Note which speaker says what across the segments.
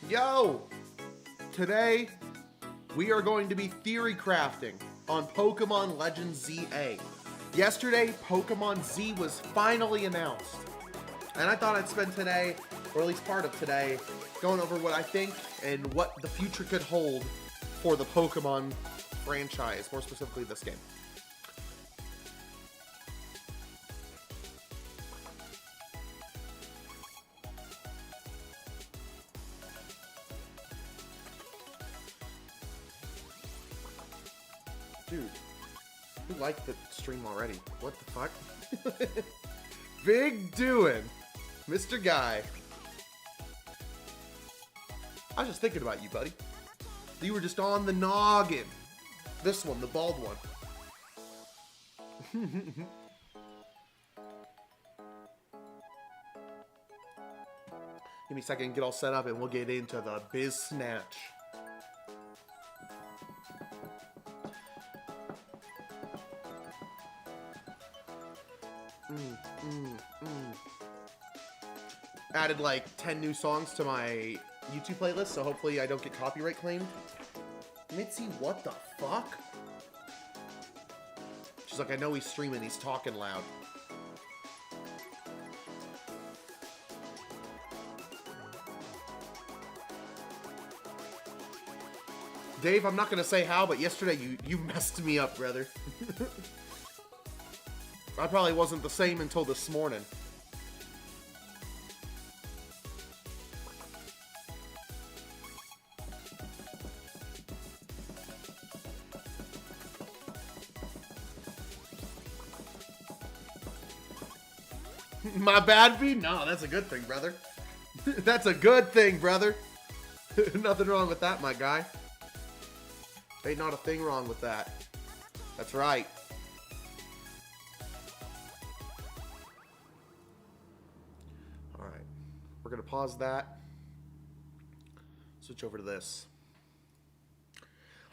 Speaker 1: Yo! Today, we are going to be theory crafting on Pokemon Legends ZA. Yesterday, Pokemon Z was finally announced. And I thought I'd spend today, or at least part of today, going over what I think and what the future could hold for the Pokemon franchise, more specifically this game. Dude, you like the stream already. What the fuck? Big doing, Mr. Guy. I was just thinking about you, buddy. You were just on the noggin. This one, the bald one. Give me a second, get all set up, and we'll get into the Biz Snatch. Added like 10 new songs to my YouTube playlist, so hopefully I don't get copyright claimed. Mitzi, what the fuck? She's like, I know he's streaming, he's talking loud. Dave, I'm not gonna say how, but yesterday you messed me up, brother. I probably wasn't the same until this morning. My bad, V? No, that's a good thing, brother. That's a good thing, brother. Nothing wrong with that, my guy. Ain't not a thing wrong with that. That's right. Alright. We're going to pause that. Switch over to this.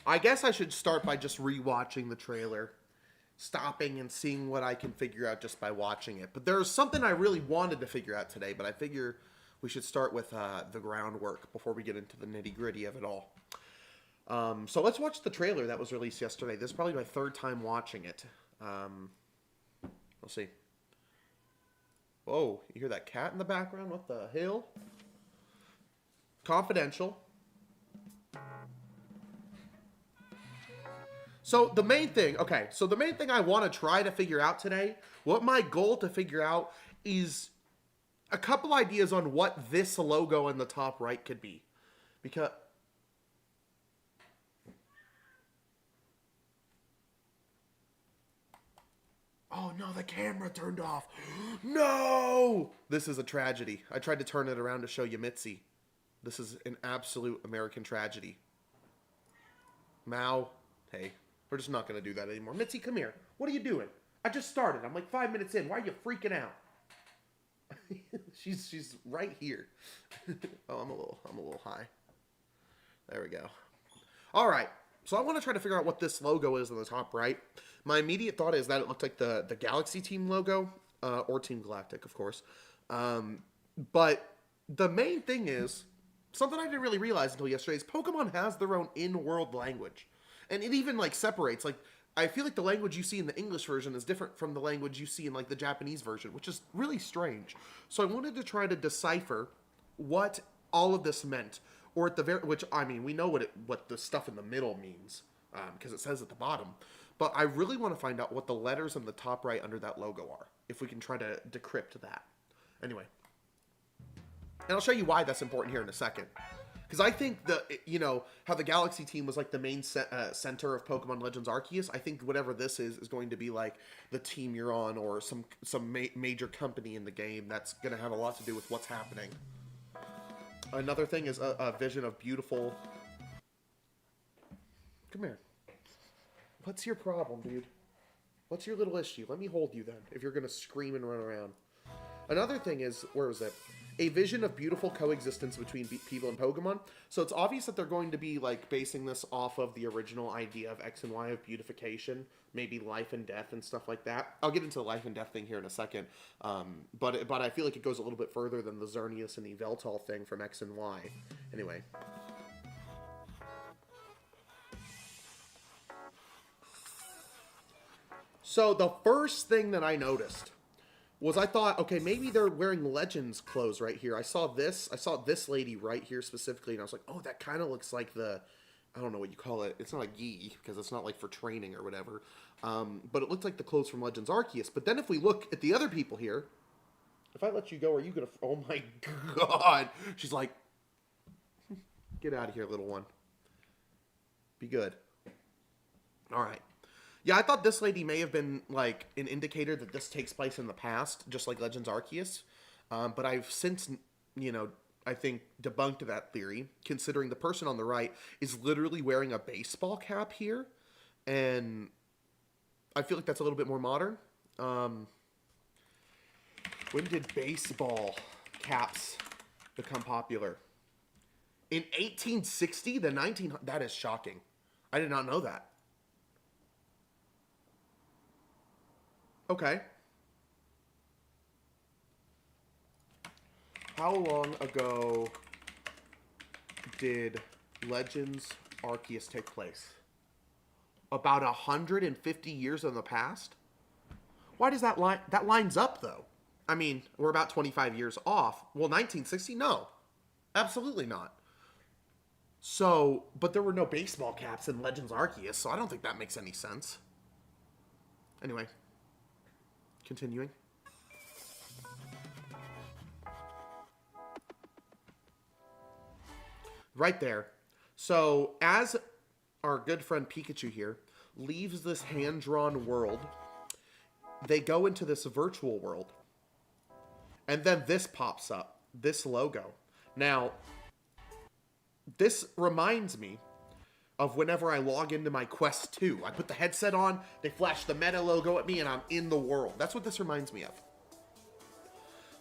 Speaker 1: I guess I should start by just rewatching the trailer. Stopping and seeing what I can figure out just by watching it. But there's something I really wanted to figure out today, but I figure we should start with the groundwork before we get into the nitty-gritty of it all. So let's watch the trailer that was released yesterday. This is probably my third time watching it. We'll see. Whoa, you hear that cat in the background? What the hell? Confidential. So the main thing, okay, so the main thing I want to try to figure out today, what my goal to figure out is a couple ideas on what this logo in the top right could be. Because... Oh no, the camera turned off. No! This is a tragedy. I tried to turn it around to show you Mitzi. This is an absolute American tragedy. Mao, hey. We're just not going to do that anymore. Mitzi, come here. What are you doing? I just started. I'm like 5 minutes in. Why are you freaking out? she's right here. Oh, I'm a little high. There we go. All right. So I want to try to figure out what this logo is on the top right. My immediate thought is that it looked like the Galaxy Team logo, or Team Galactic, of course. But the main thing is, something I didn't really realize until yesterday is Pokemon has their own in-world language. And it even, like, separates. Like, I feel like the language you see in the English version is different from the language you see in, like, the Japanese version, which is really strange. So I wanted to try to decipher what all of this meant. Or at the very... Which, I mean, we know what the stuff in the middle means, because it says at the bottom. But I really want to find out what the letters in the top right under that logo are, if we can try to decrypt that. Anyway. And I'll show you why that's important here in a second. Because I think how the Galaxy Team was like the main center of Pokemon Legends Arceus. I think whatever this is going to be like the team you're on or some major company in the game that's going to have a lot to do with what's happening. Another thing is a vision of beautiful... Come here. What's your problem, dude? What's your little issue? Let me hold you then, if you're going to scream and run around. Another thing is... Where is it? A vision of beautiful coexistence between people and Pokemon. So it's obvious that they're going to be like basing this off of the original idea of X and Y of beautification, maybe life and death and stuff like that. I'll get into the life and death thing here in a second, but I feel like it goes a little bit further than the Xerneas and Yveltal thing from X and Y. Anyway. So the first thing that I noticed was I thought, okay, maybe they're wearing Legends clothes right here. I saw this lady right here specifically, and I was like, oh, that kind of looks like the, I don't know what you call it. It's not a gi, because it's not like for training or whatever. But it looked like the clothes from Legends Arceus. But then if we look at the other people here, if I let you go, are you going to, oh my god. She's like, get out of here, little one. Be good. All right. Yeah, I thought this lady may have been, like, an indicator that this takes place in the past, just like Legends Arceus. But I've since, you know, I think debunked that theory, considering the person on the right is literally wearing a baseball cap here. And I feel like that's a little bit more modern. When did baseball caps become popular? In 1860? That is shocking. I did not know that. Okay. How long ago did Legends Arceus take place? About 150 years in the past? Why does that line... That lines up, though. I mean, we're about 25 years off. Well, 1960? No. Absolutely not. So, but there were no baseball caps in Legends Arceus, so I don't think that makes any sense. Anyway. Continuing. Right there. So, as our good friend Pikachu here leaves this hand-drawn world, they go into this virtual world. And then this pops up. This logo. Now, this reminds me of whenever I log into my Quest 2. I put the headset on, they flash the Meta logo at me, and I'm in the world. That's what this reminds me of.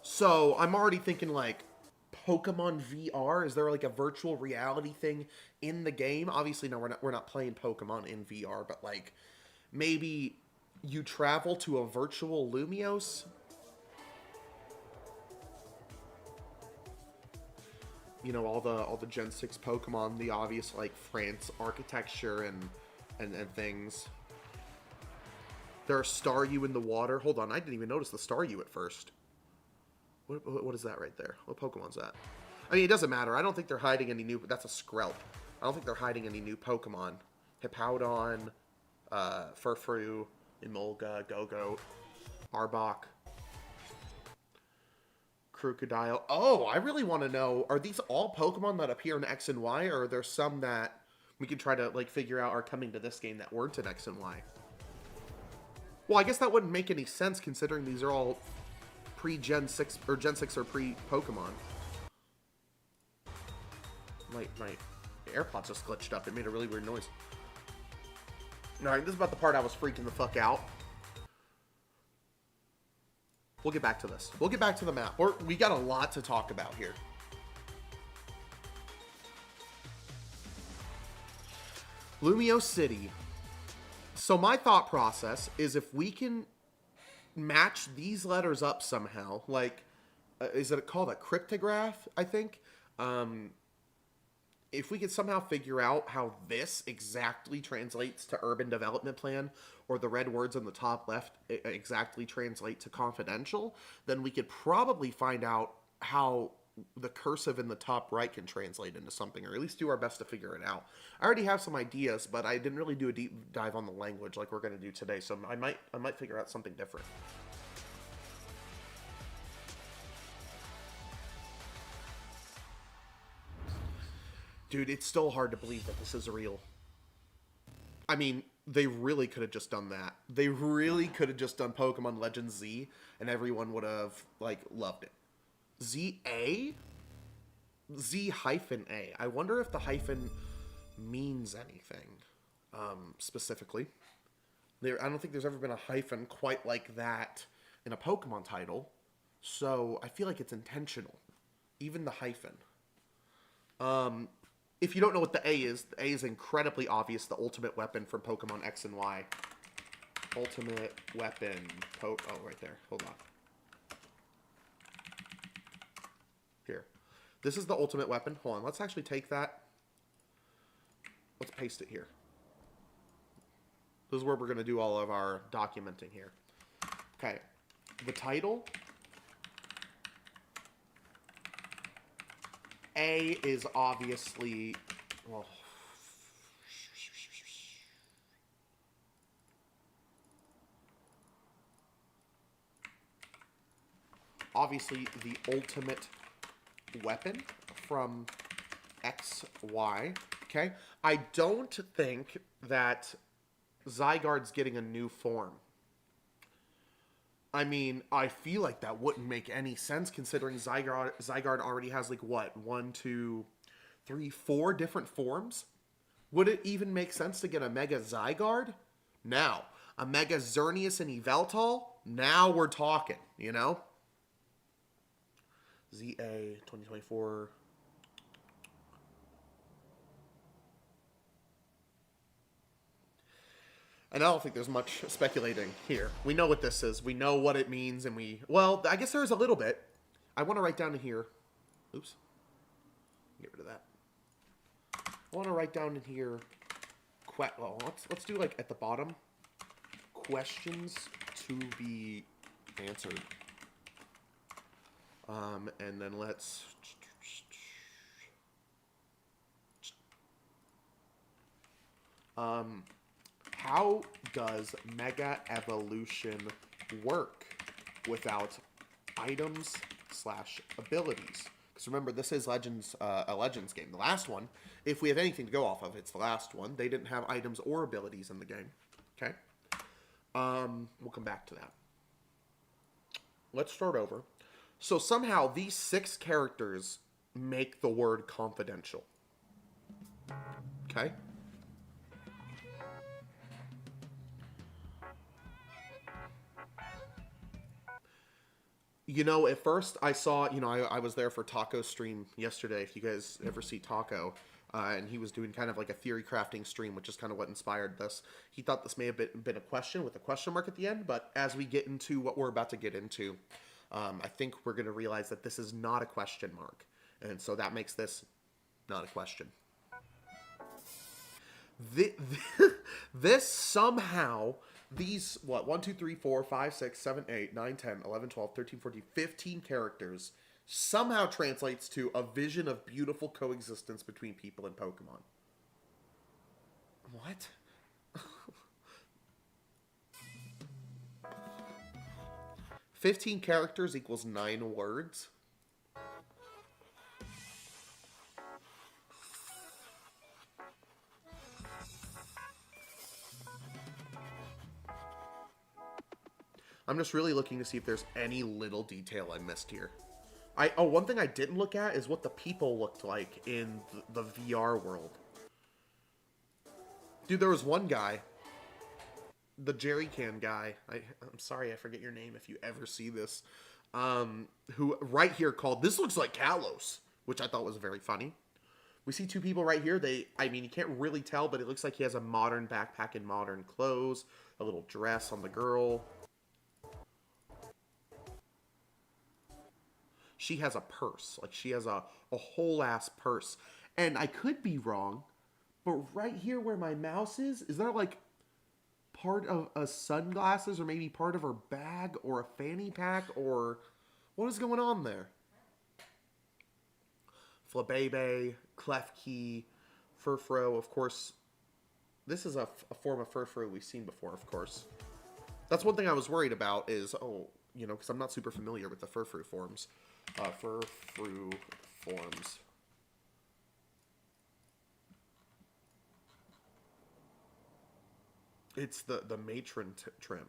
Speaker 1: So, I'm already thinking, like, Pokemon VR? Is there, like, a virtual reality thing in the game? Obviously, no, we're not playing Pokemon in VR, but, like, maybe you travel to a virtual Lumiose? You know, all the Gen 6 Pokemon, the obvious, like, France architecture and things. There are Staryu in the water. Hold on, I didn't even notice the Staryu at first. What is that right there? What Pokemon's that? I mean, it doesn't matter. I don't think they're hiding any new... That's a Skrelp. I don't think they're hiding any new Pokemon. Hippowdon, Furfrou, Emolga, Go-Goat, Arbok. Crocodile. Oh, I really want to know, are these all Pokemon that appear in X and Y, or are there some that we can try to, like, figure out are coming to this game that weren't in X and Y? Well, I guess that wouldn't make any sense, considering these are all pre-Gen 6, or Gen 6 or pre-Pokemon. My AirPods just glitched up. It made a really weird noise. Alright, this is about the part I was freaking the fuck out. We'll get back to this. We'll get back to the map. We got a lot to talk about here. Lumiose City. So my thought process is if we can match these letters up somehow, like, is it called a cryptograph, I think? If we could somehow figure out how this exactly translates to urban development plan, or the red words on the top left exactly translate to confidential, then we could probably find out how the cursive in the top right can translate into something, or at least do our best to figure it out. I already have some ideas, but I didn't really do a deep dive on the language like we're going to do today, so I might figure out something different. Dude, it's still hard to believe that this is real. I mean, they really could have just done that. They really could have just done Pokemon Legends Z, and everyone would have, like, loved it. Z-A? Z-A. I wonder if the hyphen means anything, specifically. I don't think there's ever been a hyphen quite like that in a Pokemon title, so I feel like it's intentional. even the hyphen. If you don't know what the A is incredibly obvious. The ultimate weapon from Pokemon X and Y. Ultimate weapon. Oh, right there. Hold on. Here. This is the ultimate weapon. Hold on. Let's actually take that. Let's paste it here. This is where we're going to do all of our documenting here. Okay. The title. A is obviously... Well, obviously the ultimate weapon from XY. Okay? I don't think that Zygarde's getting a new form. I mean, I feel like that wouldn't make any sense considering Zygarde already has like what? 1, 2, 3, 4 different forms? Would it even make sense to get a Mega Zygarde? Now, a Mega Xerneas and Yveltal? Now we're talking, you know? ZA 2024. And I don't think there's much speculating here. We know what this is. We know what it means, and well, I guess there's a little bit. I want to write down in here. Oops. Get rid of that. I want to write down in here. Well, let's do like at the bottom. Questions to be answered. And then let's. How does Mega Evolution work without items / abilities? Because remember, this is a Legends game. The last one, if we have anything to go off of, it's the last one. They didn't have items or abilities in the game. Okay? We'll come back to that. Let's start over. So somehow these 6 characters make the word confidential. Okay? You know, at first I saw, you know, I was there for Taco's stream yesterday. If you guys ever see Taco, and he was doing kind of like a theory crafting stream, which is kind of what inspired this. He thought this may have been a question with a question mark at the end, but as we get into what we're about to get into, I think we're going to realize that this is not a question mark. And so that makes this not a question. This somehow... These, 1, 2, 3, 4, 5, 6, 7, 8, 9, 10, 11, 12, 13, 14, 15 characters somehow translates to a vision of beautiful coexistence between people and Pokemon. What? 15 characters equals 9 words? I'm just really looking to see if there's any little detail I missed here. One thing I didn't look at is what the people looked like in the VR world. Dude, there was one guy, the Jerry Can guy. I'm sorry, I forget your name if you ever see this. Who right here called, "This looks like Kalos," which I thought was very funny. We see 2 people right here. I mean, you can't really tell, but it looks like he has a modern backpack and modern clothes, a little dress on the girl. She has a purse. Like, she has a whole-ass purse. And I could be wrong, but right here where my mouse is there, like, part of a sunglasses or maybe part of her bag or a fanny pack or... What is going on there? Flabebe, Klefki, Furfrou, of course. This is a form of Furfrou we've seen before, of course. That's one thing I was worried about is, you know, because I'm not super familiar with the Furfrou forms. Furfrou forms. It's the matron trim.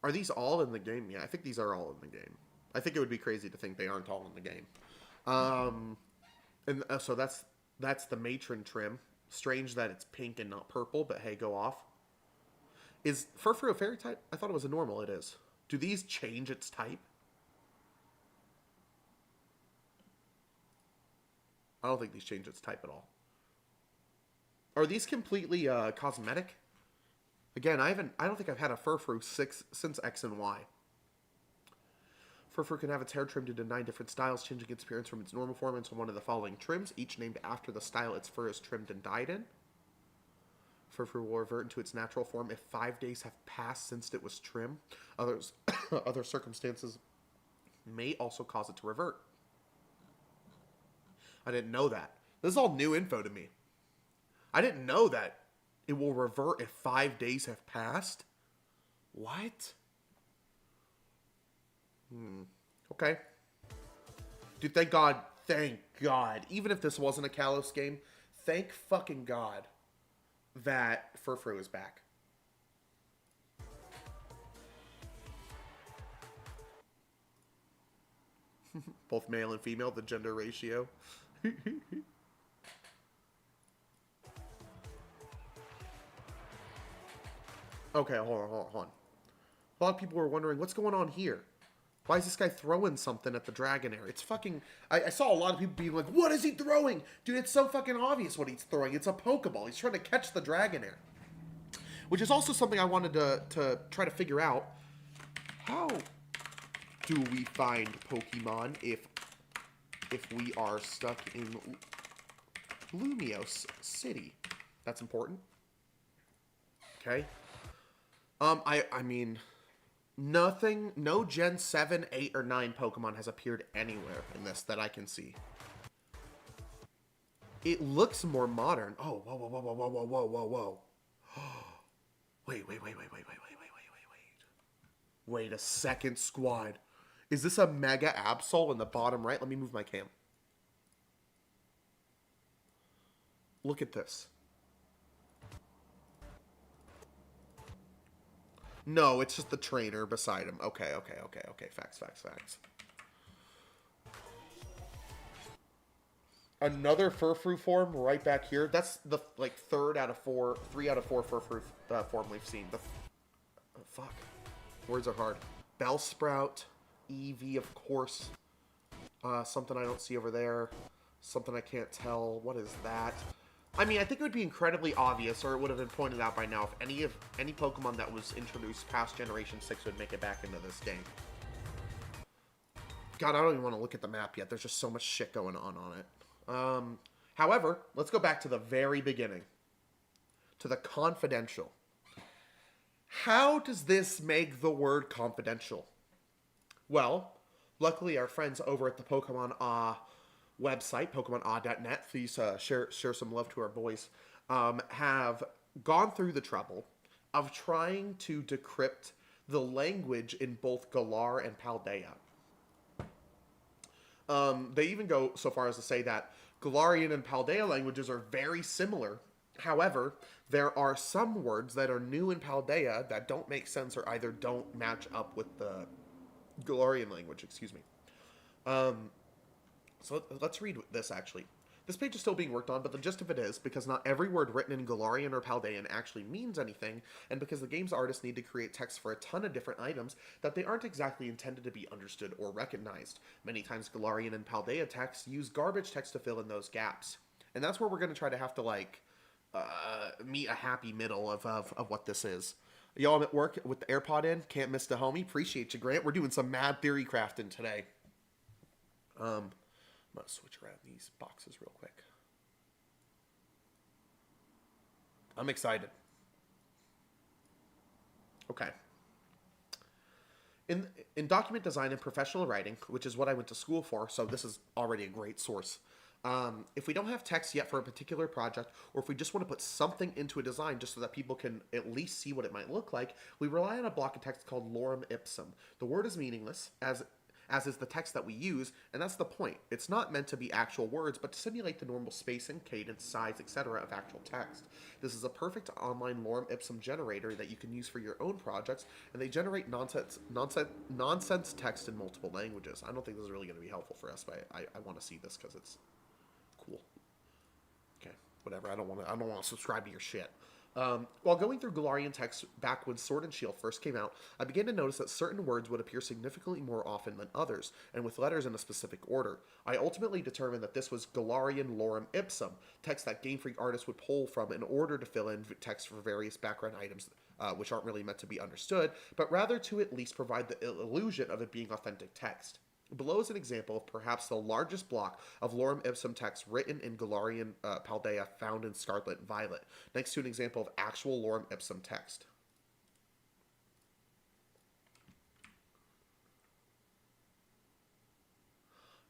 Speaker 1: Are these all in the game? Yeah, I think these are all in the game. I think it would be crazy to think they aren't all in the game. So that's the matron trim. Strange that it's pink and not purple, but hey, go off. Is Furfrou a fairy type? I thought it was a normal. It is. Do these change its type? I don't think these change its type at all. Are these completely cosmetic? Again, I don't think I've had a Furfrou since X and Y. Furfrou can have its hair trimmed into 9 different styles, changing its appearance from its normal form into one of the following trims, each named after the style its fur is trimmed and dyed in. Furfrou will revert into its natural form if 5 days have passed since it was trimmed. Other circumstances may also cause it to revert. I didn't know that. This is all new info to me. I didn't know that it will revert if 5 days have passed. What? Okay. Dude, thank God. Thank God. Even if this wasn't a Kalos game, thank fucking God that Furfrou is back. Both male and female, the gender ratio. Okay, hold on. A lot of people were wondering, what's going on here? Why is this guy throwing something at the Dragonair? It's fucking... I saw a lot of people being like, what is he throwing? Dude, it's so fucking obvious what he's throwing. It's a Pokeball. He's trying to catch the Dragonair. Which is also something I wanted to try to figure out. How do we find Pokemon if we are stuck in Lumiose City? That's important. Okay. I mean, no Gen 7, 8, or 9 Pokemon has appeared anywhere in this that I can see. It looks more modern. Oh, whoa. Wait. Wait a second, squad. Is this a Mega Absol in the bottom right? Let me move my cam. Look at this. No, it's just the trainer beside him. Okay. Facts. Another Furfrou form right back here. That's the, like, 3 out of 4 Furfrou form we've seen. Fuck. Words are hard. Bellsprout. Eevee, of course. Something I don't see over there. Something I can't tell. What is that? I mean, I think it would be incredibly obvious, or it would have been pointed out by now, if any Pokemon that was introduced past Generation 6 would make it back into this game. God, I don't even want to look at the map yet. There's just so much shit going on it. However, let's go back to the very beginning. To the confidential. How does this make the word confidential? Well, luckily our friends over at the Pokemon website, PokemonAw.net, please share some love to our boys, have gone through the trouble of trying to decrypt the language in both Galar and Paldea. They even go so far as to say that Galarian and Paldea languages are very similar. However, there are some words that are new in Paldea that don't make sense or either don't match up with the Galarian language, excuse me. So let's read this, actually. This page is still being worked on, but the gist of it is, because not every word written in Galarian or Paldean actually means anything, and because the game's artists need to create text for a ton of different items, that they aren't exactly intended to be understood or recognized. Many times Galarian and Paldea text use garbage text to fill in those gaps. And that's where we're going to try to have to, like, meet a happy middle of what this is. Yo, I'm at work with the AirPod in. Can't miss the homie. Appreciate you, Grant. We're doing some mad theory crafting today. I'm going to switch around these boxes real quick. I'm excited. Okay. In document design and professional writing, which is what I went to school for, so this is already a great source. If we don't have text yet for a particular project, or if we just want to put something into a design just so that people can at least see what it might look like, we rely on a block of text called lorem ipsum. The word is meaningless, as is the text that we use, and that's the point. It's not meant to be actual words, but to simulate the normal spacing, cadence, size, etc. of actual text. This is a perfect online lorem ipsum generator that you can use for your own projects, and they generate nonsense text in multiple languages. I don't think this is really going to be helpful for us, but I want to see this because it's cool. Okay, whatever. I don't want to subscribe to your shit. While going through Galarian text back when Sword and Shield first came out, I began to notice that certain words would appear significantly more often than others, and with letters in a specific order. I ultimately determined that this was Galarian lorem ipsum, text that Game Freak artists would pull from in order to fill in text for various background items, which aren't really meant to be understood, but rather to at least provide the illusion of it being authentic text. Below is an example of perhaps the largest block of lorem ipsum text written in Galarian Paldea found in Scarlet and Violet, next to an example of actual lorem ipsum text.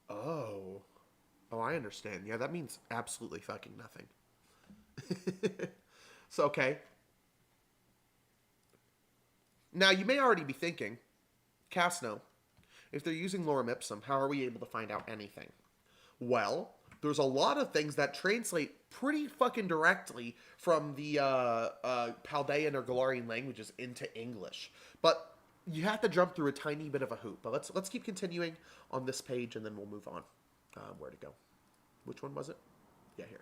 Speaker 1: Oh. Oh, I understand. Yeah, that means absolutely fucking nothing. So, okay. Now, you may already be thinking, Casno, if they're using lorem ipsum, how are we able to find out anything? Well, there's a lot of things that translate pretty fucking directly from the Paldean or Galarian languages into English. But you have to jump through a tiny bit of a hoop. But let's keep continuing on this page, and then we'll move on. Where to go? Which one was it? Yeah, here.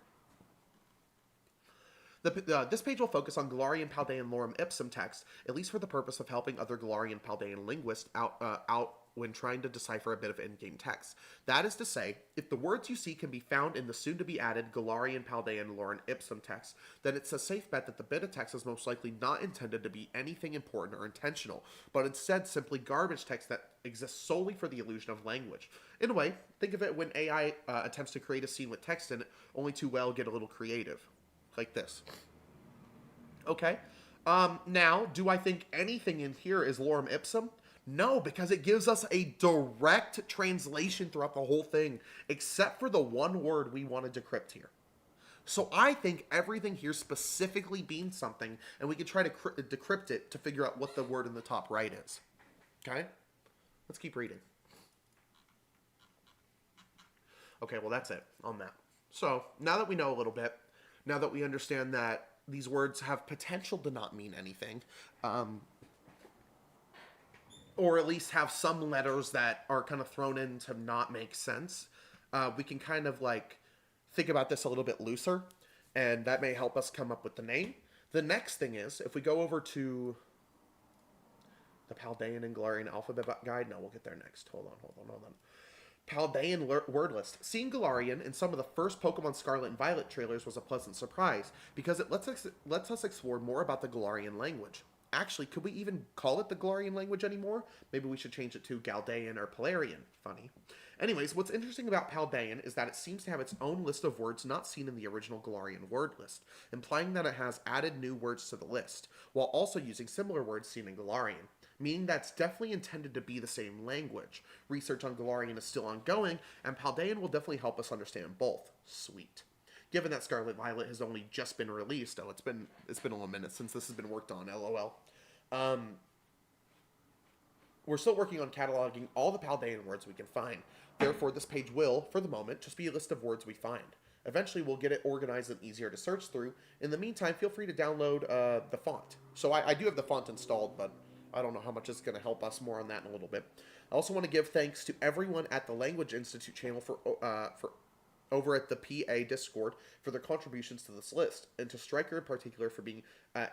Speaker 1: This page will focus on Galarian Paldean lorem ipsum text, at least for the purpose of helping other Galarian Paldean linguists out when trying to decipher a bit of in-game text. That is to say, if the words you see can be found in the soon-to-be-added Galarian Paldean lorem ipsum text, then it's a safe bet that the bit of text is most likely not intended to be anything important or intentional, but instead simply garbage text that exists solely for the illusion of language. In a way, think of it when AI attempts to create a scene with text in it, only to, well, get a little creative. Like this. Okay. Now, do I think anything in here is lorem ipsum? No, because it gives us a direct translation throughout the whole thing, except for the one word we want to decrypt here. So I think everything here specifically means something, and we can try to decrypt it to figure out what the word in the top right is. Okay? Let's keep reading. Okay, well that's it on that. So, now that we know a little bit, now that we understand that these words have potential to not mean anything, or at least have some letters that are kind of thrown in to not make sense, we can kind of like think about this a little bit looser, and that may help us come up with the name. The next thing is, if we go over to the Paldean and Galarian alphabet guide, no, we'll get there next. Hold on. Paldean word list. Seeing Galarian in some of the first Pokemon Scarlet and Violet trailers was a pleasant surprise, because it lets us explore more about the Galarian language. Actually, could we even call it the Galarian language anymore? Maybe we should change it to Galdean or Palarian. Funny. Anyways, what's interesting about Paldean is that it seems to have its own list of words not seen in the original Galarian word list, implying that it has added new words to the list, while also using similar words seen in Galarian, meaning that's definitely intended to be the same language. Research on Galarian is still ongoing, and Paldean will definitely help us understand both. Sweet. Given that Scarlet Violet has only just been released, it's been a little minute since this has been worked on, lol. We're still working on cataloging all the Paldean words we can find. Therefore, this page will, for the moment, just be a list of words we find. Eventually, we'll get it organized and easier to search through. In the meantime, feel free to download the font. So I do have the font installed, but I don't know how much it's going to help us. More on that in a little bit. I also want to give thanks to everyone at the Language Institute channel for over at the PA Discord for their contributions to this list, and to Striker in particular for being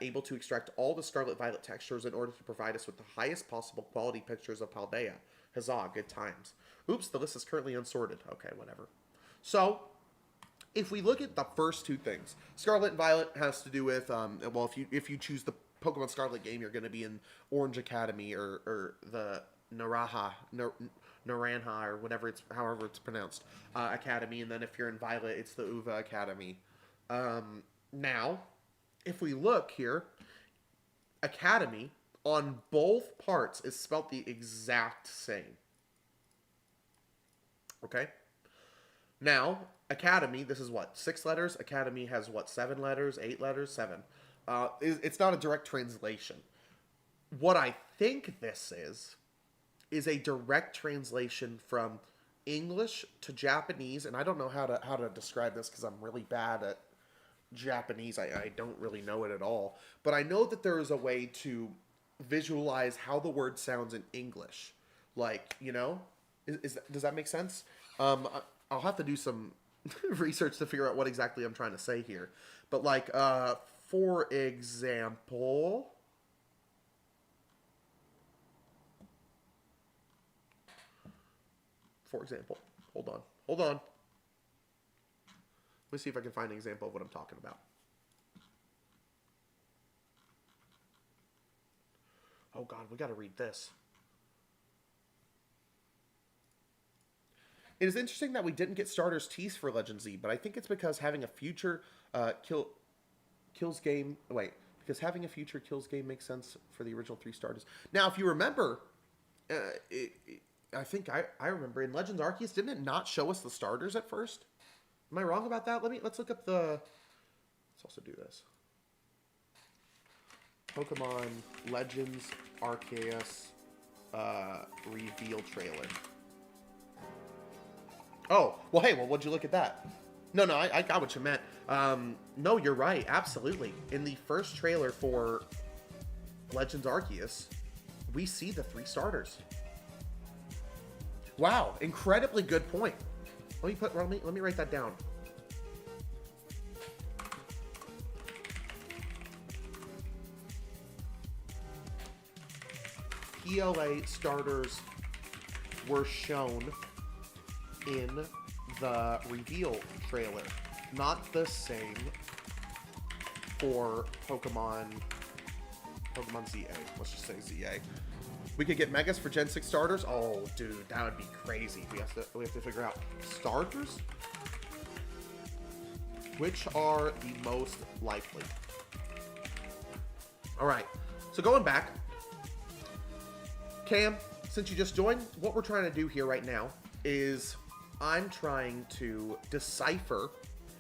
Speaker 1: able to extract all the Scarlet Violet textures in order to provide us with the highest possible quality pictures of Paldea. Huzzah, good times. Oops, the list is currently unsorted. Okay, whatever. So, if we look at the first two things, Scarlet and Violet has to do with, well, if you choose the Pokemon Scarlet game, you're going to be in Orange Academy or the Naranha, or however it's pronounced, Academy, and then if you're in Violet, it's the Uva Academy. Now, if we look here, Academy on both parts is spelt the exact same. Okay? Now, Academy, this is what, 6 letters? Academy has what, 7 letters, 8 letters? 7. It's not a direct translation. What I think this is a direct translation from English to Japanese, and I don't know how to describe this because I'm really bad at Japanese. I don't really know it at all. But I know that there is a way to visualize how the word sounds in English. Like, you know? Does that make sense? I'll have to do some research to figure out what exactly I'm trying to say here. But like, For example... hold on. Let me see if I can find an example of what I'm talking about. Oh God, we got to read this. It is interesting that we didn't get starters teased for Legend Z, but I think it's because having a future kills game... Wait, because having a future kills game makes sense for the original 3 starters. Now, if you remember... I think I remember in Legends Arceus, didn't it not show us the starters at first? Am I wrong about that? Let's look up the... Let's also do this. Pokemon Legends Arceus reveal trailer. Oh, well, hey, well, what'd you look at that? No, I got what you meant. No, you're right, absolutely. In the first trailer for Legends Arceus, we see the 3 starters. Wow, incredibly good point. Let me write that down. PLA starters were shown in the reveal trailer. Not the same for Pokemon ZA. Let's just say ZA. We could get Megas for Gen 6 starters. Oh, dude, that would be crazy. We have to figure out starters. Which are the most likely? All right. So going back, Cam, since you just joined, what we're trying to do here right now is I'm trying to decipher.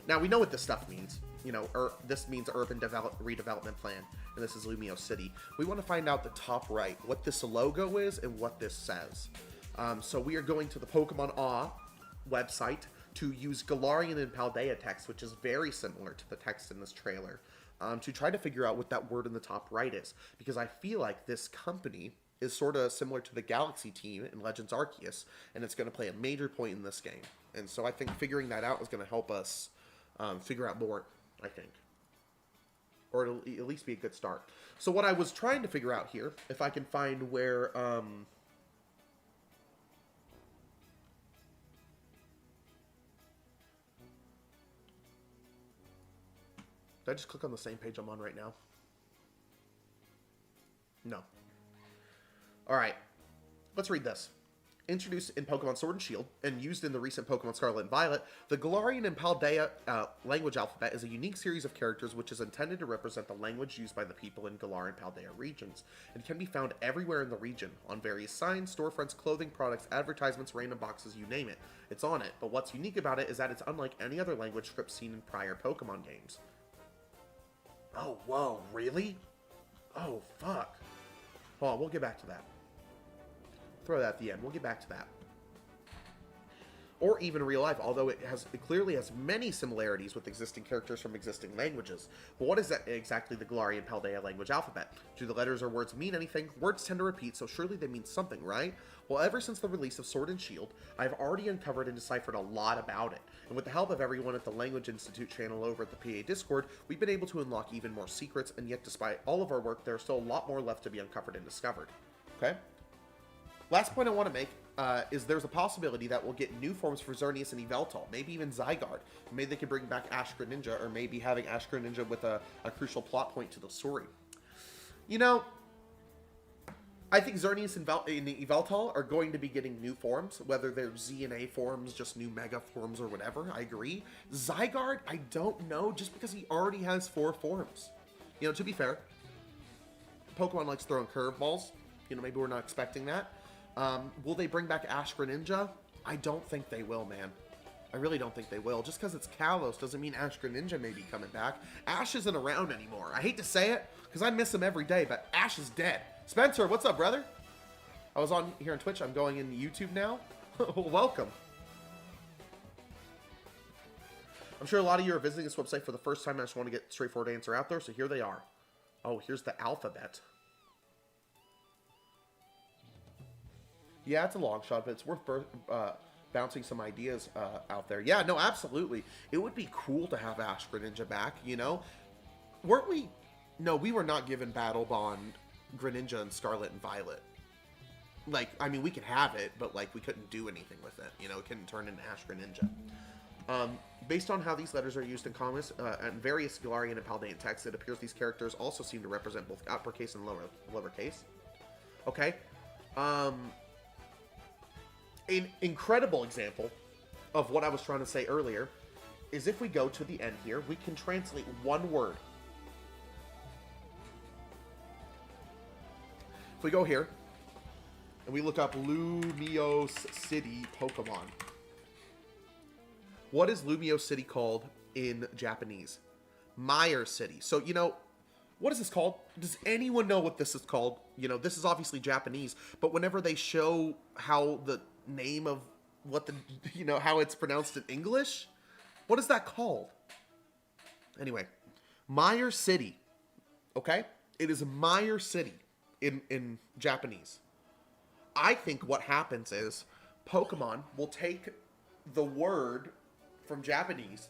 Speaker 1: Now we know what this stuff means. You know, this means urban redevelopment plan, and this is Lumio City. We want to find out the top right, what this logo is and what this says. So we are going to the Pokemon Awe website to use Galarian and Paldea text, which is very similar to the text in this trailer, to try to figure out what that word in the top right is. Because I feel like this company is sort of similar to the Galaxy team in Legends Arceus, and it's going to play a major point in this game. And so I think figuring that out is going to help us figure out more, I think. Or it'll at least be a good start. So what I was trying to figure out here, if I can find where... Did I just click on the same page I'm on right now? No. Alright. Let's read this. Introduced in Pokemon Sword and Shield, and used in the recent Pokemon Scarlet and Violet, the Galarian and Paldea language alphabet is a unique series of characters which is intended to represent the language used by the people in Galar and Paldea regions, and can be found everywhere in the region, on various signs, storefronts, clothing, products, advertisements, random boxes, you name it. It's on it, but what's unique about it is that it's unlike any other language script seen in prior Pokemon games. Oh, whoa, really? Oh, fuck. Hold on, we'll get back to that. Throw that at the end. We'll get back to that. Or even real life, although it clearly has many similarities with existing characters from existing languages. But what is that exactly the Galarian Paldea language alphabet? Do the letters or words mean anything? Words tend to repeat, so surely they mean something, right? Well, ever since the release of Sword and Shield, I've already uncovered and deciphered a lot about it. And with the help of everyone at the Language Institute channel over at the PA Discord, we've been able to unlock even more secrets, and yet despite all of our work, there's still a lot more left to be uncovered and discovered. Okay? Last point I want to make is there's a possibility that we'll get new forms for Xerneas and Yveltal, maybe even Zygarde. Maybe they could bring back Ash Greninja, or maybe having Ash Greninja with a crucial plot point to the story. You know, I think Xerneas and Yveltal are going to be getting new forms, whether they're Z and A forms, just new Mega forms, or whatever. I agree. Zygarde, I don't know, just because he already has 4 forms. You know, to be fair, Pokemon likes throwing curveballs. You know, maybe we're not expecting that. Will they bring back Ash Greninja? I don't think they will, man. I really don't think they will. Just because it's Kalos doesn't mean Ash Greninja may be coming back. Ash isn't around anymore. I hate to say it, because I miss him every day, but Ash is dead. Spencer, what's up, brother? I was on here on Twitch. I'm going into YouTube now. Welcome. I'm sure a lot of you are visiting this website for the first time. I just want to get a straightforward answer out there, so here they are. Oh, here's the alphabet. Yeah, it's a long shot, but it's worth bouncing some ideas out there. Yeah, no, absolutely. It would be cool to have Ash Greninja back, you know? weren't we? No, we were not given Battle Bond, Greninja, and Scarlet and Violet. Like, I mean, we could have it, but, like, we couldn't do anything with it. You know, it couldn't turn into Ash Greninja. Based on how these letters are used in comics and various Galarian and Paldean texts, it appears these characters also seem to represent both uppercase and lowercase. Okay? An incredible example of what I was trying to say earlier is if we go to the end here, we can translate one word. If we go here, and we look up Lumiose City Pokemon. What is Lumiose City called in Japanese? Meyer City. So, you know, what is this called? Does anyone know what this is called? You know, this is obviously Japanese, but whenever they show how the name of what the, you know, how it's pronounced in English, what is that called? Anyway, Meyer City. Okay? It is Meyer City in Japanese. I think what happens is Pokemon will take the word from Japanese,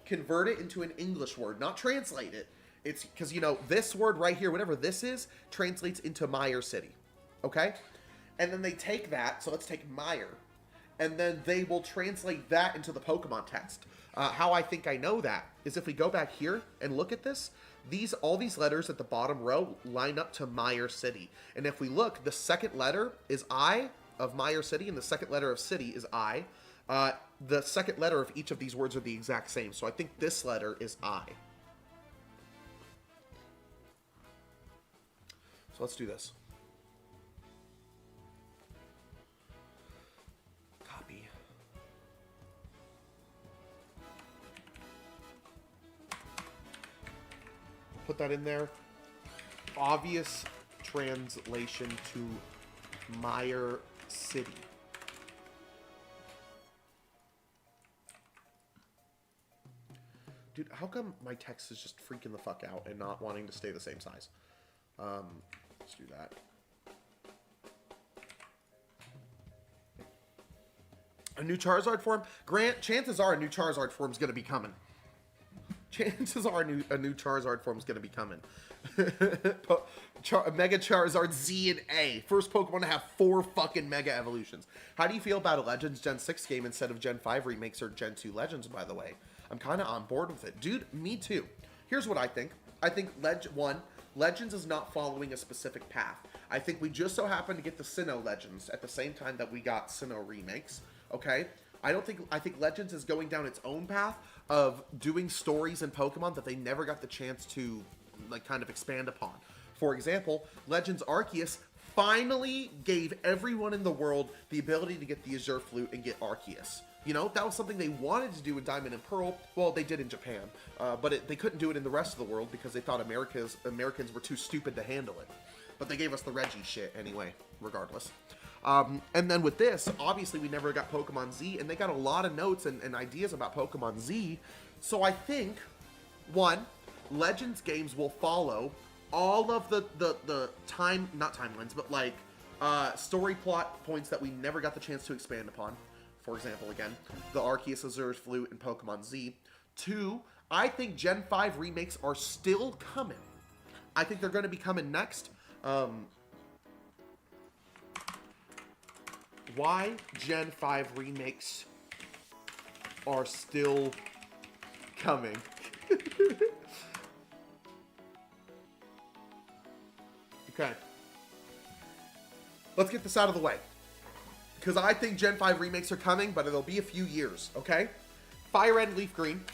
Speaker 1: convert it into an English word, not translate it. It's because, you know, this word right here, whatever this is, translates into Meyer City. Okay? And then they take that, so let's take Meyer, and then they will translate that into the Pokemon text. How I think I know that is if we go back here and look at this, all these letters at the bottom row line up to Meyer City. And if we look, the second letter is I of Meyer City, and the second letter of city is I. The second letter of each of these words are the exact same. So I think this letter is I. So let's do this. Copy. Put that in there. Obvious translation to Meyer City. Dude, how come my text is just freaking the fuck out and not wanting to stay the same size? Let's do that. A new Charizard form? Grant, chances are a new Charizard form is going to be coming. Chances are a new Charizard form is going to be coming. Mega Charizard Z and A. First Pokemon to have 4 fucking Mega Evolutions. How do you feel about a Legends Gen 6 game instead of Gen 5 remakes or Gen 2 Legends, by the way? I'm kind of on board with it. Dude, me too. Here's what I think. I think Legends is not following a specific path. I think we just so happen to get the Sinnoh Legends at the same time that we got Sinnoh remakes. Okay? I think Legends is going down its own path of doing stories in Pokemon that they never got the chance to, like, kind of expand upon. For example, Legends Arceus finally gave everyone in the world the ability to get the Azure Flute and get Arceus. You know, that was something they wanted to do in Diamond and Pearl. Well, they did in Japan, but they couldn't do it in the rest of the world because they thought Americans were too stupid to handle it. But they gave us the Reggie shit anyway, regardless. And then with this, obviously we never got Pokemon Z, and they got a lot of notes and ideas about Pokemon Z. So I think, one, Legends games will follow all of the not timelines, but like story plot points that we never got the chance to expand upon. For example, again, the Arceus, Azure Flute, and Pokemon Z. 2, I think Gen 5 remakes are still coming. I think they're going to be coming next. Why Gen 5 remakes are still coming. Okay. Let's get this out of the way. Because I think Gen 5 remakes are coming, but it'll be a few years, okay? Fire Red and Leaf Green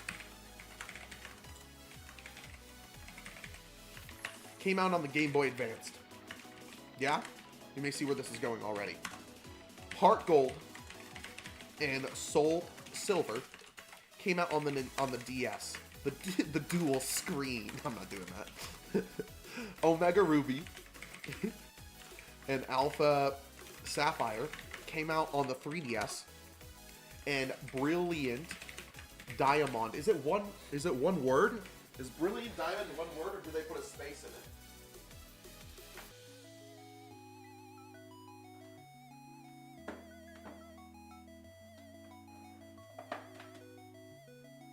Speaker 1: came out on the Game Boy Advanced. Yeah? You may see where this is going already. Heart Gold and Soul Silver came out on the DS. The dual screen. I'm not doing that. Omega Ruby and Alpha Sapphire came out on the 3DS, and Brilliant Diamond. Is it one word? Is Brilliant Diamond one word, or do they put a space in it?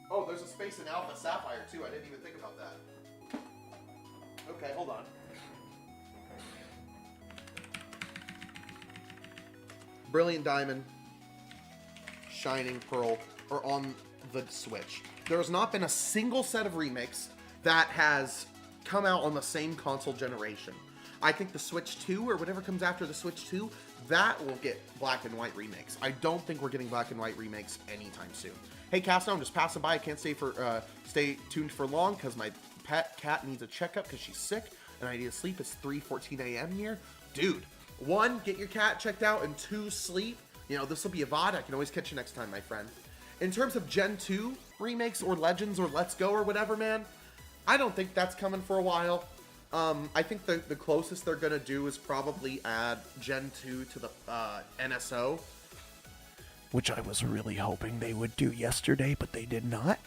Speaker 1: Oh, there's a space in Alpha Sapphire too. I didn't even think about that. Okay, hold on. Brilliant Diamond, Shining Pearl are on the Switch. There has not been a single set of remakes that has come out on the same console generation. I think the Switch 2, or whatever comes after the Switch 2, that will get black and white remakes. I don't think we're getting black and white remakes anytime soon. Hey, Casno, I'm just passing by. I can't stay tuned for long because my pet cat needs a checkup because she's sick and I need to sleep. It's 3:14 a.m. here. Dude, 1, get your cat checked out, and 2, sleep. You know, this will be a VOD. I can always catch you next time, my friend. In terms of Gen 2 remakes or Legends or Let's Go or whatever, man, I don't think that's coming for a while. I think the closest they're going to do is probably add Gen 2 to the NSO.
Speaker 2: Which I was really hoping they would do yesterday, but they did not.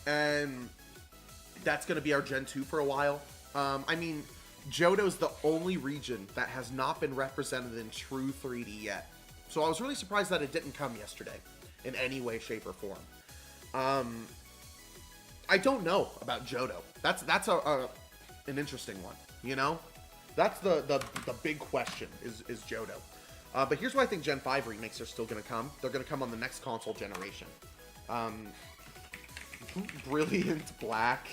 Speaker 1: And that's going to be our Gen 2 for a while. I mean, Johto's the only region that has not been represented in true 3D yet. So I was really surprised that it didn't come yesterday in any way, shape, or form. I don't know about Johto. That's an interesting one, you know? That's the big question is Johto. But here's why I think Gen 5 remakes are still going to come. They're going to come on the next console generation. Brilliant Black.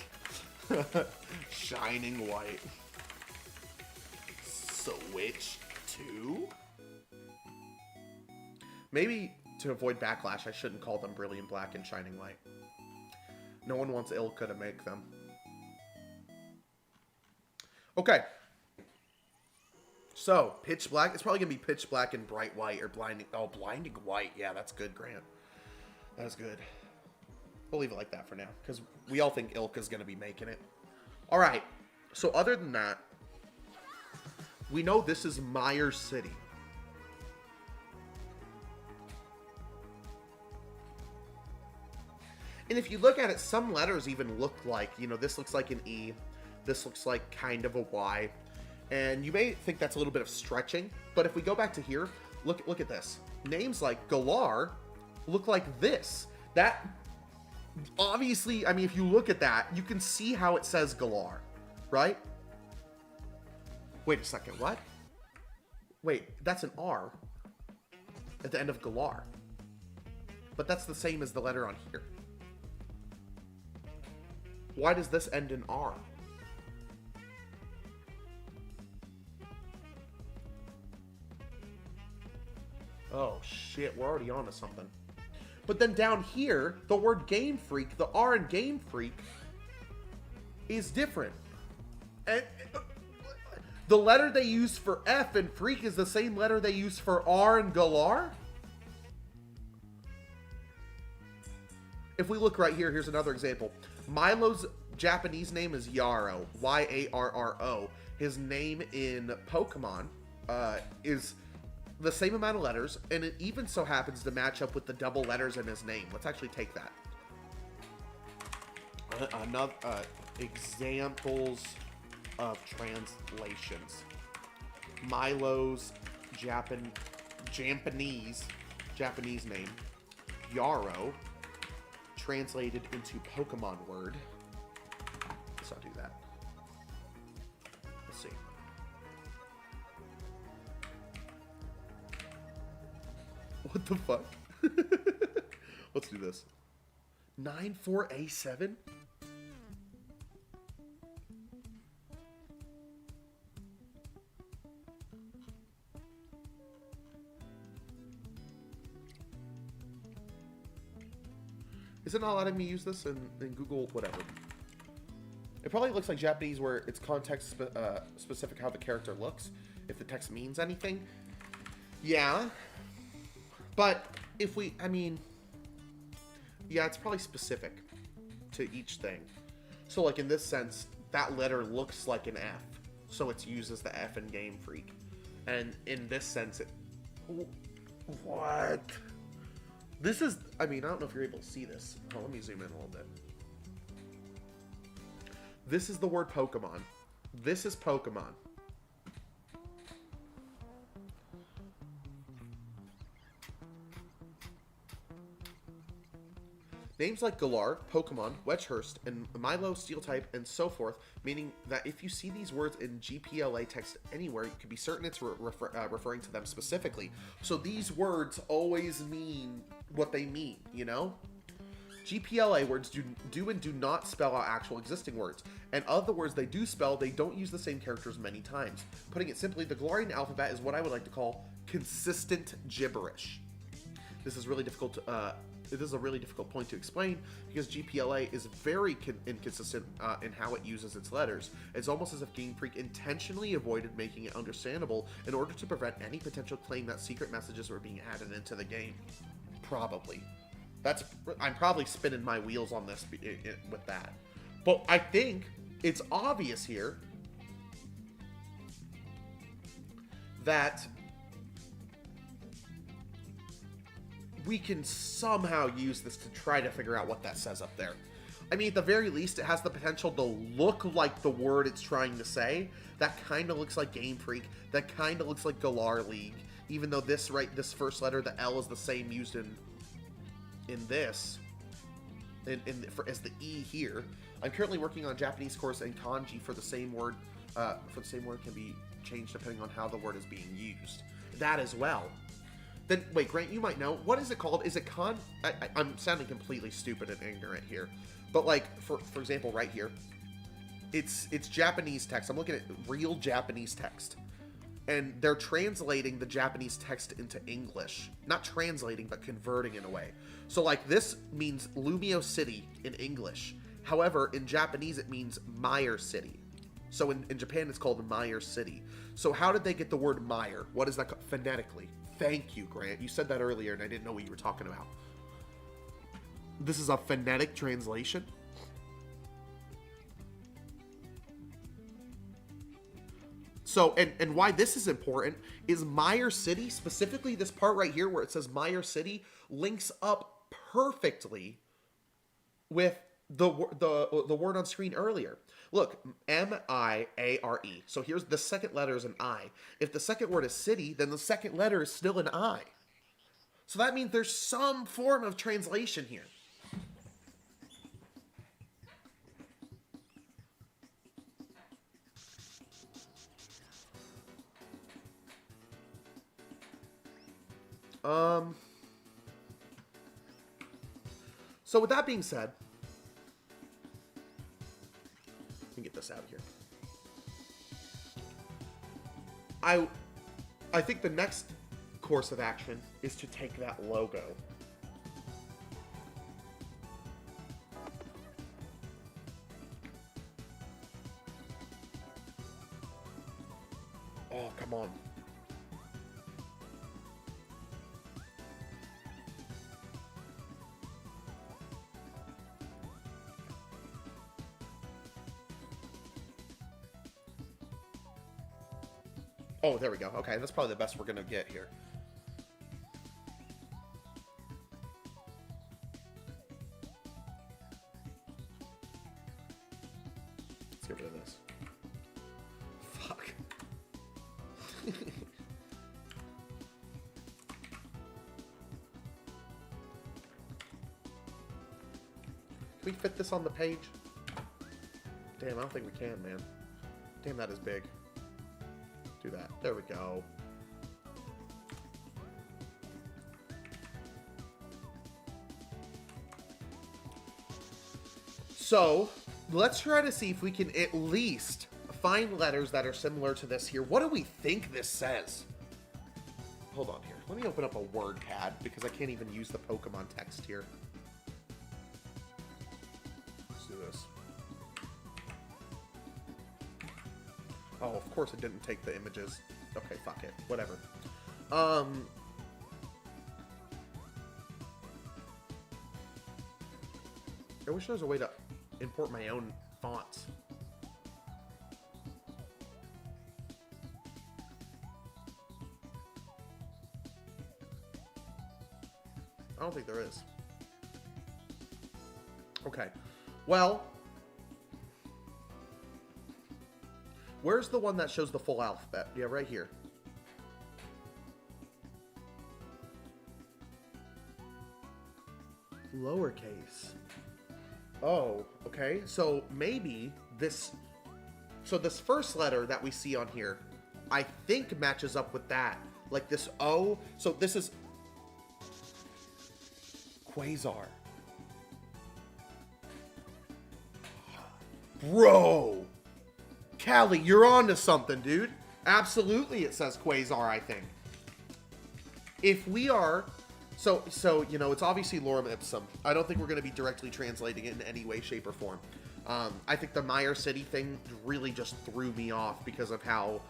Speaker 1: Shining White. Switch 2? Maybe to avoid backlash, I shouldn't call them Brilliant Black and Shining White. No one wants Ilka to make them. Okay. So, Pitch Black. It's probably going to be Pitch Black and Bright White or Blinding... Oh, Blinding White. Yeah, that's good, Grant. That's good. We'll leave it like that for now, because we all think Ilka's going to be making it. All right. So, other than that, we know this is Myers City. And if you look at it, some letters even look like, you know, this looks like an E. This looks like kind of a Y. And you may think that's a little bit of stretching, but if we go back to here, look at this. Names like Galar look like this. That, obviously, I mean, if you look at that, you can see how it says Galar, right? Wait a second, what? Wait, that's an R at the end of Galar. But that's the same as the letter on here. Why does this end in R? Oh shit, we're already on to something. But then down here, the word Game Freak, the R in Game Freak, is different. And the letter they use for F in Freak is the same letter they use for R in Galar? If we look right here, here's another example. Milo's Japanese name is Yarrow, Y-A-R-R-O. His name in Pokemon is the same amount of letters, and it even so happens to match up with the double letters in his name. Let's actually take that. Another examples of translations. Milo's Japanese name, Yarrow, translated into Pokemon word. Let's not do that. Let's see. What the fuck? Let's do this. 94A7? Is it not letting me use this in Google, whatever? It probably looks like Japanese where it's context specific how the character looks, if the text means anything. Yeah. But if we, I mean, yeah, it's probably specific to each thing. So like in this sense, that letter looks like an F. So it's used as the F in Game Freak. And in this sense, it, what? This is, I mean, I don't know if you're able to see this. Oh, let me zoom in a little bit. This is the word Pokemon. This is Pokemon. Names like Galar, Pokemon, Wedgehurst, and Milo, Steel-type, and so forth, meaning that if you see these words in GPLA text anywhere, you can be certain it's referring to them specifically. So these words always mean what they mean, you know? GPLA words do and do not spell out actual existing words, and of the words they do spell, they don't use the same characters many times. Putting it simply, the Galarian alphabet is what I would like to call consistent gibberish. This is really difficult to, this is a really difficult point to explain because GPLA is very inconsistent in how it uses its letters. It's almost as if Game Freak intentionally avoided making it understandable in order to prevent any potential claim that secret messages were being added into the game. Probably. I'm probably spinning my wheels on this with that. But I think it's obvious here that we can somehow use this to try to figure out what that says up there. I mean, at the very least, it has the potential to look like the word it's trying to say. That kind of looks like Game Freak. That kind of looks like Galar League. Even though this first letter, the L, is the same used in this, as the E here. I'm currently working on a Japanese course, and kanji for the same word can be changed depending on how the word is being used. That as well. Then, wait, Grant, you might know. What is it called? Is it I'm sounding completely stupid and ignorant here. But, like, for example, right here, it's Japanese text. I'm looking at real Japanese text. And they're translating the Japanese text into English. Not translating, but converting in a way. So, like, this means Lumio City in English. However, in Japanese, it means Meyer City. So, in Japan, it's called Meyer City. So, how did they get the word Meyer? What is that called? Phonetically? Thank you, Grant. You said that earlier, and I didn't know what you were talking about. This is a phonetic translation? So, and why this is important is Meyer City, specifically this part right here where it says Meyer City, links up perfectly with the word on screen earlier. Look, M-I-A-R-E. So here's the second letter is an I. If the second word is city, then the second letter is still an I. So that means there's some form of translation here. So with that being said, let me get this out of here. I think the next course of action is to take that logo. Oh, come on. Oh, there we go. Okay, that's probably the best we're going to get here. Let's get rid of this. Fuck. Can we fit this on the page? Damn, I don't think we can, man. Damn, that is big. Do that. There we go. So, let's try to see if we can at least find letters that are similar to this here. What do we think this says? Hold on here. Let me open up a word pad because I can't even use the Pokemon text here. Let's do this. Oh, of course it didn't take the images. Okay, fuck it. Whatever. I wish there was a way to import my own fonts. I don't think there is. Okay. Well... where's the one that shows the full alphabet? Yeah, right here. Lowercase. Oh, okay. So maybe this... So this first letter that we see on here, I think matches up with that. Like this O. So this is... Quasar. Bro! Callie, you're on to something, dude. Absolutely it says Quasar, I think. If we are... So you know, it's obviously lorem ipsum. I don't think we're going to be directly translating it in any way, shape, or form. I think the Meyer City thing really just threw me off because of how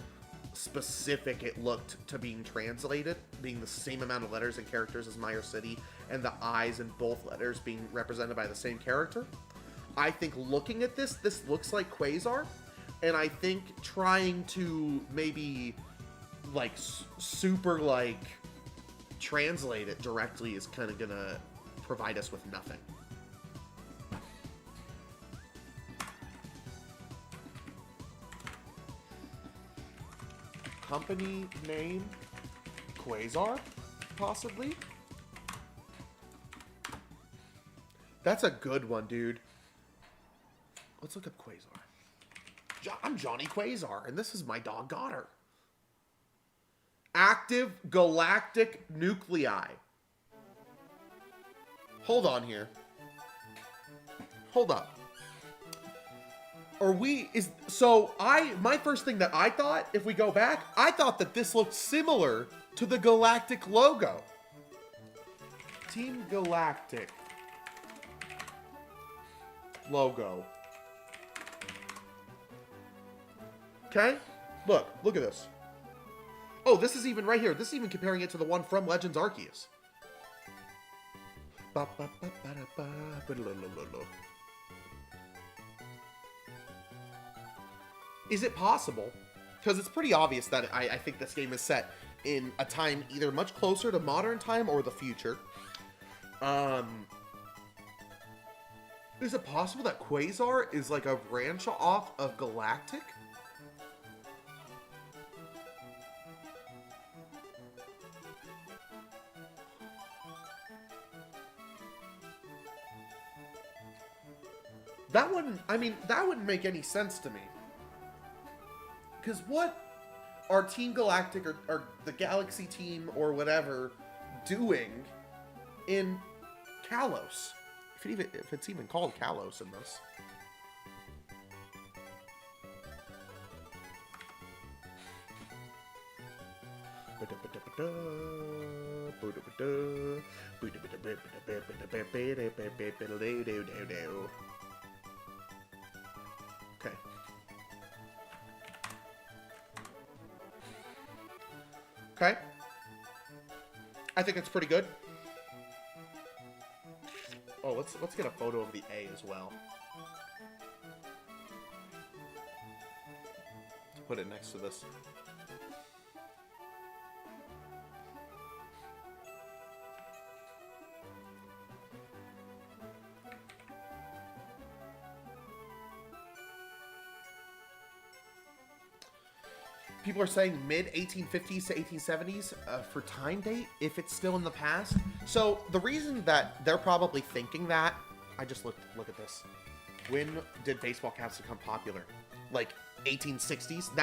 Speaker 1: specific it looked to being translated, being the same amount of letters and characters as Meyer City, and the I's in both letters being represented by the same character. I think looking at this looks like Quasar, and I think trying to maybe, like, super, like, translate it directly is kind of gonna provide us with nothing. Company name, Quasar, possibly? That's a good one, dude. Let's look up Quasar. I'm Johnny Quasar, and this is my dog, Goddard. Active galactic nuclei. Hold on here. Hold up. My first thing that I thought, if we go back, I thought that this looked similar to the Galactic logo. Team Galactic logo. Okay? Look at this. Oh, this is even right here. This is even comparing it to the one from Legends Arceus. Is it possible? Because it's pretty obvious that I think this game is set in a time either much closer to modern time or the future. Is it possible that Quasar is like a branch off of Galactic? That wouldn't make any sense to me. Because what are Team Galactic or the Galaxy team or whatever doing in Kalos? If it's even called Kalos in this. Okay. Okay. I think it's pretty good. Oh, let's get a photo of the A as well. Put it next to this. People are saying mid-1850s to 1870s for time date, if it's still in the past. So the reason that they're probably thinking that, I just look at this. When did baseball caps become popular? Like 1860s?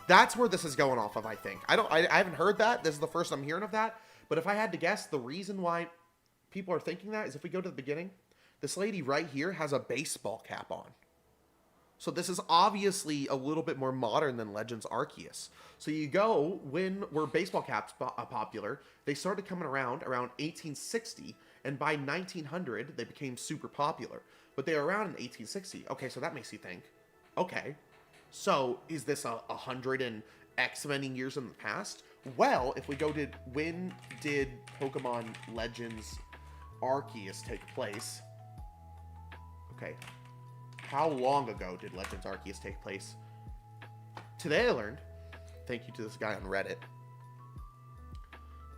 Speaker 1: That's where this is going off of, I think. I haven't heard that. This is the first I'm hearing of that. But if I had to guess, the reason why people are thinking that is if we go to the beginning, this lady right here has a baseball cap on. So this is obviously a little bit more modern than Legends Arceus. So you go, when were baseball caps popular, they started coming around 1860, and by 1900, they became super popular. But they were around in 1860. Okay, so that makes you think, okay, so is this 100 and X many years in the past? Well, if we go to when did Pokemon Legends Arceus take place? Okay. How long ago did Legends Arceus take place? Today I learned, thank you to this guy on Reddit,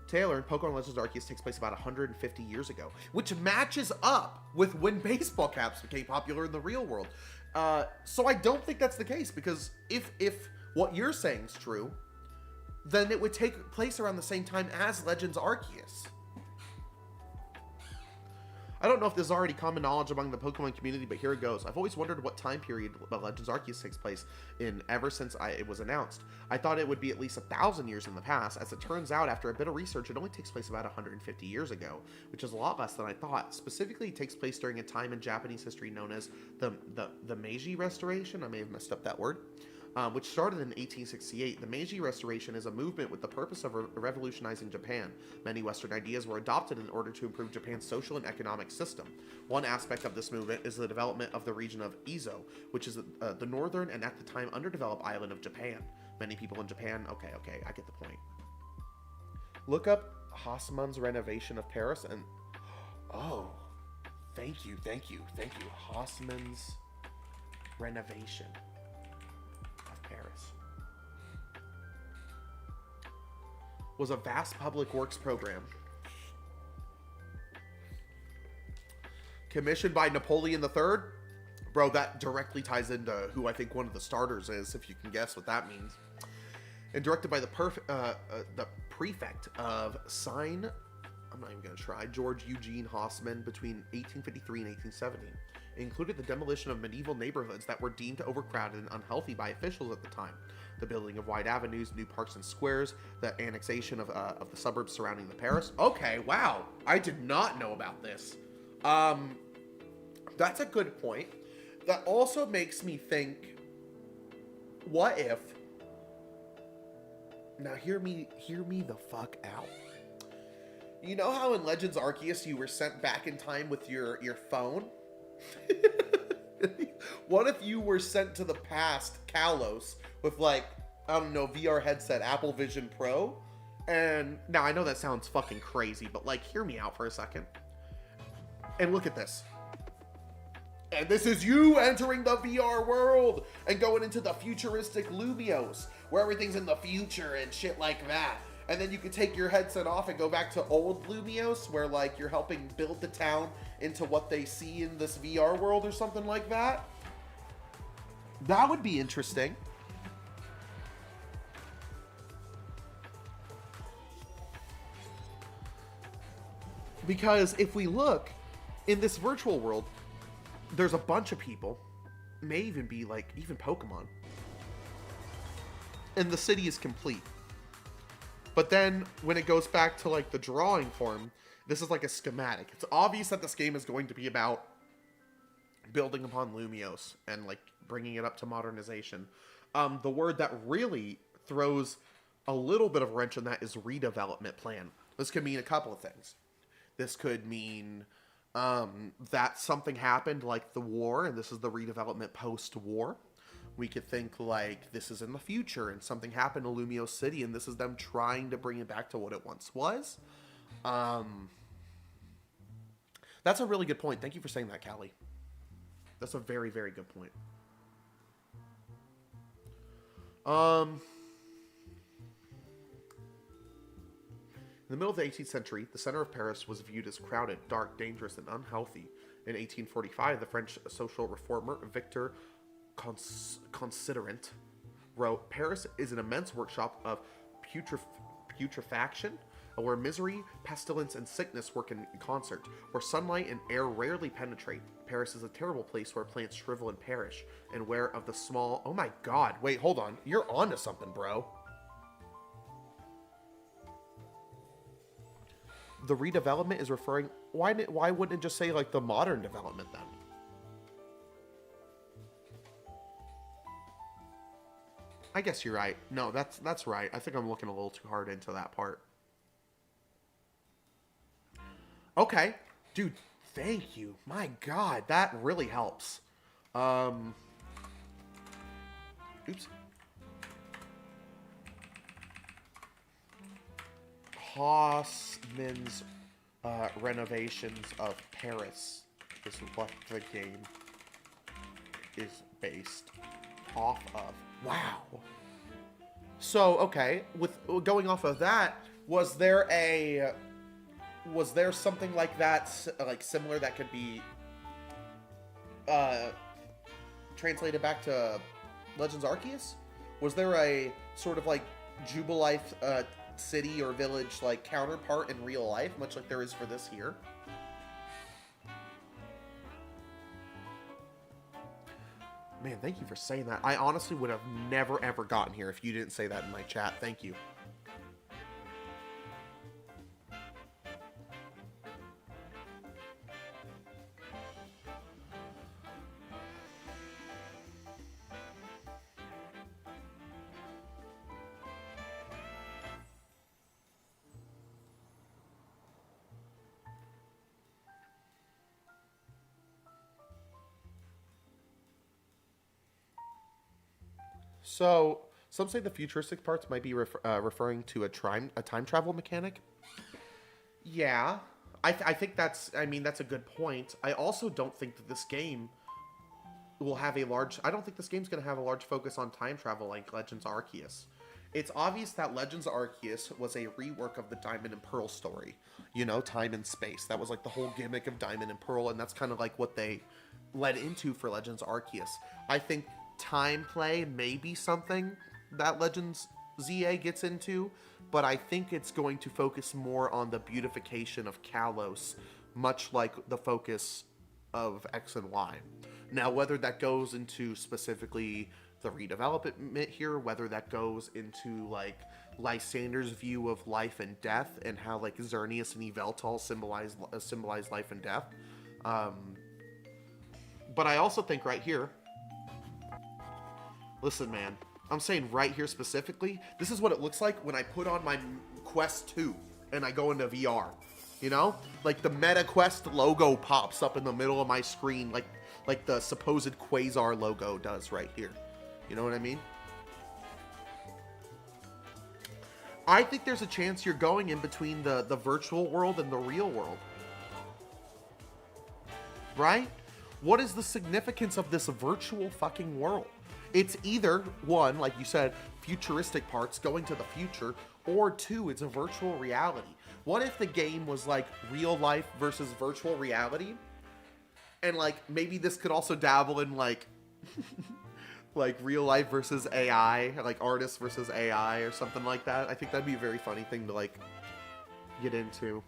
Speaker 1: today I learned Pokemon Legends Arceus takes place about 150 years ago, which matches up with when baseball caps became popular in the real world. So I don't think that's the case, because if what you're saying is true, then it would take place around the same time as Legends Arceus. I don't know if this is already common knowledge among the Pokemon community, but here it goes. I've always wondered what time period Legends Arceus takes place in ever since it was announced. I thought it would be at least 1,000 years in the past. As it turns out, after a bit of research, it only takes place about 150 years ago, which is a lot less than I thought. Specifically, it takes place during a time in Japanese history known as the Meiji Restoration. I may have messed up that word. Which started in 1868. The Meiji Restoration is a movement with the purpose of revolutionizing Japan. Many Western ideas were adopted in order to improve Japan's social and economic system. One aspect of this movement is the development of the region of Ezo, which is the northern and at the time underdeveloped island of Japan. Many people in Japan... Okay, I get the point. Look up Haussmann's renovation of Paris and... Oh, thank you. Haussmann's renovation Paris was a vast public works program commissioned by Napoleon III. Bro, that directly ties into who I think one of the starters is, if you can guess what that means. And directed by the prefect of Seine, I'm not even going to try, George Eugene Haussmann between 1853 and 1870. It included the demolition of medieval neighborhoods that were deemed overcrowded and unhealthy by officials at the time, the building of wide avenues, new parks and squares, the annexation of the suburbs surrounding the Paris. Okay, wow. I did not know about this. That's a good point. That also makes me think, what if... Now hear me the fuck out. You know how in Legends Arceus you were sent back in time with your phone? What if you were sent to the past, Kalos, with like, I don't know, VR headset, Apple Vision Pro? And now I know that sounds fucking crazy, but like, hear me out for a second. And look at this. And this is you entering the VR world and going into the futuristic Lumios, where everything's in the future and shit like that. And then you could take your headset off and go back to old Lumios, where like you're helping build the town into what they see in this VR world or something like that. That would be interesting. Because if we look in this virtual world, there's a bunch of people, may even be like even Pokemon, and the city is complete. But then when it goes back to like the drawing form, this is like a schematic. It's obvious that this game is going to be about building upon Lumios and like bringing it up to modernization. The word that really throws a little bit of a wrench in that is redevelopment plan. This could mean a couple of things. This could mean that something happened like the war, and this is the redevelopment post-war. We could think like this is in the future and something happened to Lumio City and this is them trying to bring it back to what it once was. That's a really good point. Thank you for saying that, Callie. That's a very, very good point. In the middle of the 18th century, the center of Paris was viewed as crowded, dark, dangerous, and unhealthy. In 1845, the French social reformer Victor Considerant wrote, "Paris is an immense workshop of putrefaction, where misery, pestilence, and sickness work in concert, where sunlight and air rarely penetrate. Paris is a terrible place where plants shrivel and perish, and where of the small..." Oh my god, wait, hold on. You're onto something, bro. The redevelopment is referring... Why wouldn't it just say, like, the modern development, then? I guess you're right. No, that's right. I think I'm looking a little too hard into that part. Okay. Dude, thank you. My god, that really helps. Oops. Haussmann's renovations of Paris is what the game is based off of. Wow. So, okay, with going off of that, was there something like that, like similar, that could be translated back to Legends Arceus? Was there a sort of like Jubilife city or village like counterpart in real life, much like there is for this here? Man, thank you for saying that. I honestly would have never, ever gotten here if you didn't say that in my chat. Thank you. So, some say the futuristic parts might be referring to a time travel mechanic. Yeah, I think that's, I mean, that's a good point. I also don't think that this game will have a large, I don't think this game's going to have a large focus on time travel like Legends Arceus. It's obvious that Legends Arceus was a rework of the Diamond and Pearl story. You know, time and space. That was like the whole gimmick of Diamond and Pearl, and that's kind of like what they led into for Legends Arceus. I think time play may be something that Legends ZA gets into, but I think it's going to focus more on the beautification of Kalos, much like the focus of X and Y. Now, whether that goes into specifically the redevelopment here, whether that goes into like Lysander's view of life and death, and how like Xerneas and Yveltal symbolize life and death. But I also think right here, listen, man, I'm saying right here specifically, this is what it looks like when I put on my Quest 2 and I go into VR. You know, like the Meta Quest logo pops up in the middle of my screen, like the supposed Quasar logo does right here. You know what I mean? I think there's a chance you're going in between the virtual world and the real world. Right? What is the significance of this virtual fucking world? It's either, one, like you said, futuristic parts going to the future, or two, it's a virtual reality. What if the game was like real life versus virtual reality? And like maybe this could also dabble in like like real life versus AI, like artists versus AI or something like that. I think that'd be a very funny thing to like get into.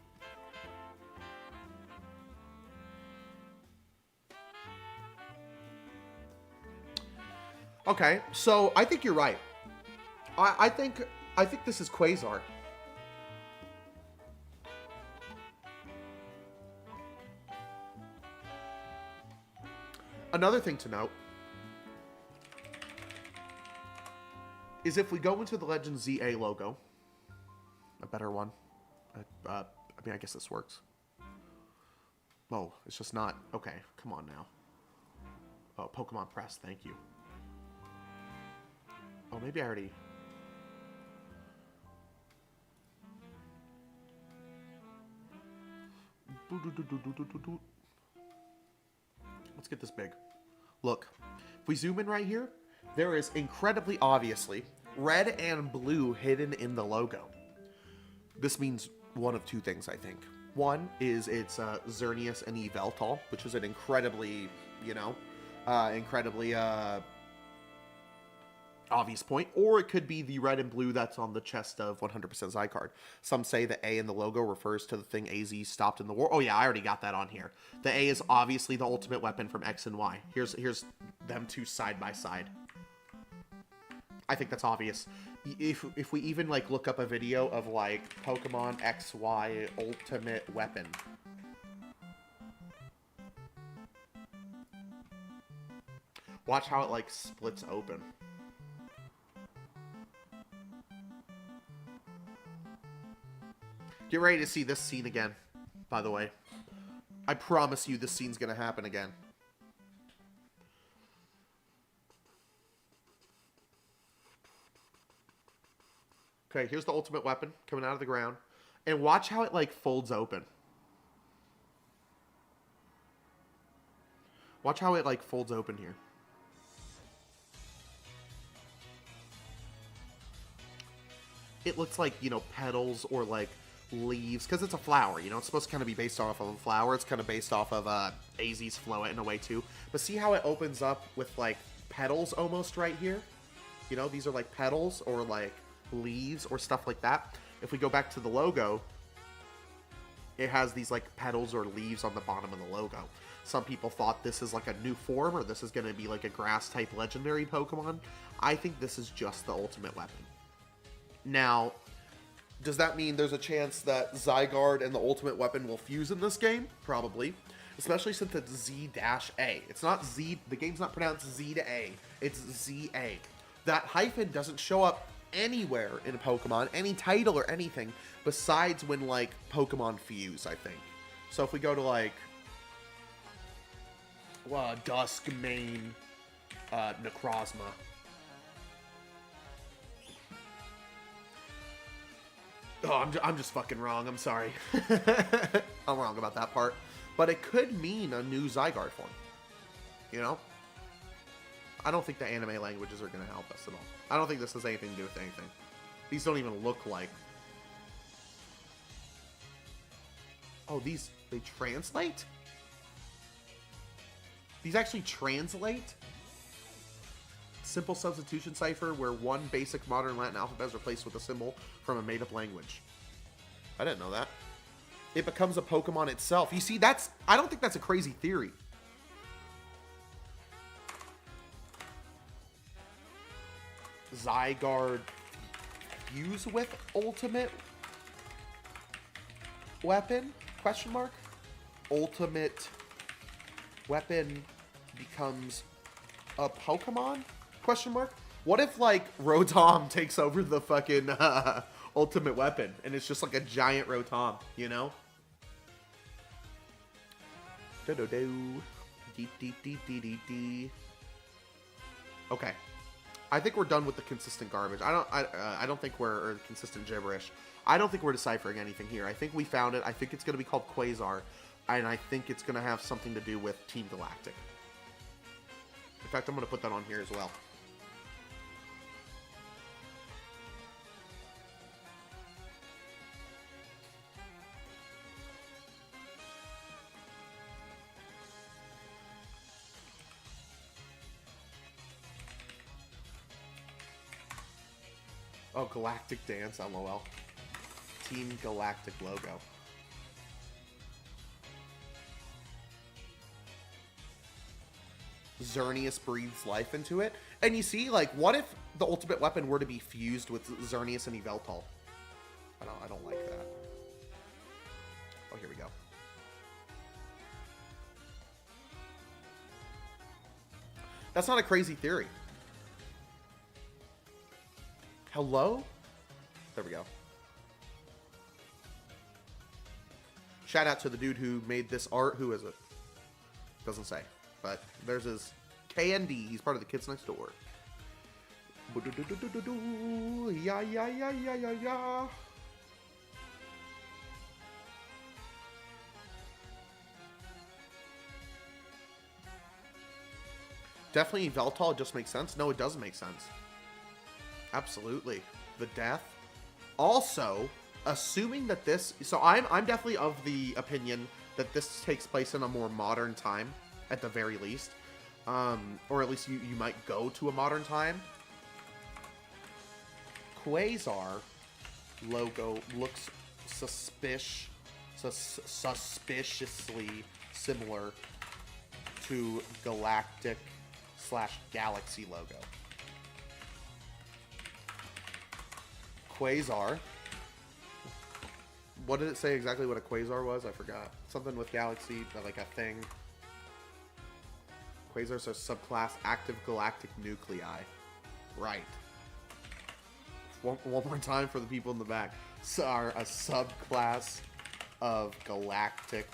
Speaker 1: Okay, so I think you're right. I think this is Quasar. Another thing to note is if we go into the Legend ZA logo, a better one. I mean, I guess this works. Oh, it's just not. Okay, come on now. Oh, Pokemon Press, thank you. Oh, maybe I already... Let's get this big. Look, if we zoom in right here, there is incredibly obviously red and blue hidden in the logo. This means one of two things, I think. One is it's Xerneas and Yveltal, which is an incredibly, you know, obvious point, or it could be the red and blue that's on the chest of 100% Zycard. Some say the A in the logo refers to the thing AZ stopped in the war. Oh yeah, I already got that on here. The A is obviously the ultimate weapon from X and Y. Here's them two side by side. I think that's obvious. If we even like look up a video of like Pokemon XY ultimate weapon. Watch how it like splits open. Get ready to see this scene again, by the way. I promise you this scene's gonna happen again. Okay, here's the ultimate weapon coming out of the ground. And watch how it, like, folds open. Watch how it, like, folds open here. It looks like, you know, petals or, like, leaves. Because it's a flower, you know? It's supposed to kind of be based off of a flower. It's kind of based off of AZ's Floet in a way, too. But see how it opens up with, like, petals almost right here? You know, these are, like, petals or, like, leaves or stuff like that. If we go back to the logo, it has these like petals or leaves on the bottom of the logo. Some people thought this is like a new form, or this is going to be like a grass type legendary Pokemon. I think this is just the ultimate weapon. Now, does that mean there's a chance that Zygarde and the ultimate weapon will fuse in this game? Probably. Especially since it's Z-A. It's not Z, the game's not pronounced Z to A. It's Z-A. That hyphen doesn't show up anywhere in a Pokemon, any title or anything, besides when, like, Pokemon fuse, I think. So if we go to, like, Dusk, Mane, Necrozma. Oh, I'm just fucking wrong. I'm sorry. I'm wrong about that part. But it could mean a new Zygarde form. You know? I don't think the anime languages are going to help us at all. I don't think this has anything to do with anything. These don't even look like... Oh, these... They translate? These actually translate? Simple substitution cipher where one basic modern Latin alphabet is replaced with a symbol from a made-up language. I didn't know that. It becomes a Pokemon itself. You see, that's... I don't think that's a crazy theory. Zygarde fuse with ultimate weapon? Question mark? Ultimate weapon becomes a Pokemon? Question mark? What if, like, Rotom takes over the fucking ultimate weapon and it's just like a giant Rotom, you know? Do-do-do. Dee-dee-dee-dee-dee-dee. Okay. I think we're done with the consistent garbage. I don't think we're, or consistent gibberish. I don't think we're deciphering anything here. I think we found it. I think it's going to be called Quasar, and I think it's going to have something to do with Team Galactic. In fact, I'm going to put that on here as well. Oh, Galactic Dance, LOL. Team Galactic logo. Xerneas breathes life into it. And you see, like, what if the ultimate weapon were to be fused with Xerneas and Yveltal? I don't like that. Oh, here we go. That's not a crazy theory. Hello? There we go. Shout out to the dude who made this art. Who is it? Doesn't say. But there's his KND. He's part of the Kids Next Door. Yeah, yeah, yeah, yeah, yeah, yeah. Definitely Yveltal just makes sense. No, it doesn't make sense. Absolutely. The death. Also, assuming that this... So I'm definitely of the opinion that this takes place in a more modern time, at the very least. Or at least you might go to a modern time. Quasar logo looks suspiciously similar to Galactic/Galaxy logo. Quasar. What did it say exactly what a Quasar was? I forgot. Something with Galaxy, like a thing. Quasars are subclass active galactic nuclei. Right. One more time for the people in the back. So are a subclass of galactic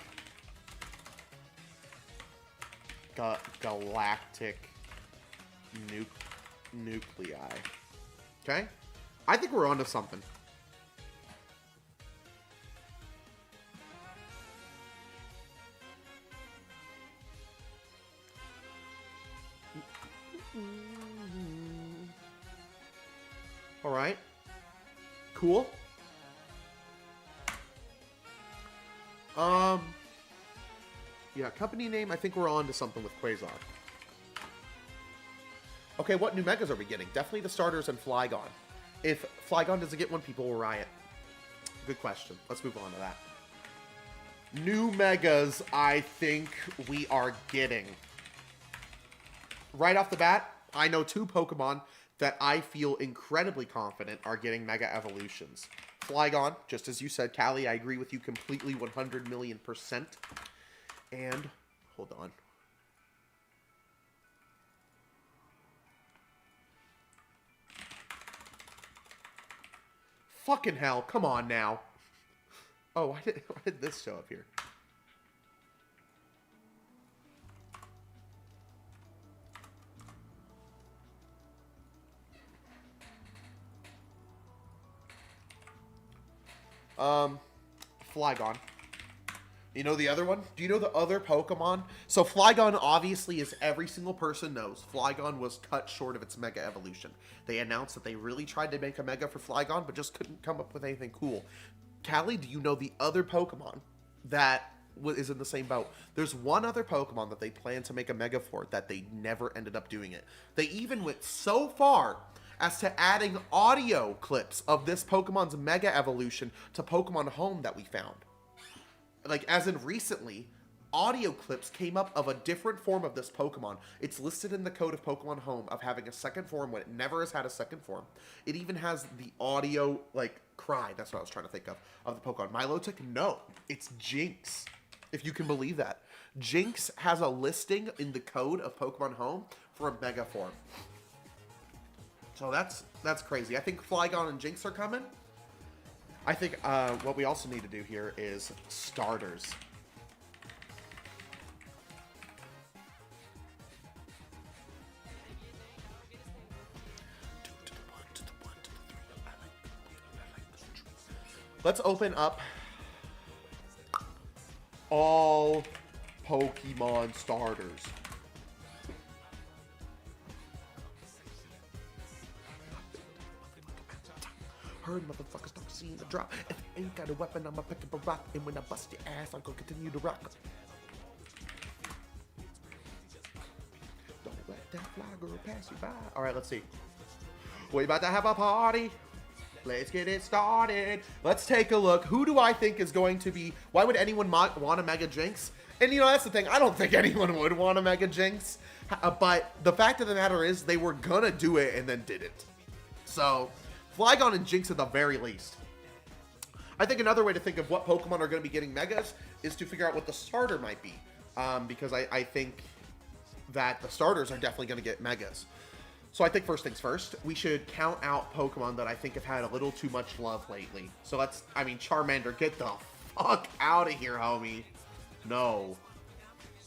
Speaker 1: nuclei. Okay? I think we're onto something. All right. Cool. Yeah, company name, I think we're on to something with Quasar. Okay, what new megas are we getting? Definitely the starters and Flygon. If Flygon doesn't get one, people will riot. Good question. Let's move on to that. new megas I think we are getting. Right off the bat, I know 2 Pokemon that I feel incredibly confident are getting Mega Evolutions. Flygon, just as you said, Callie, I agree with you completely, 100 million%. And, hold on. Fucking hell, come on now. Oh, why did this show up here? Flygon. You know the other one? Do you know the other Pokemon? So Flygon obviously, as every single person knows, Flygon was cut short of its Mega Evolution. They announced that they really tried to make a Mega for Flygon, but just couldn't come up with anything cool. Callie, do you know the other Pokemon that is in the same boat? There's one other Pokemon that they plan to make a Mega for that they never ended up doing it. They even went so far as to adding audio clips of this Pokemon's Mega Evolution to Pokemon Home that we found. Like, as in recently, audio clips came up of a different form of this Pokemon. It's listed in the code of Pokemon Home of having a second form when it never has had a second form. It even has the audio, like, cry. That's what I was trying to think of the Pokemon. Milotic? No. It's Jinx. If you can believe that. Jinx has a listing in the code of Pokemon Home for a Mega form. So that's crazy. I think Flygon and Jinx are coming. I think what we also need to do here is starters. Let's open up all Pokemon starters. Heard motherfuckers don't see the drop. If you ain't got a weapon, I'ma pick up a rock. And when I bust your ass, I'm gonna continue to rock. Don't let that fly girl pass you by. Alright, let's see. We about to have a party. Let's get it started. Let's take a look. Who do I think is going to be... Why would anyone want a Mega Jinx? And, you know, that's the thing. I don't think anyone would want a Mega Jinx. But the fact of the matter is they were gonna do it and then didn't. So... Flygon and Jinx at the very least. I think another way to think of what Pokemon are going to be getting Megas is to figure out what the starter might be. Because I think that the starters are definitely going to get Megas. So I think first things first, we should count out Pokemon that I think have had a little too much love lately. So let's, I mean, Charmander, get the fuck out of here, homie. No.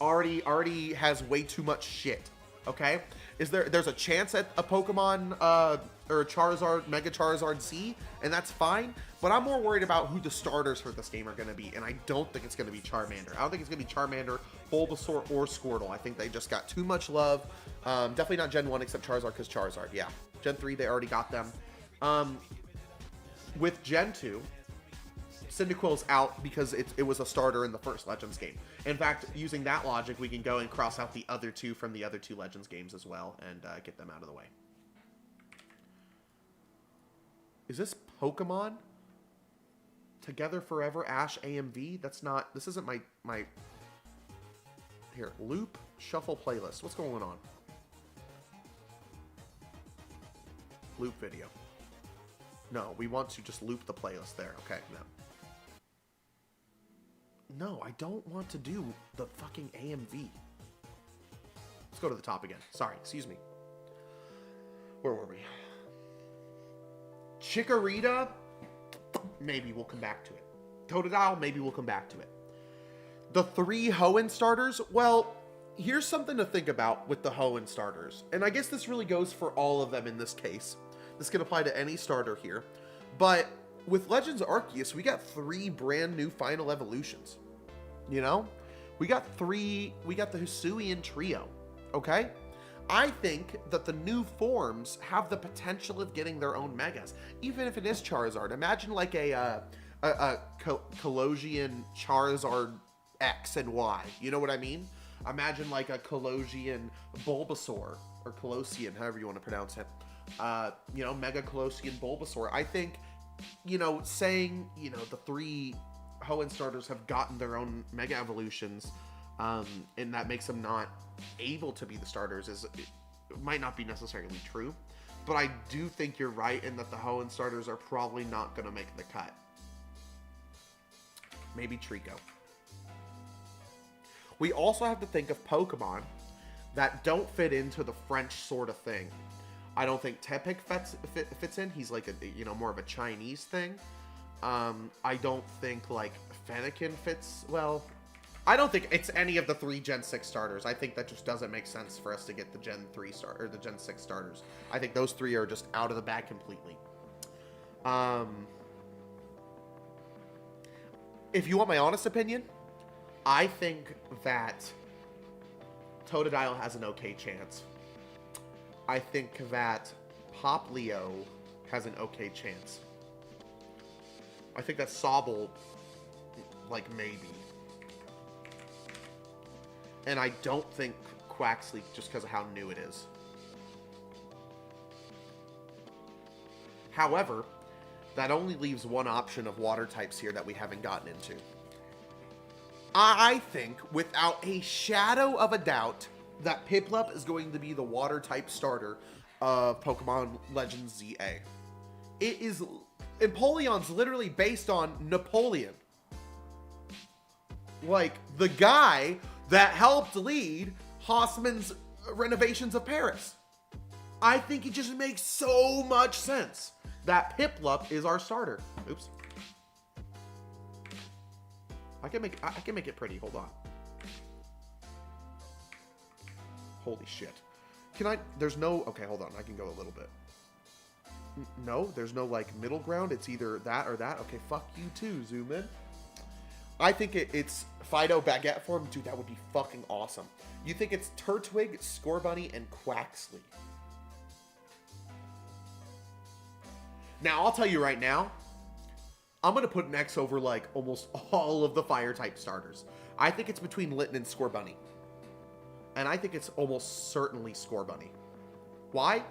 Speaker 1: Already has way too much shit. Okay? There's a chance at a Pokemon, or a Charizard, Mega Charizard Z, and that's fine, but I'm more worried about who the starters for this game are going to be, and I don't think it's going to be Charmander. I don't think it's going to be Charmander, Bulbasaur, or Squirtle. I think they just got too much love. Definitely not Gen 1 except Charizard, because Charizard, yeah. Gen 3, they already got them. With Gen 2, Cyndaquil's out because it was a starter in the first Legends game. In fact, using that logic, we can go and cross out the other two from the other 2 Legends games as well, and get them out of the way. Is this Pokemon? Together Forever Ash AMV? That's not... This isn't my... Here, loop, shuffle playlist. What's going on? Loop video. No, we want to just loop the playlist there. Okay, no. No, I don't want to do the fucking AMV. Let's go to the top again. Sorry, excuse me. Where were we? Chikorita, maybe we'll come back to it. Totodile, maybe we'll come back to it. The 3 Hoenn starters, well, here's something to think about with the Hoenn starters. And I guess this really goes for all of them in this case. This can apply to any starter here. But with Legends Arceus, we got 3 brand new final evolutions. You know? We got the Hisuian trio. Okay? I think that the new forms have the potential of getting their own Megas. Even if it is Charizard. Imagine like a Colosian Charizard X and Y. You know what I mean? Imagine like a Colosian Bulbasaur. Or Colosian, however you want to pronounce it. You know, Mega Colosian Bulbasaur. I think, you know, saying, you know, the 3 Hoenn starters have gotten their own Mega Evolutions, and that makes them not able to be the starters, it might not be necessarily true. But I do think you're right in that the Hoenn starters are probably not going to make the cut. Maybe Trico. We also have to think of Pokemon that don't fit into the French sort of thing. I don't think Tepig fits in. He's like more of a Chinese thing. I don't think like Fennekin fits well. I don't think it's any of the 3 Gen 6 starters. I think that just doesn't make sense for us to get the Gen 3 or the Gen 6 starters. I think those 3 are just out of the bag completely. If you want my honest opinion, I think that Totodile has an okay chance. I think that Poplio has an okay chance. I think that Sobble, like, maybe. And I don't think Quaxley, just because of how new it is. However, that only leaves one option of water types here that we haven't gotten into. I think, without a shadow of a doubt, that Piplup is going to be the water type starter of Pokemon Legends ZA. It is... Empoleon's literally based on Napoleon. Like, the guy that helped lead Haussmann's renovations of Paris. I think it just makes so much sense that Piplup is our starter. Oops. I can make it pretty. Hold on. Holy shit. Can I... There's no... Okay, hold on. I can go a little bit. No, there's no, like, middle ground. It's either that or that. Okay, fuck you too, zoom in. I think it's Fido Baguette form. Dude, that would be fucking awesome. You think it's Turtwig, Scorbunny, and Quaxley. Now, I'll tell you right now, I'm going to put an X over, like, almost all of the Fire-type starters. I think it's between Litten and Scorbunny. And I think it's almost certainly Scorbunny. Why?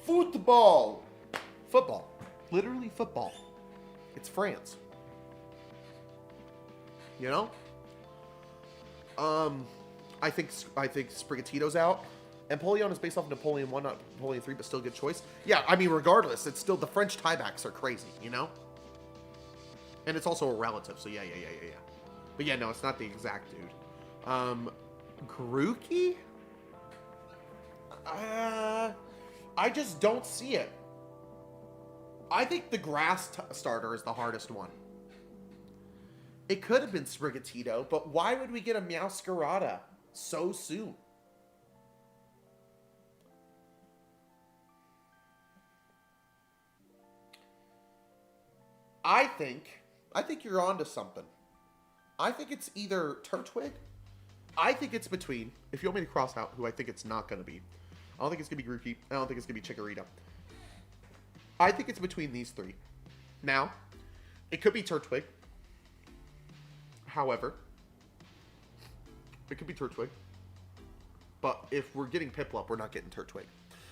Speaker 1: Football! Football. Literally football. It's France. You know? I think Sprigatito's out. Empoleon is based off of Napoleon 1, not Napoleon 3, but still a good choice. Yeah, I mean, regardless, it's still... The French tiebacks are crazy, you know? And it's also a relative, so yeah. But yeah, no, it's not the exact dude. Grookey? I just don't see it. I think the grass starter is the hardest one. It could have been Sprigatito, but why would we get a Meowscarada so soon? I think you're onto something. I think it's either Turtwig. I think it's between, if you want me to cross out who I think it's not going to be. I don't think it's going to be Grookey. I don't think it's going to be Chikorita. I think it's between these 3. Now, it could be Turtwig. However, it could be Turtwig. But if we're getting Piplup, we're not getting Turtwig.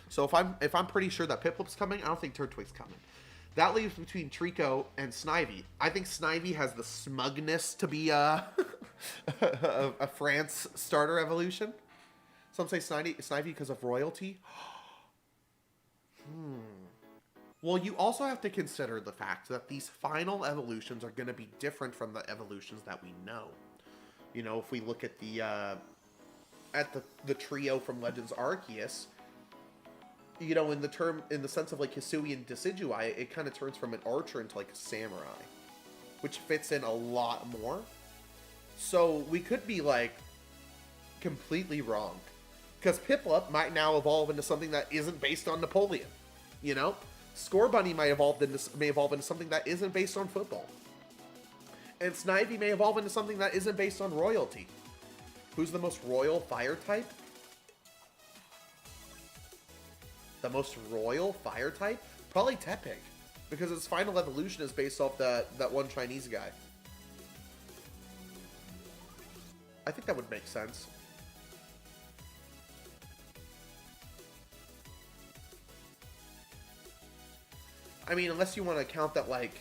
Speaker 1: So if I'm pretty sure that Piplup's coming, I don't think Turtwig's coming. That leaves between Trico and Snivy. I think Snivy has the smugness to be a France starter evolution. Some say Snivy because of royalty. Well, you also have to consider the fact that these final evolutions are going to be different from the evolutions that we know. You know, if we look at the trio from Legends Arceus, you know, in the sense of like Hisui and Decidueye, it kind of turns from an archer into like a samurai, which fits in a lot more. So we could be like completely wrong, because Piplup might now evolve into something that isn't based on Napoleon. You know, Scorbunny may evolve into something that isn't based on football, and Snivy may evolve into something that isn't based on royalty. Who's the most royal fire type? The most royal fire type? Probably Tepig, because its final evolution is based off that one Chinese guy. I think that would make sense. I mean, unless you want to count that, like,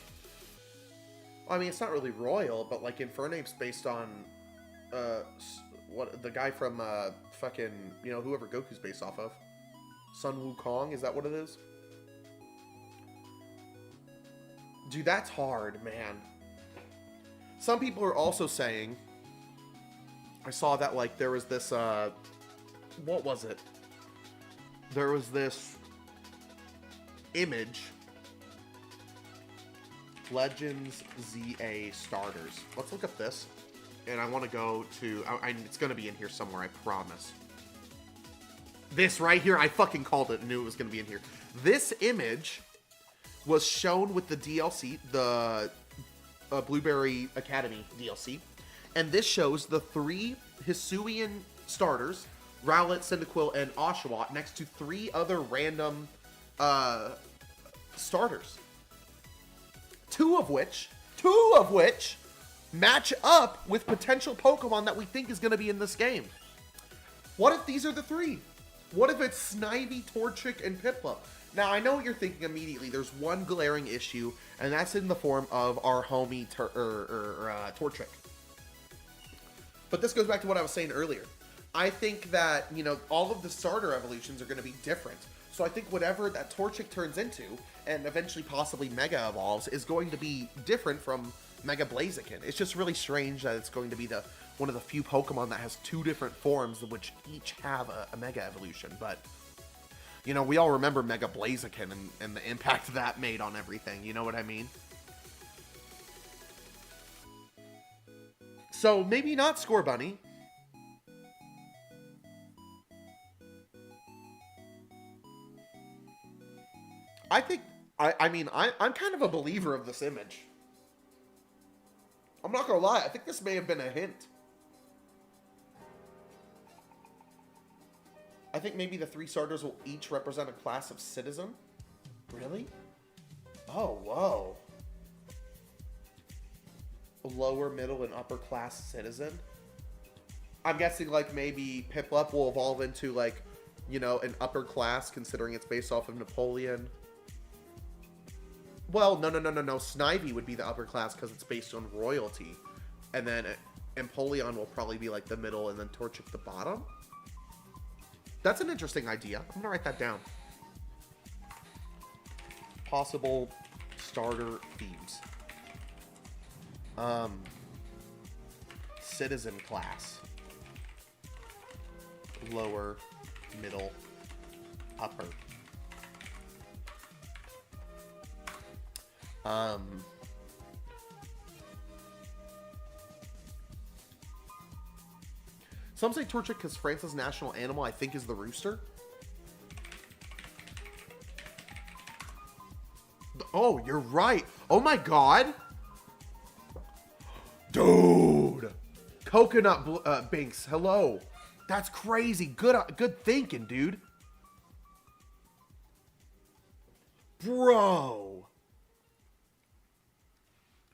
Speaker 1: I mean, it's not really royal, but like Infernape's based on what the guy from fucking, you know, whoever Goku's based off of. Sun Wukong, is that what it is? Dude, that's hard, man. Some people are also saying, I saw that like there was this what was it? There was this image, Legends ZA starters. Let's look at this. And I want to go to, it's going to be in here somewhere, I promise. This right here, I fucking called it and knew it was going to be in here. This image was shown with the DLC, the Blueberry Academy DLC. And this shows the 3 Hisuian starters, Rowlet, Cyndaquil, and Oshawott, next to 3 other random starters. Two of which match up with potential Pokemon that we think is going to be in this game. What if these are the 3? What if it's Snivy, Torchic, and Piplup? Now, I know what you're thinking immediately. There's one glaring issue, and that's in the form of our homie Torchic. But this goes back to what I was saying earlier. I think that, you know, all of the starter evolutions are going to be different. So I think whatever that Torchic turns into, and eventually possibly Mega evolves, is going to be different from Mega Blaziken. It's just really strange that it's going to be one of the few Pokemon that has 2 different forms, which each have a Mega evolution. But, you know, we all remember Mega Blaziken and the impact that made on everything. You know what I mean? So maybe not Scorbunny. I think, I'm kind of a believer of this image. I'm not gonna lie, I think this may have been a hint. I think maybe the 3 starters will each represent a class of citizen. Really? Oh, whoa. Lower, middle, and upper class citizen? I'm guessing, like, maybe Piplup will evolve into, like, you know, an upper class, considering it's based off of Napoleon. Well, no. Snivy would be the upper class because it's based on royalty. And then Empoleon will probably be like the middle and then Torchic the bottom. That's an interesting idea. I'm going to write that down. Possible starter themes. Citizen class. Lower, middle, upper. Some say Torchic because France's national animal, I think, is the rooster. Oh, you're right. Oh my god. Dude. Coconut Binks, hello. That's crazy. Good thinking, dude. Bro.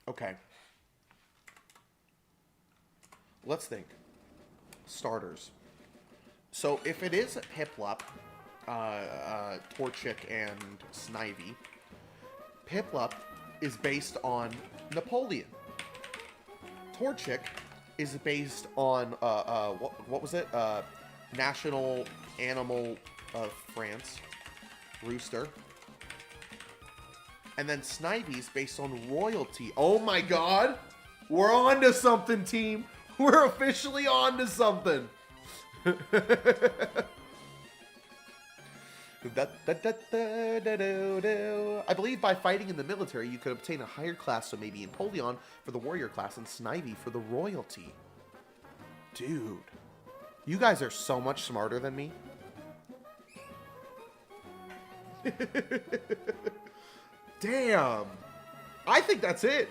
Speaker 1: Okay. Let's think. Starters. So if it is Piplup, Torchic, and Snivy, Piplup is based on Napoleon. Torchic is based on what was it? National animal of France, rooster. And then Snivy's based on royalty. Oh my god! We're on to something, team! We're officially on to something! I believe by fighting in the military, you could obtain a higher class, so maybe Empoleon for the warrior class and Snivy for the royalty. Dude. You guys are so much smarter than me. Damn. I think that's it.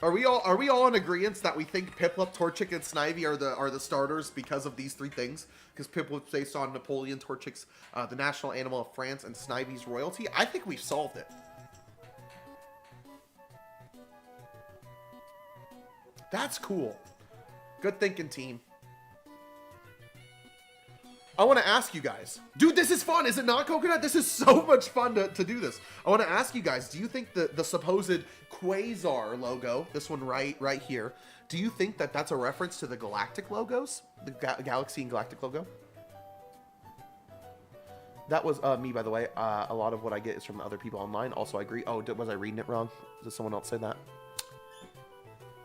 Speaker 1: Are we all in agreement that we think Piplup, Torchic, and Snivy are the starters because of these 3 things? Because Piplup's based on Napoleon, Torchic's the national animal of France, and Snivy's royalty? I think we've solved it. That's cool. Good thinking, team. I want to ask you guys. Dude, this is fun. Is it not, Coconut? This is so much fun to do this. I want to ask you guys, do you think the supposed Quasar logo, this one right here, do you think that that's a reference to the galactic logos? The Galaxy and Galactic logo? That was me, by the way. A lot of what I get is from other people online. Also, I agree. Oh, was I reading it wrong? Did someone else say that?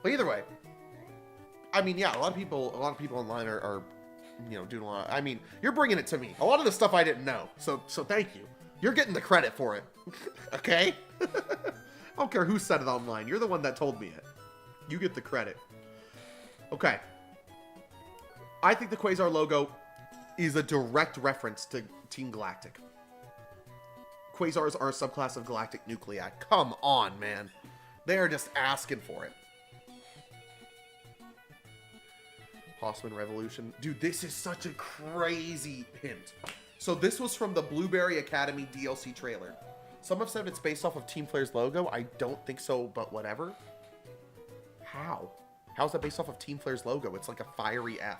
Speaker 1: But either way, I mean, yeah, a lot of people online are you know, doing a lot. I mean, you're bringing it to me. A lot of the stuff I didn't know. So thank you. You're getting the credit for it. Okay? I don't care who said it online. You're the one that told me it. You get the credit. Okay. I think the Quasar logo is a direct reference to Team Galactic. Quasars are a subclass of galactic nuclei. Come on, man. They are just asking for it. Hossman Revolution. Dude, this is such a crazy hint. So this was from the Blueberry Academy DLC trailer. Some have said it's based off of Team Flare's logo. I don't think so, but whatever. How? How's that based off of Team Flare's logo? It's like a fiery F.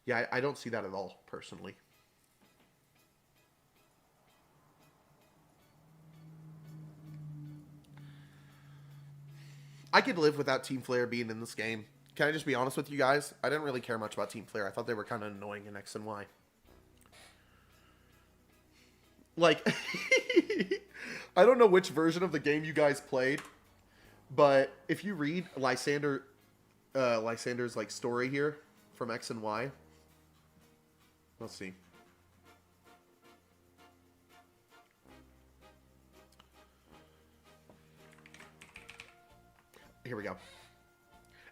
Speaker 1: Yeah, I don't see that at all, personally. I could live without Team Flare being in this game. Can I just be honest with you guys? I didn't really care much about Team Flare. I thought they were kind of annoying in X and Y. Like, I don't know which version of the game you guys played, but if you read Lysander's like story here from X and Y, let's see. Here we go.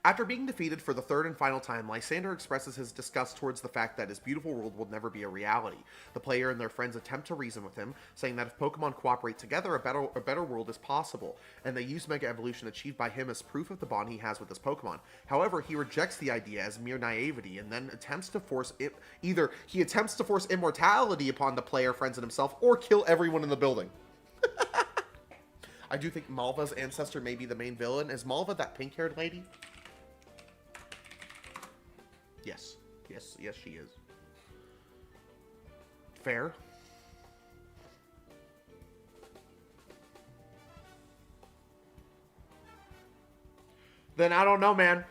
Speaker 1: After being defeated for the third and final time, Lysander expresses his disgust towards the fact that his beautiful world will never be a reality. The player and their friends attempt to reason with him, saying that if Pokemon cooperate together, a better world is possible, and they use Mega Evolution achieved by him as proof of the bond he has with his Pokemon. However, he rejects the idea as mere naivety, and then attempts to force it. Either he attempts to force immortality upon the player, friends, and himself, or kill everyone in the building. I do think Malva's ancestor may be the main villain. Is Malva that pink-haired lady? Yes. Yes, she is. Fair. Then I don't know, man.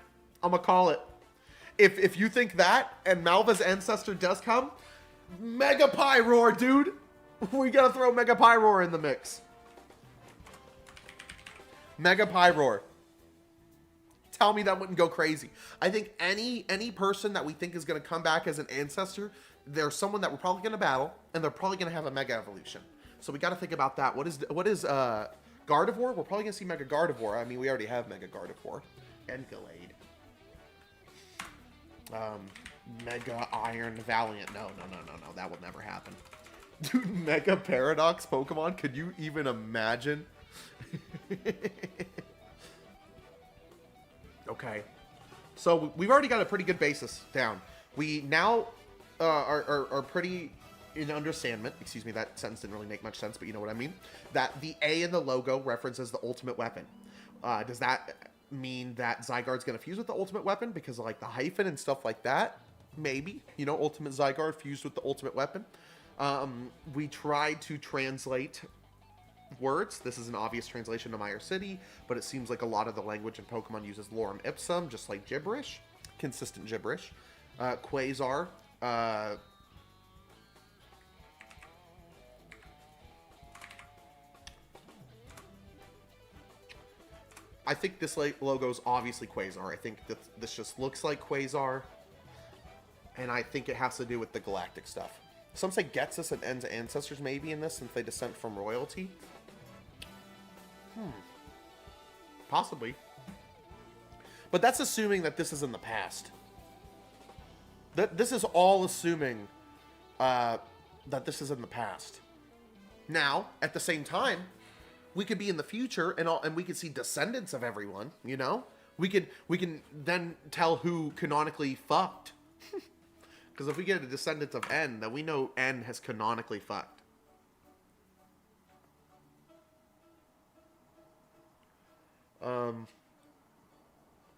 Speaker 1: I'm gonna call it. If you think that, and Malva's ancestor does come, Mega Pyroar, dude! We gotta throw Mega Pyroar in the mix. Mega Pyroar. Tell me that wouldn't go crazy. I think any person that we think is going to come back as an ancestor, there's someone that we're probably going to battle, and they're probably going to have a Mega Evolution. So we got to think about that. What is Gardevoir? We're probably going to see Mega Gardevoir. I mean, we already have Mega Gardevoir. And Gallade. Mega Iron Valiant. No. That will never happen. Dude, Mega Paradox Pokemon? Could you even imagine? Okay, so we've already got a pretty good basis down. We now are pretty in understandment. Excuse me, that sentence didn't really make much sense, but you know what I mean. That the A in the logo references the ultimate weapon. Does that mean that Zygarde's going to fuse with the ultimate weapon because of like the hyphen and stuff like that? Maybe, you know, Ultimate Zygarde fused with the ultimate weapon. We tried to translate words. This is an obvious translation to Meyer City, but it seems like a lot of the language in Pokemon uses lorem ipsum, just like gibberish. Consistent gibberish. Quasar. I think this logo is obviously Quasar. I think that this just looks like Quasar, and I think it has to do with the galactic stuff. Some say Getsus and En's ancestors maybe in this, since they descend from royalty. Possibly. But that's assuming that this is in the past. This is all assuming that this is in the past. Now, at the same time, we could be in the future and we could see descendants of everyone, you know? We can then tell who canonically fucked. Because if we get a descendant of N, then we know N has canonically fucked.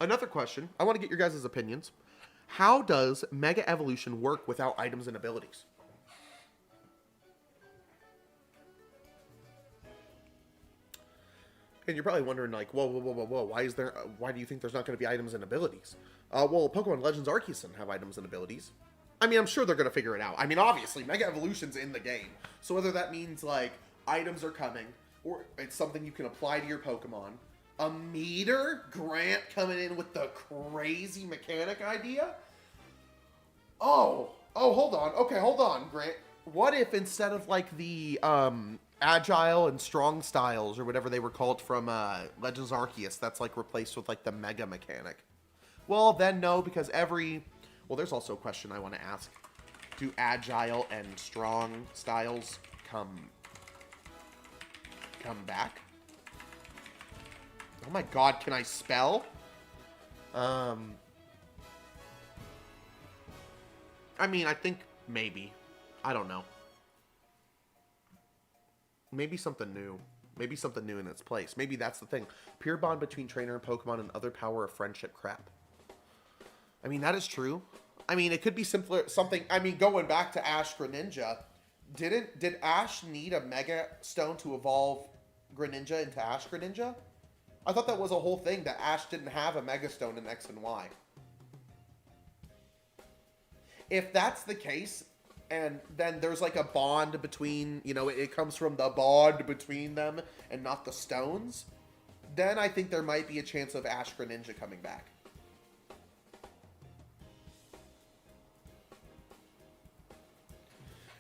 Speaker 1: Another question. I want to get your guys' opinions. How does Mega Evolution work without items and abilities? And you're probably wondering, like, whoa, whoa, whoa, whoa, whoa. Why do you think there's not going to be items and abilities? Well, Pokemon Legends Arceus have items and abilities. I mean, I'm sure they're going to figure it out. I mean, obviously, Mega Evolution's in the game. So whether that means, like, items are coming, or it's something you can apply to your Pokemon. A meter? Grant coming in with the crazy mechanic idea? Oh, hold on. Okay, hold on, Grant. What if instead of, like, the, Agile and Strong Styles, or whatever they were called from, Legends Arceus, that's, like, replaced with, like, the Mega mechanic? Well, then no, because well, there's also a question I want to ask. Do Agile and Strong Styles come back? Oh my god, can I spell? I mean, I think maybe. I don't know. Maybe something new. Maybe something new in its place. Maybe that's the thing. Pure bond between trainer and Pokemon and other power of friendship crap. I mean, that is true. I mean, it could be simpler. Something. I mean, going back to Ash Greninja, did Ash need a Mega Stone to evolve Greninja into Ash Greninja? I thought that was a whole thing, that Ash didn't have a Mega Stone in X and Y. If that's the case, and then there's like a bond between, you know, it comes from the bond between them and not the stones, then I think there might be a chance of Ash Greninja coming back.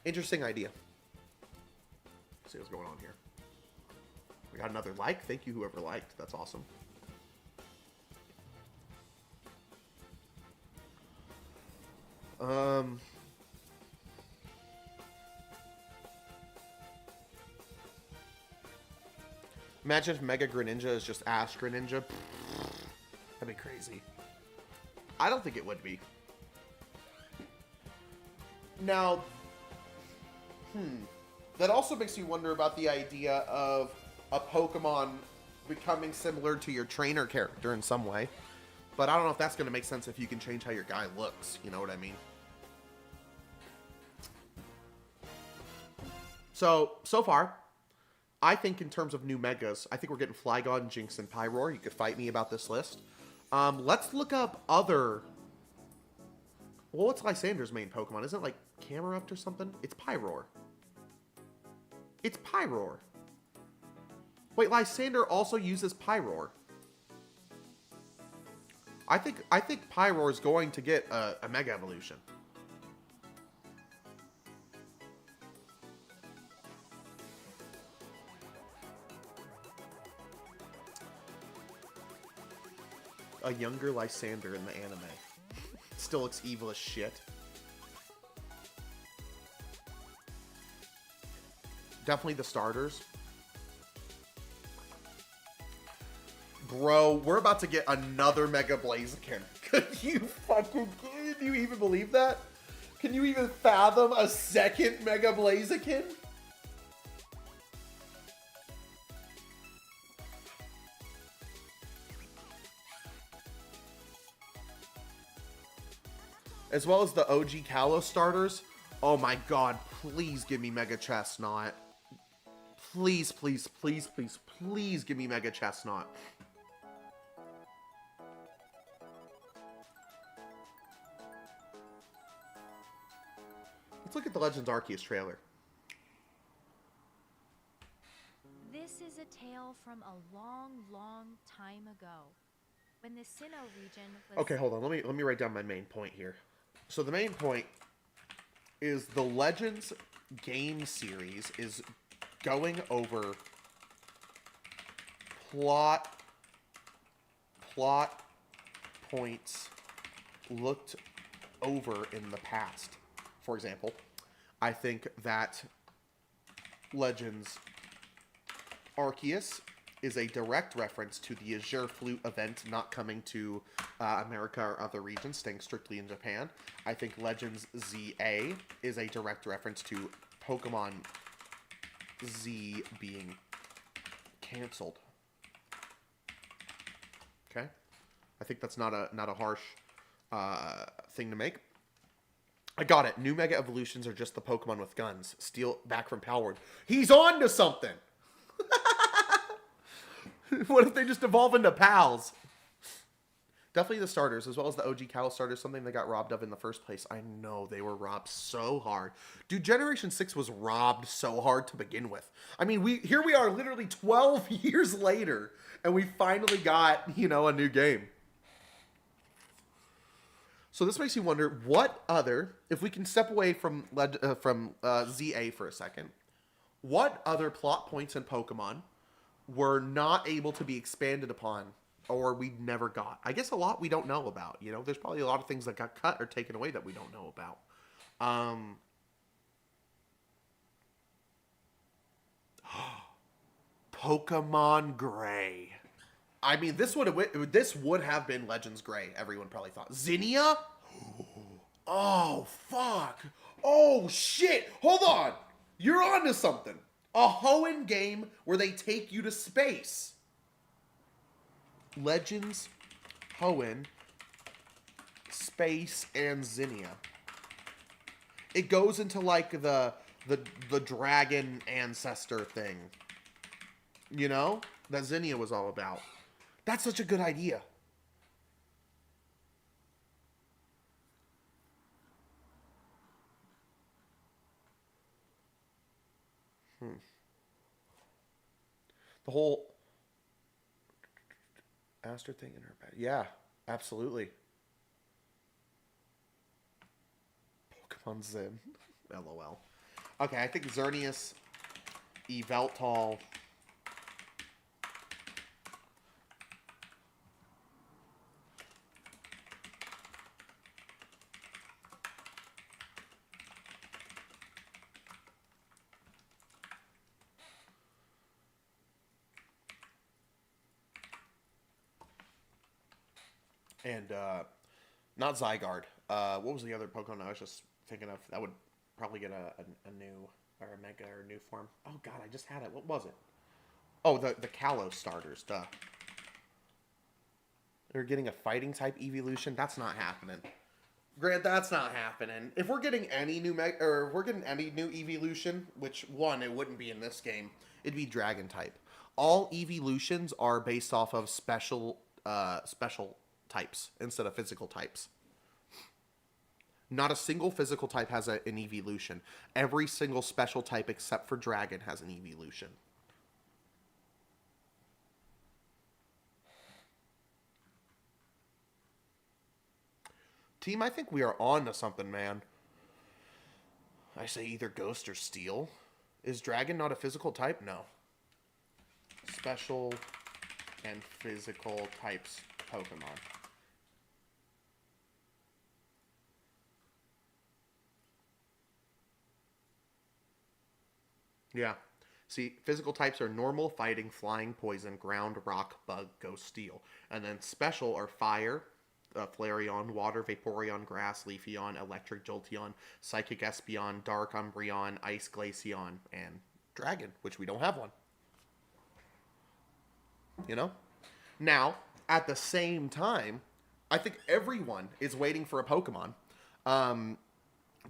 Speaker 1: Interesting idea. Let's see what's going on here. We got another like. Thank you, whoever liked. That's awesome. Imagine if Mega Greninja is just Ash Greninja. That'd be crazy. I don't think it would be. Now, that also makes me wonder about the idea of a Pokemon becoming similar to your trainer character in some way. But I don't know if that's going to make sense if you can change how your guy looks. You know what I mean? So far, I think in terms of new Megas, I think we're getting Flygon, Jinx, and Pyroar. You could fight me about this list. Let's look up other... Well, what's Lysander's main Pokemon? Isn't it like Camerupt or something? It's Pyroar. It's Pyroar. Wait, Lysander also uses Pyroar. I think Pyroar is going to get a Mega Evolution. A younger Lysander in the anime. Still looks evil as shit. Definitely the starters. Bro, we're about to get another Mega Blaziken. Can you even believe that? Can you even fathom a second Mega Blaziken? As well as the OG Kalos starters. Oh my god, please give me Mega Chestnut. Please, please, please, please, please give me Mega Chestnut. Let's look at the Legends Arceus trailer.
Speaker 3: This is a tale from a long, long time ago, when the Sinnoh region was...
Speaker 1: Okay, hold on. Let me write down my main point here. So the main point is the Legends game series is going over plot points looked over in the past. For example, I think that Legends Arceus is a direct reference to the Azure Flute event not coming to America or other regions, staying strictly in Japan. I think Legends ZA is a direct reference to Pokemon Z being canceled. Okay? I think that's not a harsh thing to make. I got it. New Mega Evolutions are just the Pokemon with guns. Steal back from Palward. He's on to something! What if they just evolve into pals? Definitely the starters, as well as the OG Cattle starters, something they got robbed of in the first place. I know they were robbed so hard. Dude, Generation 6 was robbed so hard to begin with. I mean, here we are literally 12 years later, and we finally got, you know, a new game. So this makes you wonder, what other, if we can step away from ZA for a second, what other plot points in Pokemon were not able to be expanded upon, or we never got? I guess a lot we don't know about. You know, there's probably a lot of things that got cut or taken away that we don't know about. Pokemon Gray. I mean, this would have been Legends Gray. Everyone probably thought Zinnia. Oh fuck! Oh shit! Hold on, you're onto something. A Hoenn game where they take you to space. Legends, Hoenn, Space, and Zinnia. It goes into like the dragon ancestor thing. You know? That Zinnia was all about. That's such a good idea. The whole Aster thing in her bed. Yeah, absolutely. Pokemon Zen. LOL. Okay, I think Xerneas, Yveltal. And not Zygarde. What was the other Pokemon I was just thinking of? That would probably get a new or a Mega or a new form. Oh god, I just had it. What was it? Oh, the Kalos starters. Duh. They're getting a fighting type evolution. That's not happening. Grant, that's not happening. If we're getting any new if we're getting any new evolution, which one it wouldn't be in this game, it'd be Dragon type. All evolutions are based off of special types instead of physical types. Not a single physical type has an evolution. Every single special type except for Dragon has an evolution. Team, I think we are on to something, man. I say either Ghost or Steel. Is Dragon not a physical type? No. Special and physical types Pokemon. Yeah. See, physical types are normal, fighting, flying, poison, ground, rock, bug, ghost, steel. And then special are fire, Flareon, water, Vaporeon, grass, Leafeon, electric, Jolteon, psychic, Espeon, dark, Umbreon, ice, Glaceon, and dragon, which we don't have one. You know? Now, at the same time, I think everyone is waiting for a Pokemon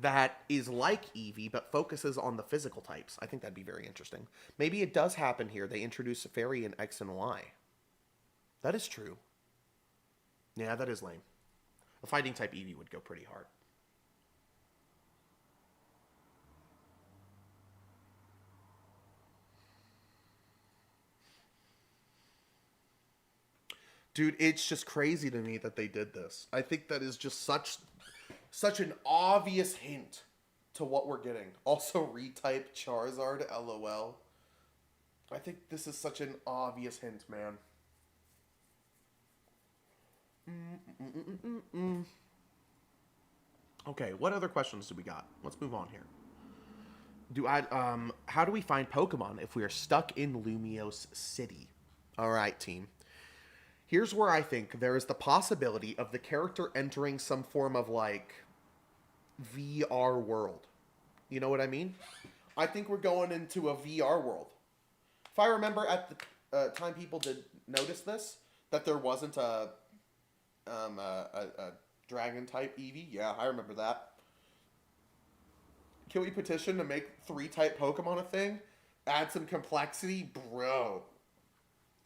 Speaker 1: that is like Eevee, but focuses on the physical types. I think that'd be very interesting. Maybe it does happen here. They introduce a fairy in X and Y. That is true. Yeah, that is lame. A fighting type Eevee would go pretty hard. Dude, it's just crazy to me that they did this. I think that is just such an obvious hint to what we're getting. Also, retype Charizard, LOL. I think this is such an obvious hint, man. Okay, what other questions do we got? Let's move on here. How do we find Pokemon if we are stuck in Lumiose City? All right, team. Here's where I think there is the possibility of the character entering some form of, like, VR world. You know what I mean? I think we're going into a VR world. If I remember at the time people did notice this, that there wasn't a A dragon type Eevee. Yeah, I remember that. Can we petition to make 3 type Pokemon a thing? Add some complexity? Bro.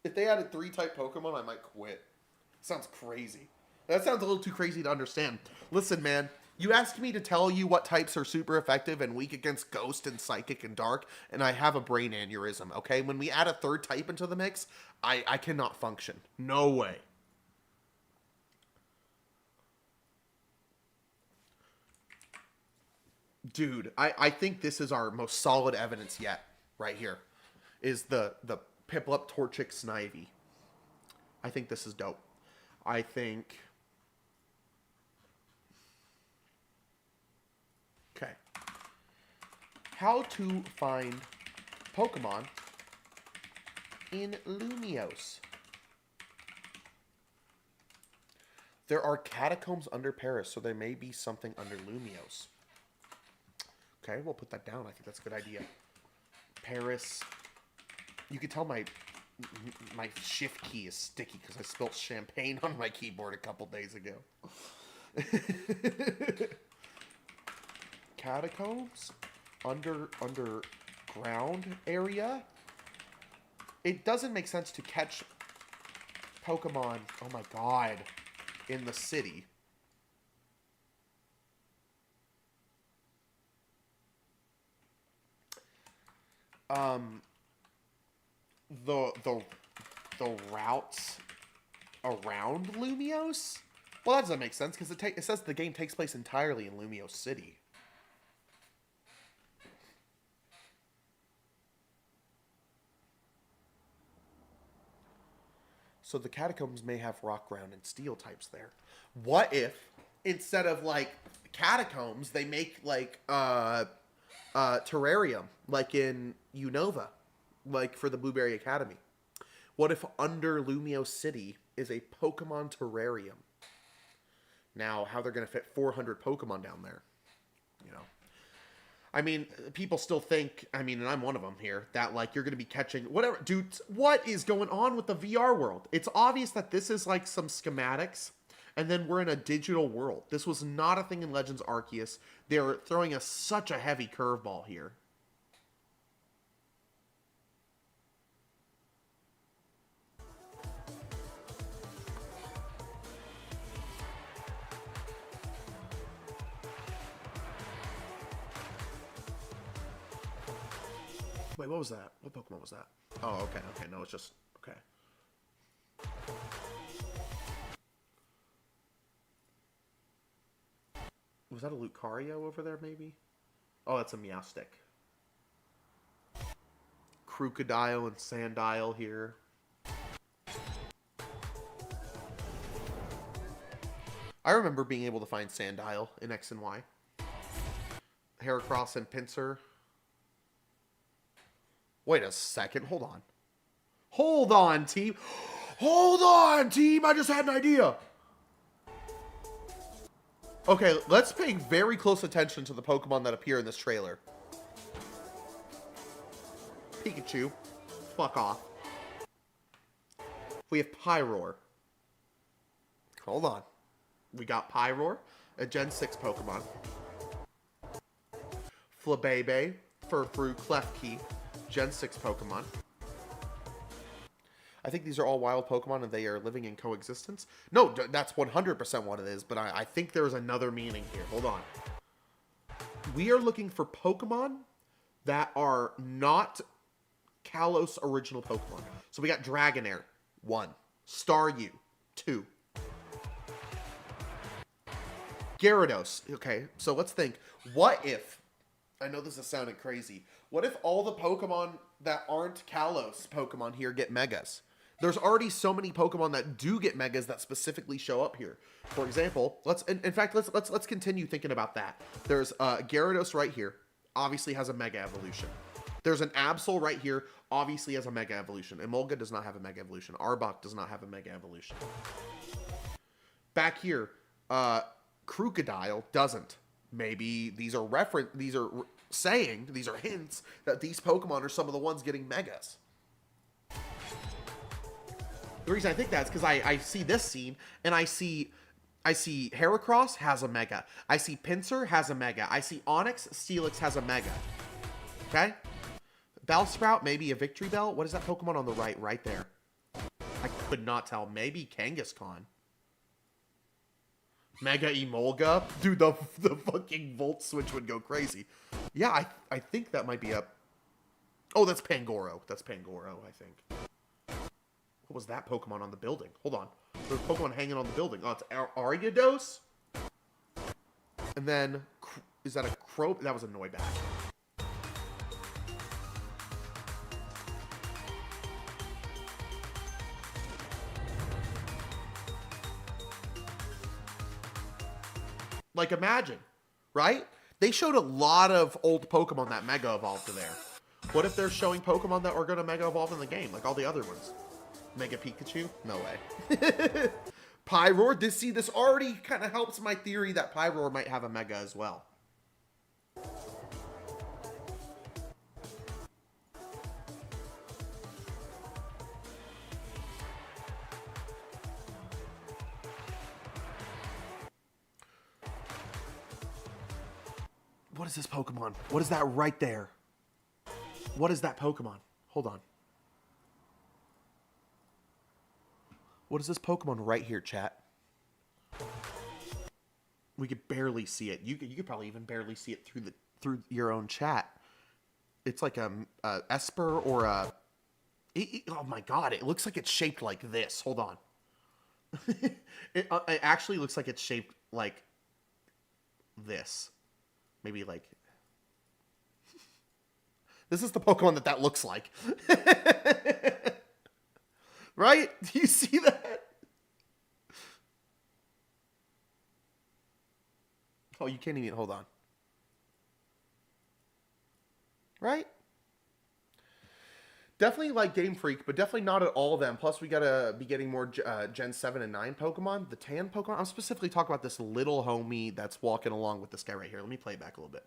Speaker 1: If they added 3 type Pokemon, I might quit. Sounds crazy. That sounds a little too crazy to understand. Listen, man. You asked me to tell you what types are super effective and weak against Ghost and Psychic and Dark, and I have a brain aneurysm, okay? When we add a 3rd type into the mix, I cannot function. No way. Dude, I think this is our most solid evidence yet, right here, is the Piplup Torchic Snivy. I think this is dope. I think... Okay. How to find Pokemon in Lumiose. There are catacombs under Paris, so there may be something under Lumiose. Okay, we'll put that down. I think that's a good idea. Paris. You can tell my shift key is sticky because I spilled champagne on my keyboard a couple days ago. Catacombs? Underground area? It doesn't make sense to catch Pokemon, oh my god, in the city. The routes around Lumiose? Well, that doesn't make sense because it says the game takes place entirely in Lumiose City. So the catacombs may have rock, ground, and steel types there. What if instead of like catacombs, they make like terrarium, like in Unova, like for the Blueberry Academy? What if under Lumiose City is a Pokemon terrarium? Now, how they're going to fit 400 Pokemon down there, you know? I mean, people still think, I mean, and I'm one of them here, that like you're going to be catching whatever. Dude, what is going on with the VR world? It's obvious that this is like some schematics, and then we're in a digital world. This was not a thing in Legends Arceus. They're throwing us such a heavy curveball here. Wait, what was that? What Pokemon was that? Oh, okay, okay, no, it's just, okay. Was that a Lucario over there, maybe? Oh, that's a Meowstic. Crocodile and Sandile here. I remember being able to find Sandile in X and Y. Heracross and Pinsir. Wait a second. Hold on. Hold on, team. Hold on, team. I just had an idea. Okay, let's pay very close attention to the Pokemon that appear in this trailer. Pikachu. Fuck off. We have Pyroar. Hold on. We got Pyroar, a Gen 6 Pokemon. Flabebe, Furfrou, Klefki, Gen 6 Pokemon. I think these are all wild Pokemon and they are living in coexistence. No, that's 100% what it is, but I think there's another meaning here. Hold on. We are looking for Pokemon that are not Kalos original Pokemon. So we got Dragonair, 1. Staryu, 2. Gyarados. Okay, so let's think. What if... I know this is sounding crazy. What if all the Pokemon that aren't Kalos Pokemon here get Megas? There's already so many Pokemon that do get Megas that specifically show up here. For example, let's continue thinking about that. There's Gyarados right here, obviously has a Mega Evolution. There's an Absol right here, obviously has a Mega Evolution. Emolga does not have a Mega Evolution. Arbok does not have a Mega Evolution. Back here, Crocodile doesn't. Maybe these are hints that these Pokemon are some of the ones getting Megas. The reason I think that is because I see this scene, and I see Heracross has a Mega. I see Pinsir has a Mega. I see Onix, Steelix has a Mega. Okay? Bellsprout, maybe a Victory Bell. What is that Pokemon on the right? Right there. I could not tell. Maybe Kangaskhan. Mega Emolga? Dude, the fucking Volt Switch would go crazy. Yeah, I think that might be a... Oh, that's Pangoro. That's Pangoro, I think. What was that Pokemon on the building? Hold on. There's a Pokemon hanging on the building. Oh, it's Ariados? And then... Is that a Crow? That was a Noibat. Like, imagine, right? They showed a lot of old Pokemon that Mega Evolved to there. What if they're showing Pokemon that are going to Mega Evolve in the game, like all the other ones? Mega Pikachu? No way. Pyroar? This already kind of helps my theory that Pyroar might have a Mega as well. What is this Pokemon? What is that right there? What is that Pokemon? Hold on. What is this Pokemon right here, chat? We could barely see it. You could probably even barely see it through your own chat. It's like a Esper or a... oh my god, it looks like it's shaped like this. Hold on. It actually looks like it's shaped like this. Maybe like... This is the Pokemon that looks like. Right? Do you see that? Oh, you can't even... Hold on. Right? Definitely like Game Freak, but definitely not at all of them. Plus, we gotta be getting more Gen 7 and 9 Pokemon. The tan Pokemon. I'm specifically talking about this little homie that's walking along with this guy right here. Let me play it back a little bit.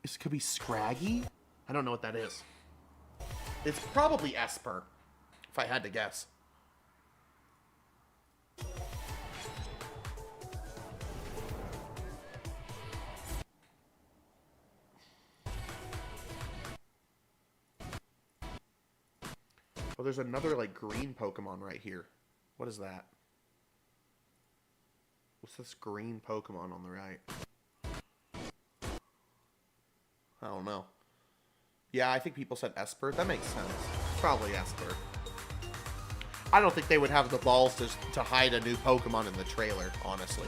Speaker 1: This could be Scraggy? I don't know what that is. It's probably Esper, if I had to guess. Oh, there's another, like, green Pokemon right here. What is that? What's this green Pokemon on the right? I don't know. Yeah, I think people said Esper. That makes sense. Probably Esper. I don't think they would have the balls to hide a new Pokemon in the trailer, honestly.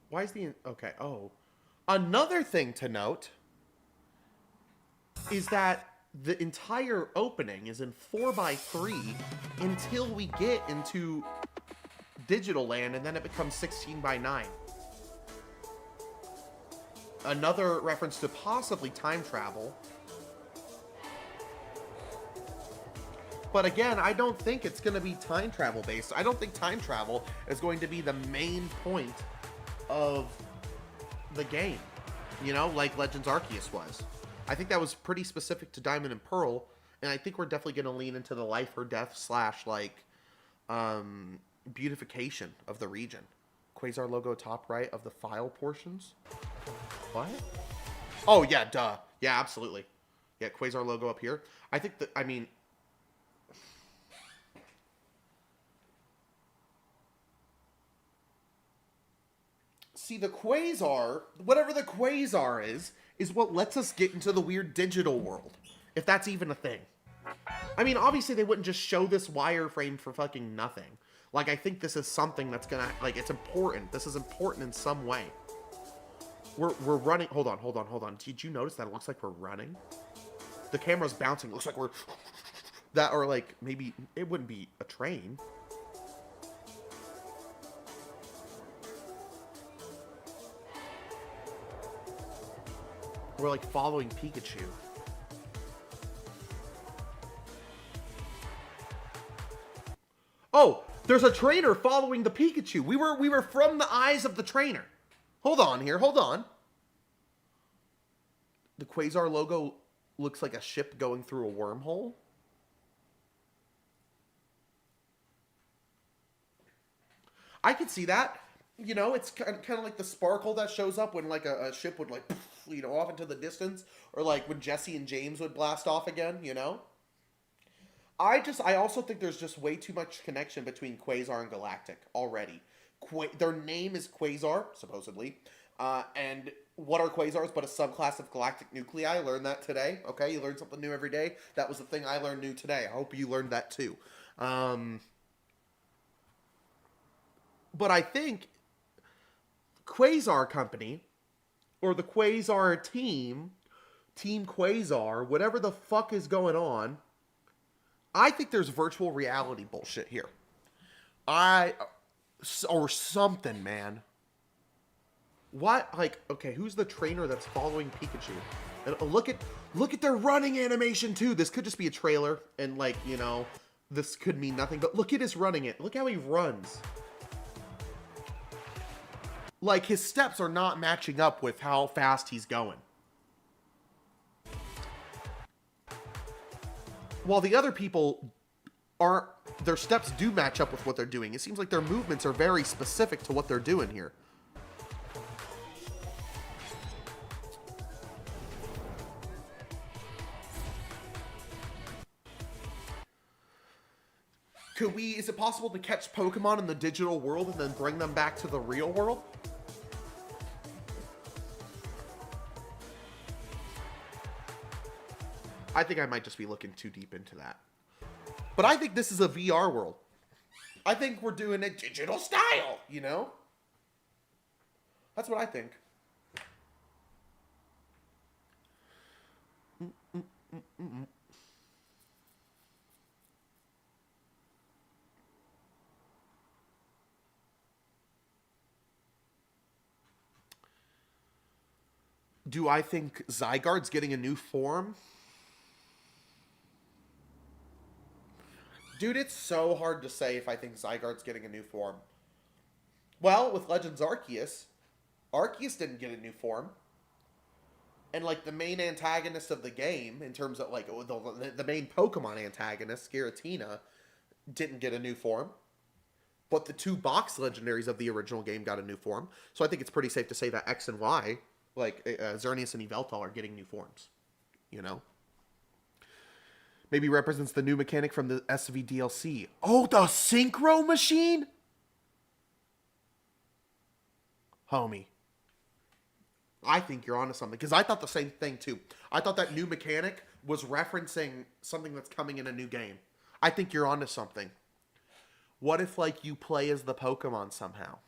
Speaker 1: Why is the... Okay, oh. Another thing to note is that the entire opening is in 4x3 until we get into Digital Land, and then it becomes 16x9. Another reference to possibly time travel. But again, I don't think it's going to be time travel based. I don't think time travel is going to be the main point of the game, you know, like Legends Arceus was. I think that was pretty specific to Diamond and Pearl, and I think we're definitely going to lean into the life or death slash like beautification of the region. Quasar logo top right of the file portions. What? Oh yeah, duh. Yeah, absolutely. Yeah, Quasar logo up here. I think that, I mean, see, the Quasar, whatever the Quasar is what lets us get into the weird digital world. If that's even a thing. I mean, obviously they wouldn't just show this wireframe for fucking nothing. Like, I think this is something that's gonna, like, it's important. This is important in some way. We're running, hold on. Did you notice that it looks like we're running? The camera's bouncing. It looks like we're That, or like, maybe it wouldn't be a train. We're like following Pikachu. Oh, there's a trainer following the Pikachu. We were from the eyes of the trainer. Hold on here, hold on. The Quasar logo looks like a ship going through a wormhole. I could see that. You know, it's kind of like the sparkle that shows up when like a ship would like, you know, off into the distance, or like when Jesse and James would blast off again. You know. I also think there's just way too much connection between Quasar and Galactic already. Their name is Quasar, supposedly, and what are quasars but a subclass of galactic nuclei? I learned that today. Okay, you learn something new every day. That was the thing I learned new today. I hope you learned that too. But I think Quasar Company, or the Quasar Team Quasar, whatever the fuck is going on, I think there's virtual reality bullshit here. Or something, man. What, like, okay, who's the trainer that's following Pikachu? And look at their running animation too. This could just be a trailer, and like, you know, this could mean nothing, but look at his running it. Look how he runs. Like, his steps are not matching up with how fast he's going. While the other people aren't, their steps do match up with what they're doing. It seems like their movements are very specific to what they're doing here. Is it possible to catch Pokemon in the digital world and then bring them back to the real world? I think I might just be looking too deep into that. But I think this is a VR world. I think we're doing it digital style, you know? That's what I think. Do I think Zygarde's getting a new form? Dude, it's so hard to say if I think Zygarde's getting a new form. Well, with Legends Arceus, Arceus didn't get a new form. And, like, the main antagonist of the game, in terms of, like, the main Pokemon antagonist, Giratina, didn't get a new form. But the two box legendaries of the original game got a new form. So I think it's pretty safe to say that X and Y, like Xerneas and Yveltal, are getting new forms. You know? Maybe represents the new mechanic from the SV DLC. Oh, the Synchro Machine? Homie. I think you're onto something. Because I thought the same thing, too. I thought that new mechanic was referencing something that's coming in a new game. I think you're onto something. What if, like, you play as the Pokemon somehow?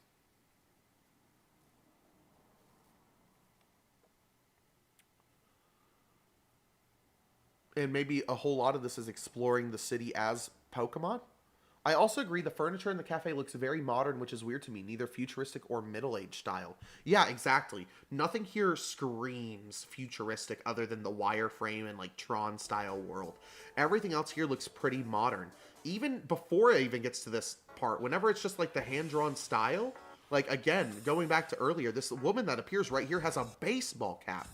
Speaker 1: And maybe a whole lot of this is exploring the city as Pokemon. I also agree the furniture in the cafe looks very modern, which is weird to me. Neither futuristic or middle-aged style. Yeah, exactly. Nothing here screams futuristic other than the wireframe and like Tron-style world. Everything else here looks pretty modern. Even before it even gets to this part, whenever it's just like the hand-drawn style, like again, going back to earlier, this woman that appears right here has a baseball cap.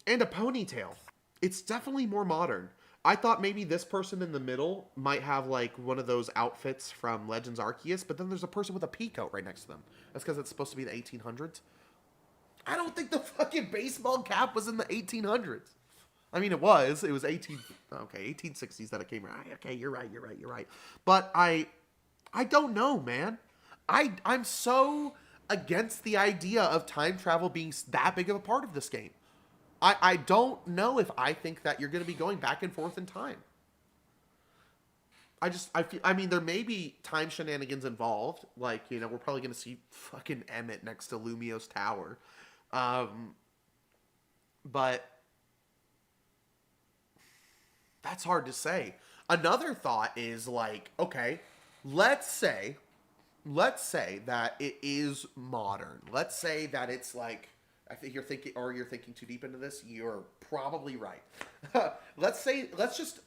Speaker 1: And a ponytail. It's definitely more modern. I thought maybe this person in the middle might have like one of those outfits from Legends Arceus, but then there's a person with a pea coat right next to them. That's because it's supposed to be the 1800s. I don't think the fucking baseball cap was in the 1800s. I mean, it was 1860s that it came around. Okay, you're right. But I don't know, man. I'm so against the idea of time travel being that big of a part of this game. I don't know if I think that you're going to be going back and forth in time. I mean, there may be time shenanigans involved. Like, you know, we're probably going to see fucking Emmett next to Lumio's tower. But That's hard to say. Another thought is like, okay, let's say that it is modern. Let's say that it's like, I think you're thinking too deep into this. You're probably right. Let's just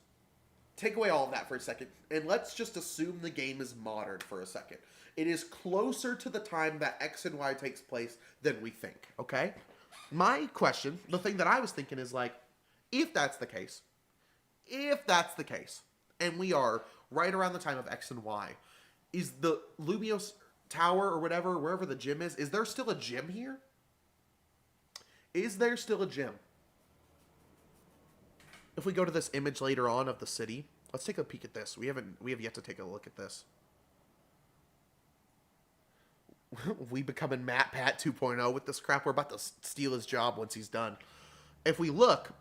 Speaker 1: take away all of that for a second, and let's just assume the game is modern for a second. It is closer to the time that X and Y takes place than we think, okay? My question, the thing that I was thinking is like, if that's the case, and we are right around the time of X and Y, is the Lumios Tower or whatever, wherever the gym is there still a gym here? Is there still a gym? If we go to this image later on of the city, let's take a peek at this. We have yet to take a look at this. We becoming Matt Pat 2.0 with this crap. We're about to steal his job once he's done. If we look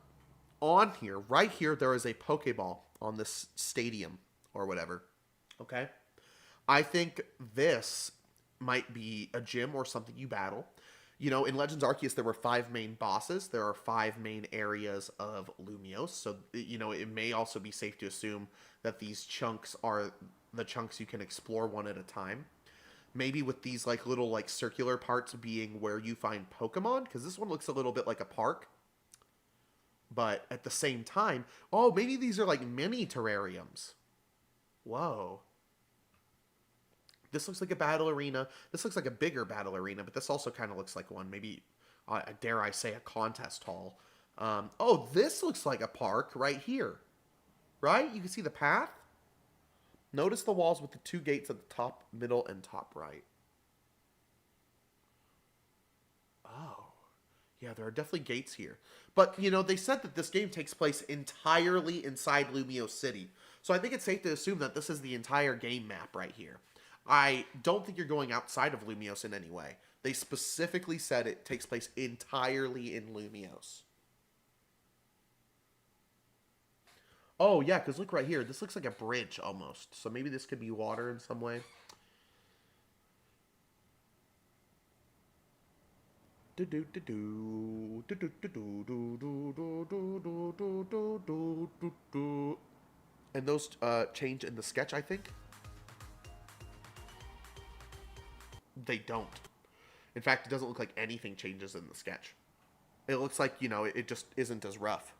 Speaker 1: on here, right here, there is a Pokeball on this stadium or whatever. Okay? I think this might be a gym or something you battle. You know, in Legends Arceus, there were 5 main bosses. There are 5 main areas of Lumios. So, you know, it may also be safe to assume that these chunks are the chunks you can explore one at a time. Maybe with these, like, little, like, circular parts being where you find Pokemon. Because this one looks a little bit like a park. But at the same time, oh, maybe these are, like, mini terrariums. Whoa. This looks like a battle arena. This looks like a bigger battle arena, but this also kind of looks like one. Maybe, dare I say, a contest hall. Oh, this looks like a park right here. Right? You can see the path. Notice the walls with the 2 gates at the top, middle, and top right. Oh. Yeah, there are definitely gates here. But, you know, they said that this game takes place entirely inside Lumios City. So I think it's safe to assume that this is the entire game map right here. I don't think you're going outside of Lumios in any way. They specifically said it takes place entirely in Lumios. Oh, yeah, because look right here. This looks like a bridge almost. So maybe this could be water in some way. And those change in the sketch, I think. They don't. In fact, it doesn't look like anything changes in the sketch. It looks like, you know, it just isn't as rough.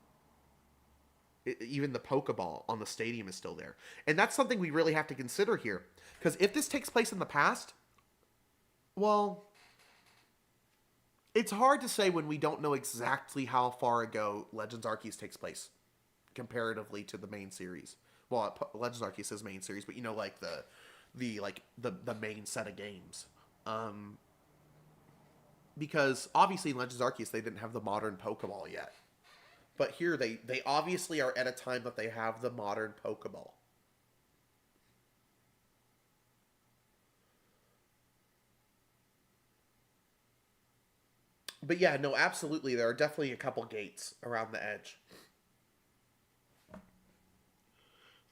Speaker 1: Even the Pokeball on the stadium is still there. And that's something we really have to consider here. Because if this takes place in the past, well, it's hard to say when we don't know exactly how far ago Legends Arceus takes place comparatively to the main series. Well, Legends Arceus is main series, but you know, like the main set of games. Because obviously in Legends Arceus they didn't have the modern Pokeball yet. But here they obviously are at a time that they have the modern Pokeball. But yeah, no, absolutely. There are definitely a couple gates around the edge.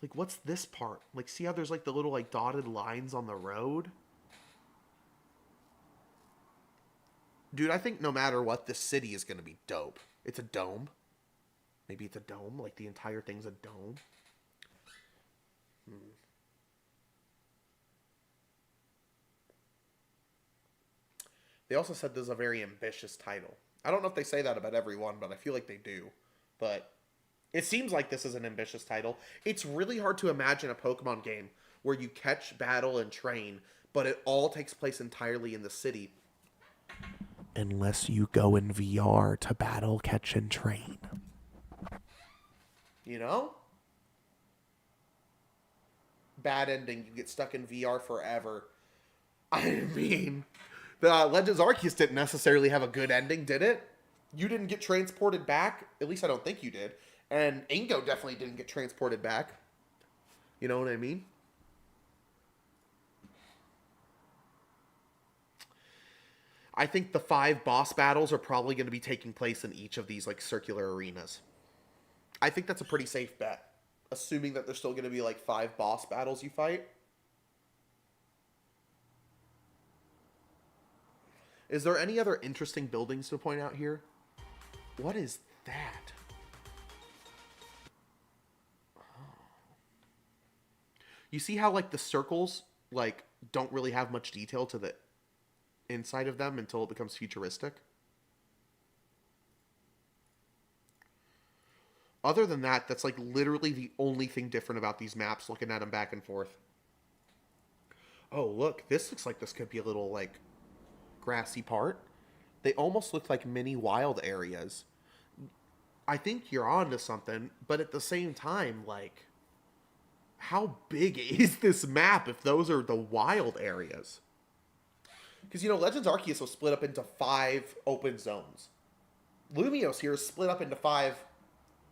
Speaker 1: Like, what's this part? Like, see how there's like the little like dotted lines on the road? Dude, I think no matter what, this city is going to be dope. It's a dome. Maybe it's a dome. Like, the entire thing's a dome. They also said this is a very ambitious title. I don't know if they say that about everyone, but I feel like they do. But it seems like this is an ambitious title. It's really hard to imagine a Pokemon game where you catch, battle, and train, but it all takes place entirely in the city.
Speaker 2: Unless you go in VR to battle, catch, and train.
Speaker 1: You know? Bad ending. You get stuck in VR forever. I mean, the Legends Arceus didn't necessarily have a good ending, did it? You didn't get transported back. At least I don't think you did. And Ingo definitely didn't get transported back. You know what I mean? I think the 5 boss battles are probably going to be taking place in each of these like circular arenas. I think that's a pretty safe bet. Assuming that there's still going to be like 5 boss battles you fight. Is there any other interesting buildings to point out here? What is that? You see how, like, the circles, like, don't really have much detail to the inside of them until it becomes futuristic? Other than that, that's, like, literally the only thing different about these maps, looking at them back and forth. Oh, look, this looks like this could be a little, like, grassy part. They almost look like mini wild areas. I think you're on to something, but at the same time, like, how big is this map if those are the wild areas? Because, you know, Legends Arceus was split up into 5 open zones. Lumios here is split up into 5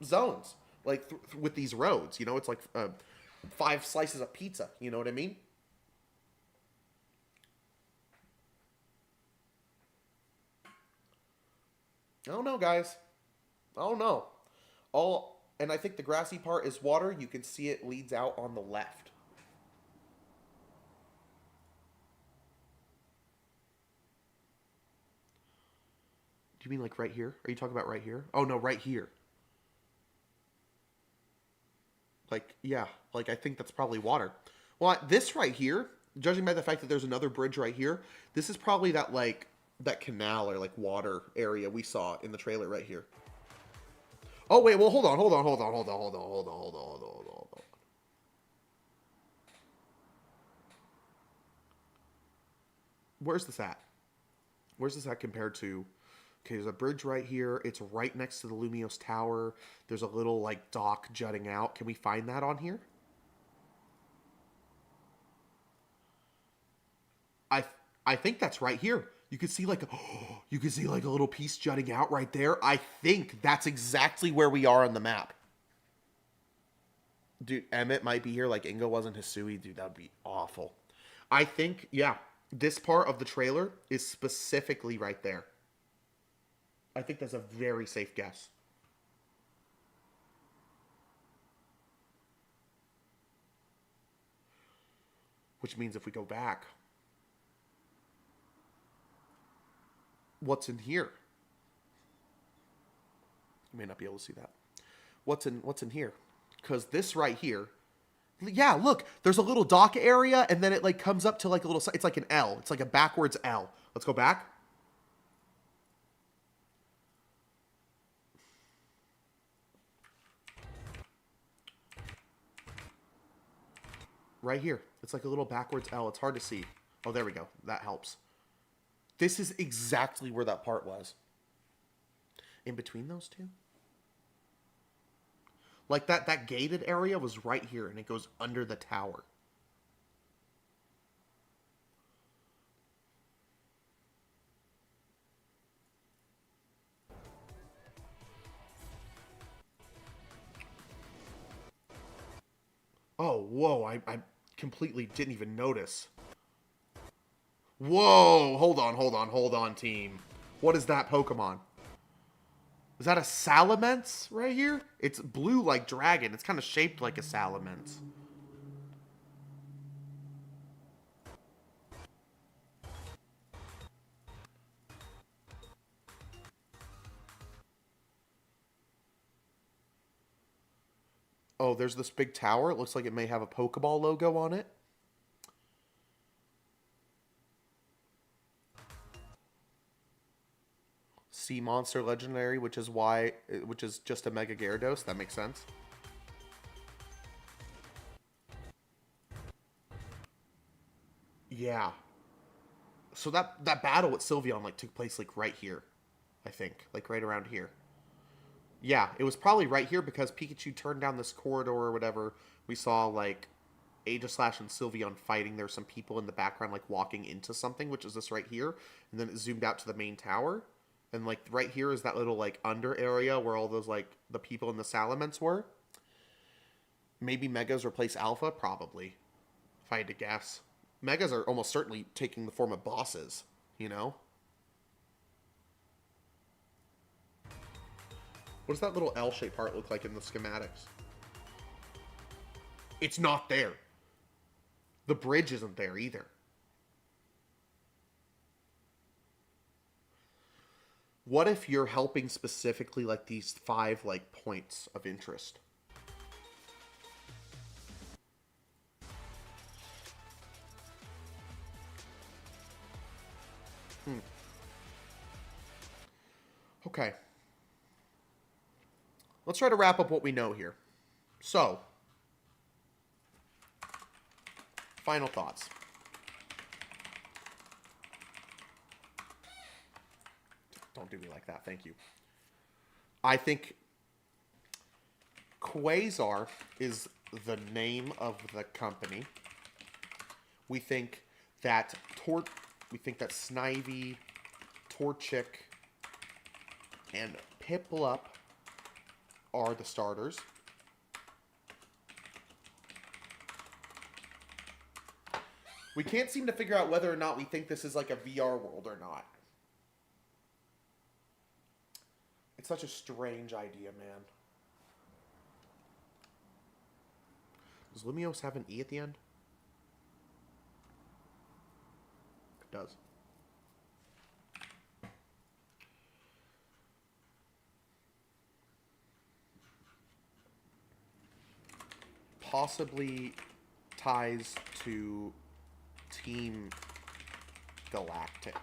Speaker 1: zones, like, with these roads. You know, it's like 5 slices of pizza. You know what I mean? I don't know, guys. I don't know. And I think the grassy part is water. You can see it leads out on the left. Do you mean like right here? Are you talking about right here? Oh, no, right here. Like, yeah. Like, I think that's probably water. Well, this right here, judging by the fact that there's another bridge right here, this is probably that, like, that canal or, like, water area we saw in the trailer right here. Oh, wait, well, hold on. Where's this at? Where's this at compared to... Okay, there's a bridge right here. It's right next to the Lumios Tower. There's a little, like, dock jutting out. Can we find that on here? I think that's right here. You can see, like, you can see, like, a little piece jutting out right there. I think that's exactly where we are on the map. Dude, Emmett might be here like Ingo wasn't Hisui. Dude, that would be awful. I think, yeah, this part of the trailer is specifically right there. I think that's a very safe guess. Which means if we go back, what's in here? You may not be able to see that. What's in here? Because this right here, yeah, look, there's a little dock area, and then it like comes up to like a little, it's like an L. It's like a backwards L. Let's go back. Right here. It's like a little backwards L. It's hard to see. Oh, there we go. That helps. This is exactly where that part was. In between those two? Like that gated area was right here, and it goes under the tower. Oh, whoa, I completely didn't even notice. Whoa, hold on, team. What is that Pokemon? Is that a Salamence right here? It's blue like dragon. It's kind of shaped like a Salamence. Oh, there's this big tower. It looks like it may have a Pokeball logo on it. Sea Monster Legendary, which is just a Mega Gyarados. That makes sense. Yeah. So that battle with Sylveon like took place like right here, I think, like right around here. Yeah, it was probably right here because Pikachu turned down this corridor or whatever. We saw like Aegislash and Sylveon fighting. There's some people in the background like walking into something, which is this right here, and then it zoomed out to the main tower. And like right here is that little like under area where all those like the people in the Salamence were. Maybe Megas replace Alpha? Probably. If I had to guess. Megas are almost certainly taking the form of bosses, you know? What does that little L-shaped part look like in the schematics? It's not there. The bridge isn't there either. What if you're helping specifically like these 5 like points of interest? Okay. Let's try to wrap up what we know here. So, final thoughts. Don't do me like that. Thank you. I think Quasar is the name of the company. We think that Snivy, Torchic, and Piplup are the starters. We can't seem to figure out whether or not we think this is like a VR world or not. It's such a strange idea, man. Does Lumiose have an E at the end? It does. Possibly ties to Team Galactic.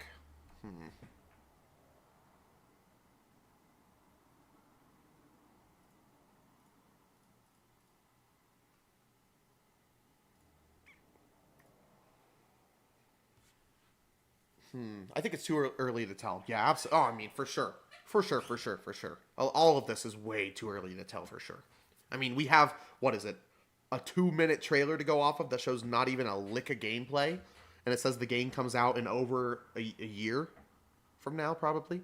Speaker 1: I think it's too early to tell. Yeah, absolutely. Oh, I mean, for sure. For sure. All of this is way too early to tell for sure. I mean, we have, what is it? A 2-minute trailer to go off of that shows not even a lick of gameplay. And it says the game comes out in over a year from now, probably.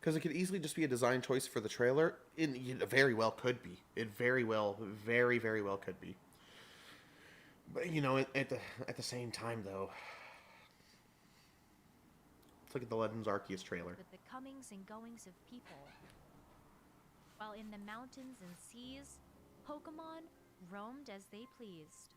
Speaker 1: Because it could easily just be a design choice for the trailer. It very well could be. It very well could be. But, you know, at the same time, though, let's look at the Legends Arceus trailer.
Speaker 3: With the comings and goings of people. While in the mountains and seas, Pokemon roamed as they pleased.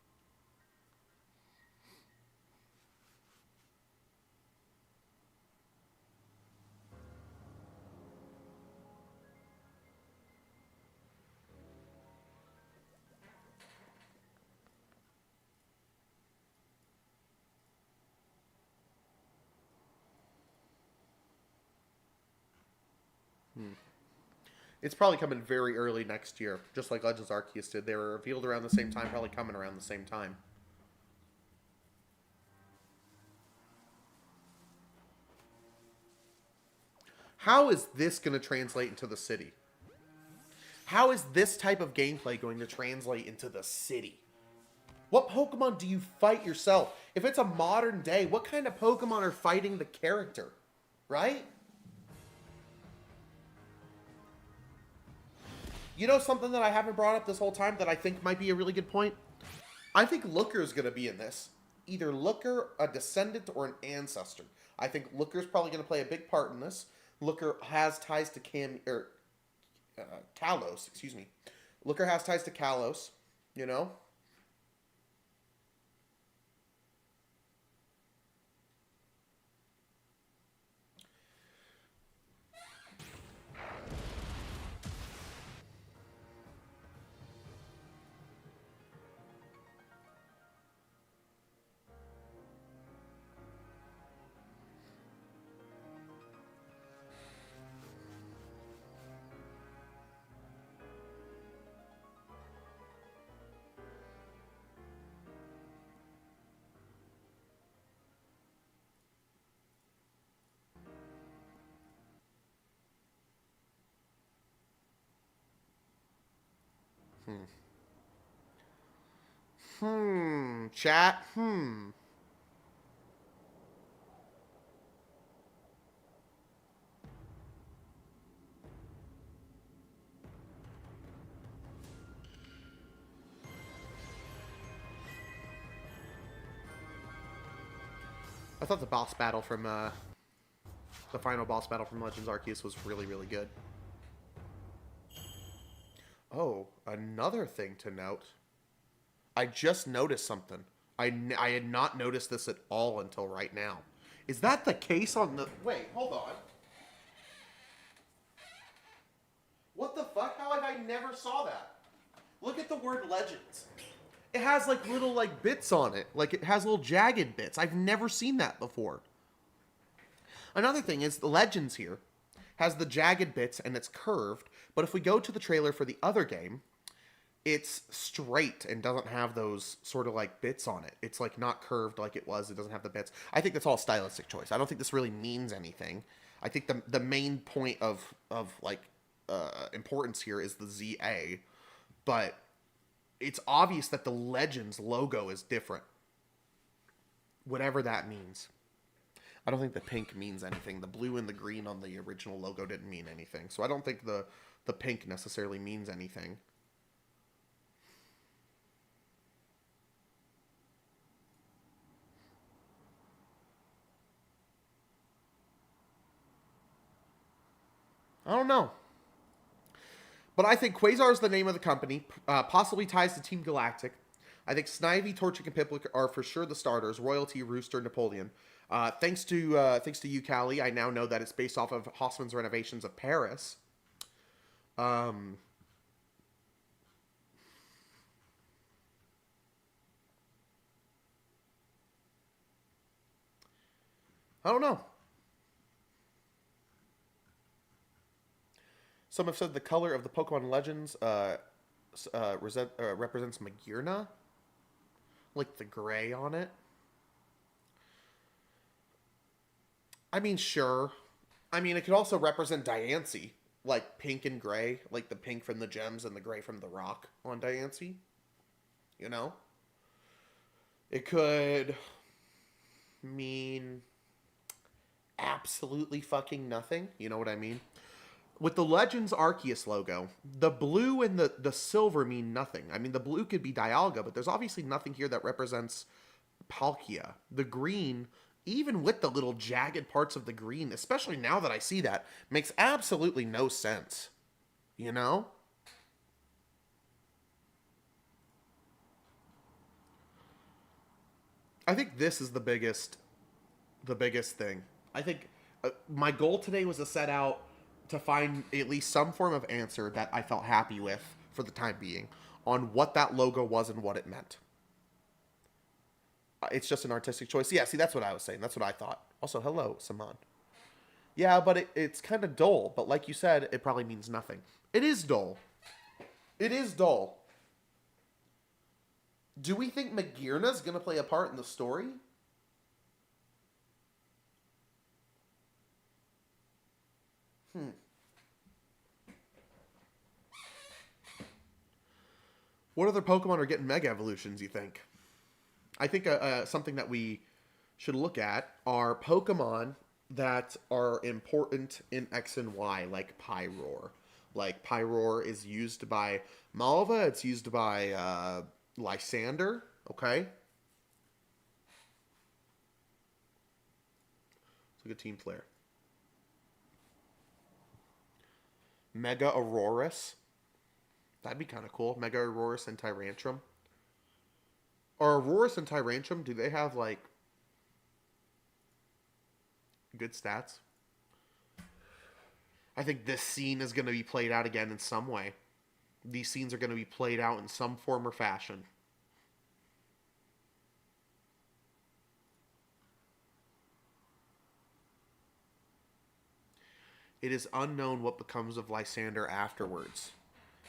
Speaker 1: It's probably coming very early next year, just like Legends Arceus did. They were revealed around the same time, probably coming around the same time. How is this going to translate into the city? How is this type of gameplay going to translate into the city? What Pokemon do you fight yourself? If it's a modern day, what kind of Pokemon are fighting the character? Right? You know something that I haven't brought up this whole time that I think might be a really good point? I think Looker is going to be in this. Either Looker, a descendant, or an ancestor. I think Looker's probably going to play a big part in this. Looker has ties to Kalos, excuse me. Looker has ties to Kalos, you know? Chat, I thought the boss battle from the final boss battle from Legends Arceus was really, really good. Oh, another thing to note. I just noticed something. I had not noticed this at all until right now. Is that the case on the... Wait, hold on. What the fuck? How have I never saw that? Look at the word Legends. It has like little like bits on it. Like it has little jagged bits. I've never seen that before. Another thing is the Legends here has the jagged bits and it's curved. But if we go to the trailer for the other game, it's straight and doesn't have those sort of like bits on it. It's like not curved like it was. It doesn't have the bits. I think that's all a stylistic choice. I don't think this really means anything. I think the main point of like importance here is the ZA, but it's obvious that the Legends logo is different. Whatever that means. I don't think the pink means anything. The blue and the green on the original logo didn't mean anything. So I don't think the pink necessarily means anything. I don't know. But I think Quasar is the name of the company, possibly ties to Team Galactic. I think Snivy, Torchic, and Piplup are for sure the starters. Royalty, Rooster, Napoleon. Thanks to you, Callie, I now know that it's based off of Hossman's renovations of Paris. I don't know. Some have said the color of the Pokemon Legends represents Magearna. Like the gray on it. I mean, sure. I mean, it could also represent Diancie. Like pink and gray. Like the pink from the gems and the gray from the rock on Diancie. You know? It could mean absolutely fucking nothing. You know what I mean? With the Legends Arceus logo, the blue and the silver mean nothing. I mean, the blue could be Dialga, but there's obviously nothing here that represents Palkia. The green, even with the little jagged parts of the green, especially now that I see that, makes absolutely no sense. You know? I think this is the biggest thing. I think my goal today was to set out to find at least some form of answer that I felt happy with for the time being on what that logo was and what it meant. It's just an artistic choice. Yeah, see, that's what I was saying. That's what I thought. Also, hello, Saman. Yeah, but it's kind of dull. But like you said, it probably means nothing. It is dull. It is dull. Do we think Magearna's going to play a part in the story? What other Pokemon are getting Mega Evolutions, you think? I think something that we should look at are Pokemon that are important in X and Y, like Pyroar. Like, Pyroar is used by Malva, it's used by Lysander, okay? Let's look at Team Flare. Mega Aurorus. That'd be kind of cool. Mega Aurorus and Tyrantrum. Are Aurorus and Tyrantrum, do they have, like, good stats? I think this scene is going to be played out again in some way. These scenes are going to be played out in some form or fashion. It is unknown what becomes of Lysander afterwards.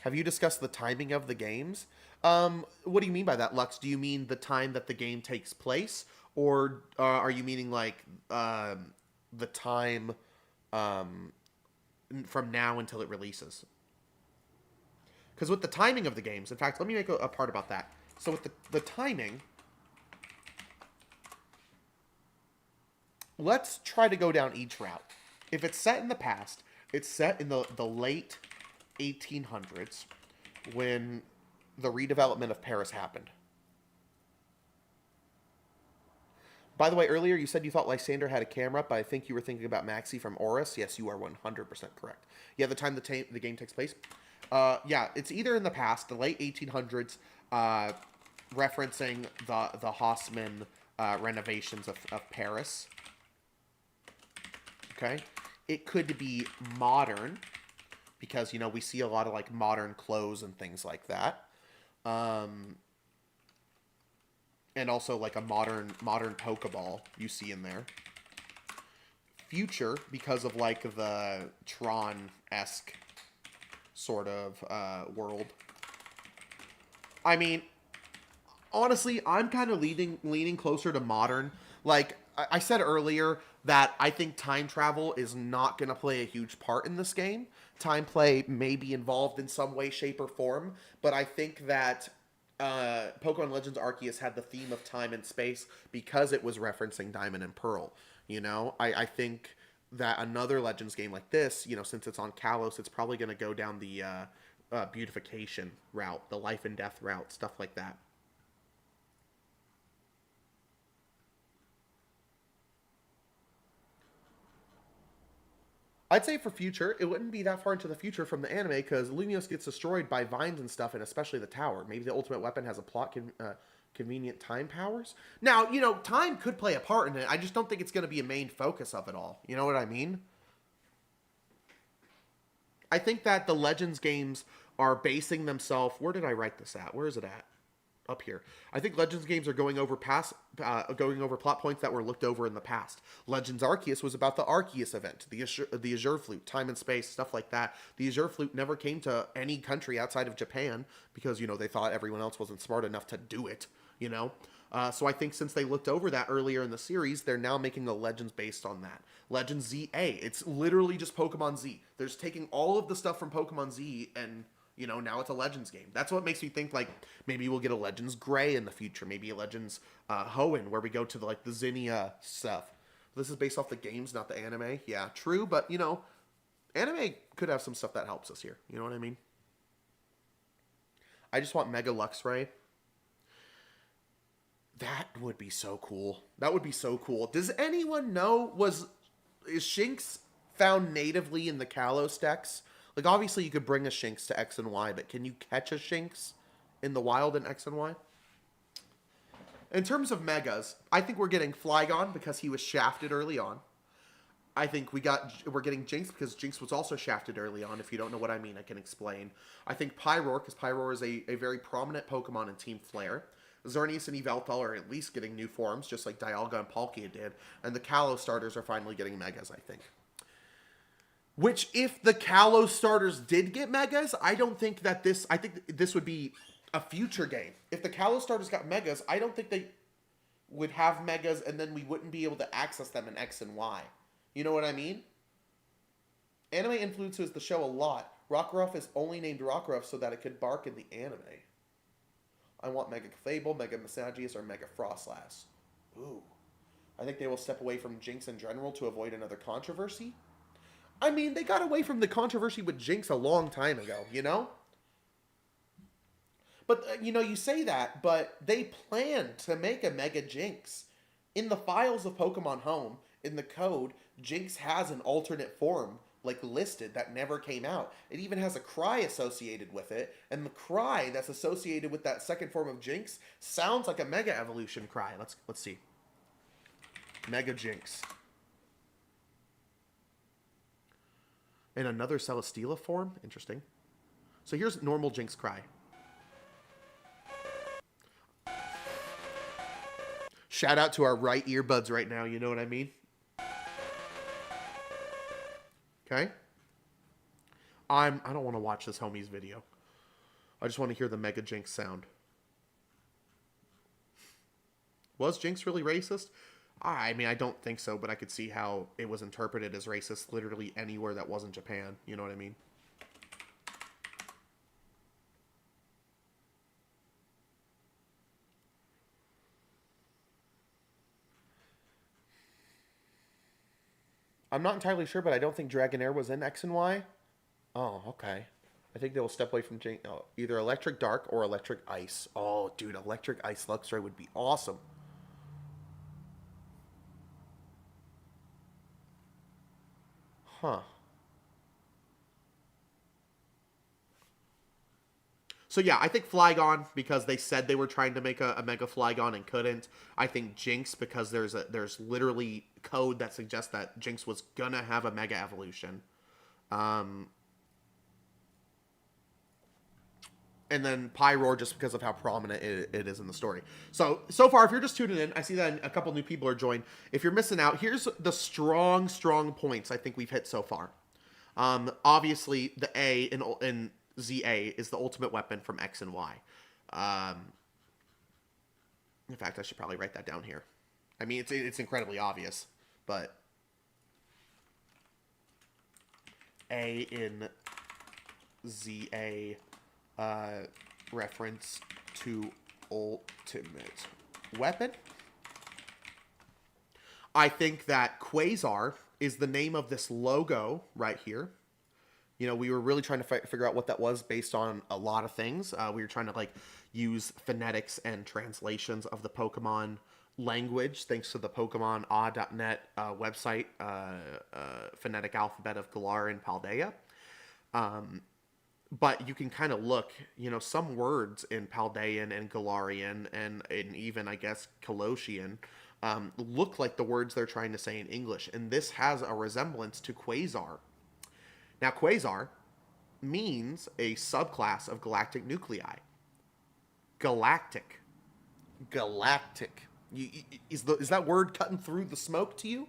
Speaker 1: Have you discussed the timing of the games? What do you mean by that, Lux? Do you mean the time that the game takes place? Or are you meaning, like, the time from now until it releases? Because with the timing of the games... In fact, let me make a part about that. So with the timing... Let's try to go down each route. If it's set in the past, it's set in the late 1800s when the redevelopment of Paris happened. By the way, earlier you said you thought Lysander had a camera up, but I think you were thinking about Maxi from Horus. Yes, you are 100% correct. Yeah, the time the game takes place. Yeah, it's either in the past, the late 1800s, referencing the Haussmann renovations of Paris. Okay? It could be modern, because, you know, we see a lot of, like, modern clothes and things like that. And also, like, a modern Pokeball you see in there. Future, because of, like, the Tron-esque sort of world. I mean, honestly, I'm kind of leaning closer to modern. Like, I said earlier that I think time travel is not going to play a huge part in this game. Time play may be involved in some way, shape, or form, but I think that Pokemon Legends Arceus had the theme of time and space because it was referencing Diamond and Pearl. You know, I think that another Legends game like this, you know, since it's on Kalos, it's probably going to go down the beautification route, the life and death route, stuff like that. I'd say for future, it wouldn't be that far into the future from the anime, because Lumiose gets destroyed by vines and stuff, and especially the tower. Maybe the ultimate weapon has a convenient time powers. Now, you know, time could play a part in it. I just don't think it's going to be a main focus of it all. You know what I mean? I think that the Legends games are basing themselves... Where did I write this at? Where is it at? Up here. I think Legends games are going over plot points that were looked over in the past. Legends Arceus was about the Arceus event, the Azure Flute, time and space, stuff like that. The Azure Flute never came to any country outside of Japan because, you know, they thought everyone else wasn't smart enough to do it, you know? So I think since they looked over that earlier in the series, they're now making a Legends based on that. Legends ZA, it's literally just Pokemon Z. They're just taking all of the stuff from Pokemon Z and... You know, now it's a Legends game. That's what makes me think, like, maybe we'll get a Legends Gray in the future. Maybe a Legends Hoenn, where we go to, the Zinnia stuff. This is based off the games, not the anime. Yeah, true, but, you know, anime could have some stuff that helps us here. You know what I mean? I just want Mega Luxray. That would be so cool. That would be so cool. Does anyone know, is Shinx found natively in the Kalos decks? Like, obviously, you could bring a Shinx to X and Y, but can you catch a Shinx in the wild in X and Y? In terms of Megas, I think we're getting Flygon because he was shafted early on. I think we're getting Jinx because Jinx was also shafted early on. If you don't know what I mean, I can explain. I think Pyroar, because Pyroar is a very prominent Pokemon in Team Flare. Xerneas and Yveltal are at least getting new forms, just like Dialga and Palkia did. And the Kalos starters are finally getting Megas, I think. Which, if the Kalos starters did get Megas, I think this would be a future game. If the Kalos starters got Megas, I don't think they would have Megas and then we wouldn't be able to access them in X and Y. You know what I mean? Anime influences the show a lot. Rockruff is only named Rockruff so that it could bark in the anime. I want Mega Clefable, Mega Mismagius, or Mega Frostlass. Ooh. I think they will step away from Jinx in general to avoid another controversy. I mean, they got away from the controversy with Jinx a long time ago, you know? But, you know, you say that, but they planned to make a Mega Jinx. In the files of Pokemon Home, in the code, Jinx has an alternate form, like, listed that never came out. It even has a cry associated with it, and the cry that's associated with that second form of Jinx sounds like a Mega Evolution cry. Let's see. Mega Jinx. And another Celesteela form? Interesting. So here's normal Jinx cry. Shout out to our right earbuds right now, you know what I mean? Okay? I don't want to watch this homie's video. I just want to hear the Mega Jinx sound. Was Jinx really racist? I mean, I don't think so, but I could see how it was interpreted as racist literally anywhere that wasn't Japan. You know what I mean? I'm not entirely sure, but I don't think Dragonair was in X and Y. Oh, okay. I think they will step away from either Electric Dark or Electric Ice. Oh, dude, Electric Ice Luxray would be awesome. Huh. So yeah, I think Flygon because they said they were trying to make a Mega Flygon and couldn't. I think Jinx because there's literally code that suggests that Jinx was gonna have a Mega Evolution. And then Pyroar just because of how prominent it is in the story. So far, if you're just tuning in, I see that a couple new people are joined. If you're missing out, here's the strong points I think we've hit so far. Obviously, the A in ZA is the ultimate weapon from X and Y. In fact, I should probably write that down here. I mean, it's incredibly obvious, but A in ZA reference to ultimate weapon. I think that Quasar is the name of this logo right here. You know, we were really trying to figure out what that was based on a lot of things. We were trying to like use phonetics and translations of the Pokemon language, thanks to the Pokemon Ah.net website, phonetic alphabet of Galar and Paldea. But you can kind of look, you know, some words in Paldean and Galarian and even, I guess, Coloshian look like the words they're trying to say in English. And this has a resemblance to Quasar. Now, Quasar means a subclass of galactic nuclei. Galactic. Is that word cutting through the smoke to you?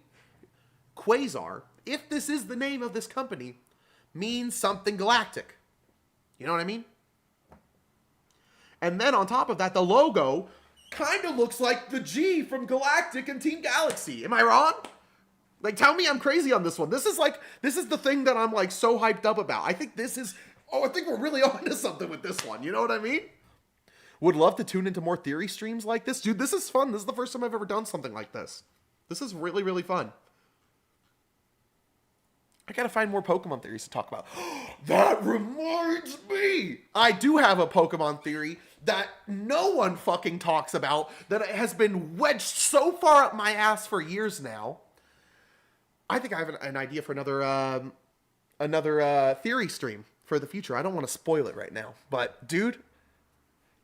Speaker 1: Quasar, if this is the name of this company, means something galactic. You know what I mean? And then on top of that, the logo kind of looks like the G from Galactic and Team Galaxy. Am I wrong? Like, tell me I'm crazy on this one. This is the thing that I'm like so hyped up about. I think I think we're really onto something with this one. You know what I mean? Would love to tune into more theory streams like this. Dude, this is fun. This is the first time I've ever done something like this. This is really, really fun. I gotta find more Pokemon theories to talk about. That reminds me! I do have a Pokemon theory that no one fucking talks about, that has been wedged so far up my ass for years now. I think I have an idea for another theory stream for the future. I don't want to spoil it right now. But, dude,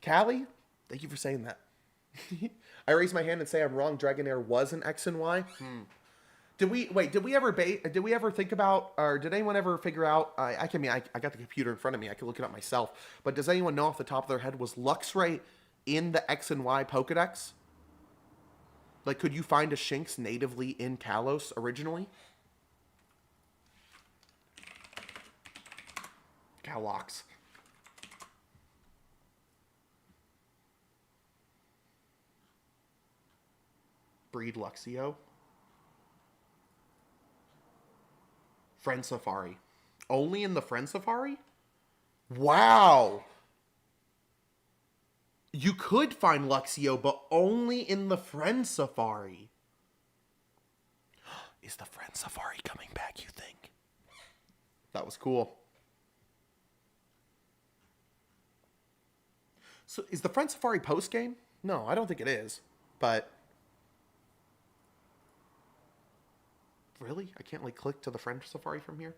Speaker 1: Callie, thank you for saying that. I raise my hand and say I'm wrong. Dragonair was an X and Y. Did we ever think about, or did anyone ever figure out, I got the computer in front of me, I can look it up myself, but does anyone know off the top of their head, was Luxray in the X and Y Pokedex? Like, could you find a Shinx natively in Kalos originally? Calox. Breed Luxio. Friend Safari. Only in the Friend Safari? Wow. You could find Luxio, but only in the Friend Safari. Is the Friend Safari coming back, you think? That was cool. So, is the Friend Safari post-game? No, I don't think it is. But... really? I can't, like, click to the Friend Safari from here?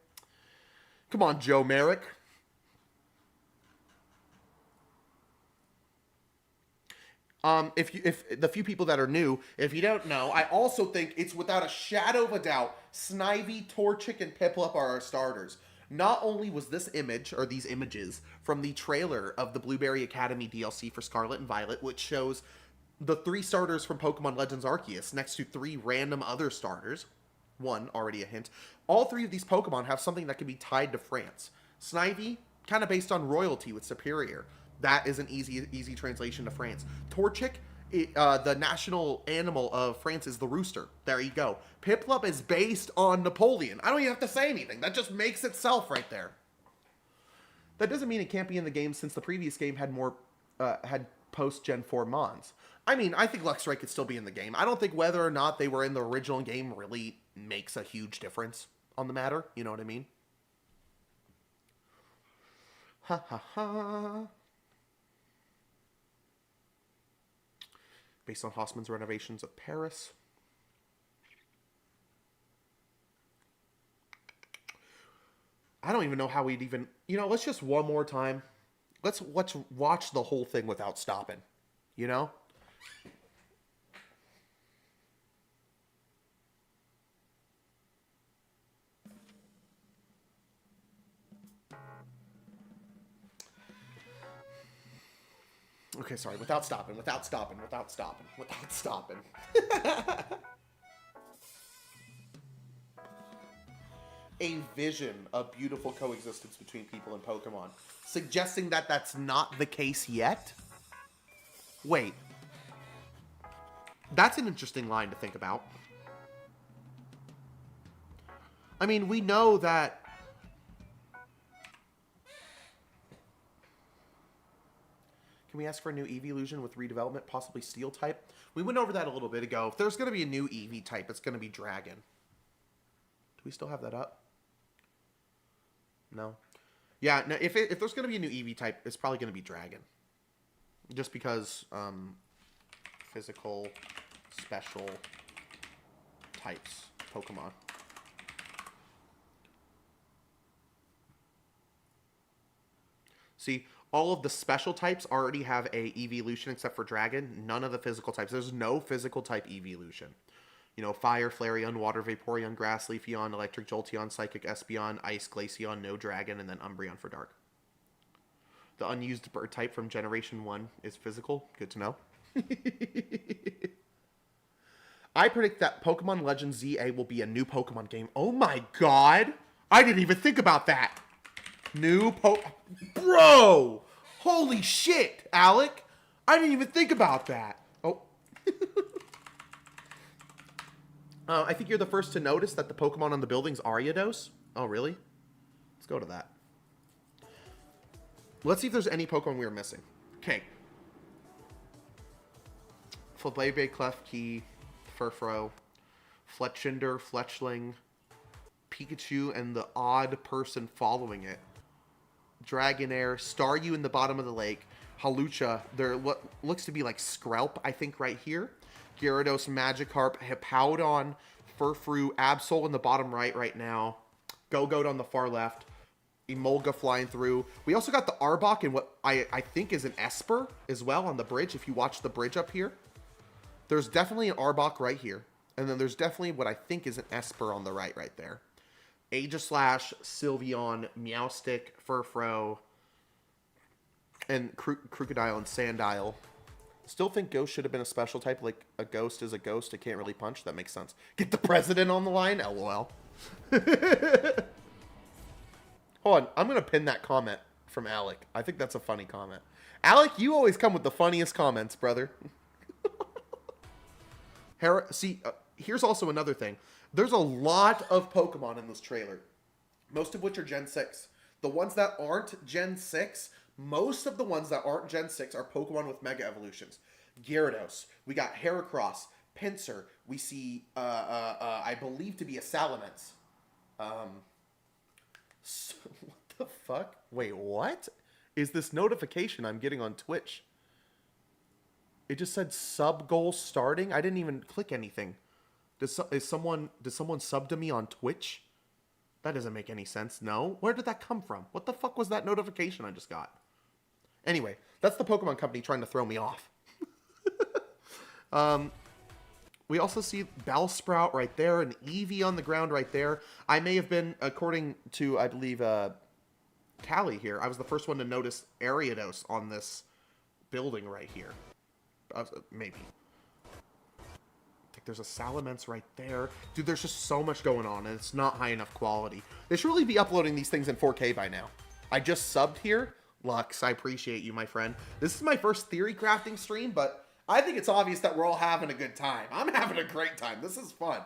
Speaker 1: Come on, Joe Merrick. If the few people that are new, if you don't know, I also think it's without a shadow of a doubt, Snivy, Torchic, and Piplup are our starters. Not only was this image, or these images, from the trailer of the Blueberry Academy DLC for Scarlet and Violet, which shows the 3 starters from Pokemon Legends Arceus next to 3 random other starters. One, already a hint. All 3 of these Pokemon have something that can be tied to France. Snivy, kind of based on royalty with Superior. That is an easy translation to France. Torchic, the national animal of France is the rooster. There you go. Piplup is based on Napoleon. I don't even have to say anything. That just makes itself right there. That doesn't mean it can't be in the game since the previous game had had post-Gen 4 Mons. I mean, I think Luxray could still be in the game. I don't think whether or not they were in the original game really makes a huge difference on the matter. You know what I mean? Ha ha ha. Based on Haussmann's renovations of Paris. I don't even know how we'd even... You know, let's just one more time. Let's watch the whole thing without stopping. You know? Okay, sorry. Without stopping. A vision of beautiful coexistence between people and Pokemon. Suggesting that that's not the case yet? Wait. That's an interesting line to think about. I mean, we know that... Can we ask for a new evolution with redevelopment, possibly Steel type? We went over that a little bit ago. If there's going to be a new EV type, it's going to be Dragon. Do we still have that up? No. Yeah, no, if there's going to be a new EV type, it's probably going to be Dragon. Just because physical, special types Pokemon. See, all of the special types already have a evolution except for Dragon. None of the physical types. There's no physical type evolution. You know, Fire, Flareon, Water, Vaporeon, Grass, Leafeon, Electric, Jolteon, Psychic, Espeon, Ice, Glaceon, no Dragon, and then Umbreon for Dark. The unused bird type from Generation 1 is physical. Good to know. I predict that Pokemon Legends ZA will be a new Pokemon game. Oh my god! I didn't even think about that! Bro! Holy shit, Alec! I didn't even think about that. Oh. I think you're the first to notice that the Pokemon on the building's Ariados. Oh, really? Let's go to that. Let's see if there's any Pokemon we are missing. Okay. Flabebe, Klefki, Furfrou, Fletchinder, Fletchling, Pikachu, and the odd person following it. Dragonair, Staryu in the bottom of the lake, Hawlucha, there looks to be like Skrelp, I think, right here. Gyarados, Magikarp, Hippowdon, Furfrou, Absol in the bottom right now. Go-Goat on the far left. Emolga flying through. We also got the Arbok and what I think is an Esper as well on the bridge, if you watch the bridge up here. There's definitely an Arbok right here. And then there's definitely what I think is an Esper on the right there. Aegislash, Sylveon, Meowstic, Furfrou, and Crocodile and Sandile. Still think Ghost should have been a special type, like a Ghost is a Ghost. It can't really punch. That makes sense. Get the President on the line? LOL. Hold on. I'm going to pin that comment from Alec. I think that's a funny comment. Alec, you always come with the funniest comments, brother. See, here's also another thing. There's a lot of Pokemon in this trailer, most of which are Gen 6. The ones that aren't Gen 6, most of the ones that aren't Gen 6 are Pokemon with Mega Evolutions. Gyarados, we got Heracross, Pinsir, we see, I believe to be a Salamence. So, what the fuck? Wait, what? Is this notification I'm getting on Twitch? It just said sub goal starting. I didn't even click anything. Did someone sub to me on Twitch? That doesn't make any sense. No? Where did that come from? What the fuck was that notification I just got? Anyway, that's the Pokemon Company trying to throw me off. We also see Bellsprout right there, an Eevee on the ground right there. I may have been, according to, I believe, Callie here, I was the first one to notice Ariados on this building right here. Maybe. I think there's a Salamence right there. Dude, there's just so much going on, and it's not high enough quality. They should really be uploading these things in 4K by now. I just subbed here. Lux, I appreciate you, my friend. This is my first theory crafting stream, but I think it's obvious that we're all having a good time. I'm having a great time. This is fun.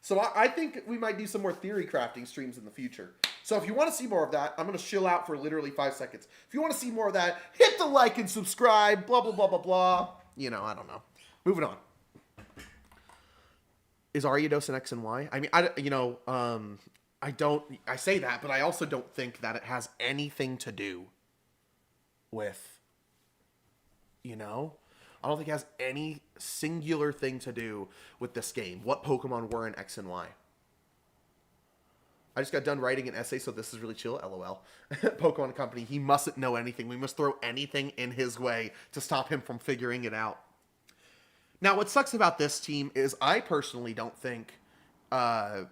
Speaker 1: So I think we might do some more theory crafting streams in the future. So if you want to see more of that, I'm going to chill out for literally 5 seconds. If you want to see more of that, hit the like and subscribe, blah, blah, blah, blah, blah. You know, I don't know. Moving on. Is Ariados an X and Y? I mean, I say that, but I also don't think that it has anything to do with, you know? I don't think it has any singular thing to do with this game. What Pokemon were in X and Y. I just got done writing an essay, so this is really chill, lol. Pokemon Company, he mustn't know anything. We must throw anything in his way to stop him from figuring it out. Now, what sucks about this team is I personally don't think that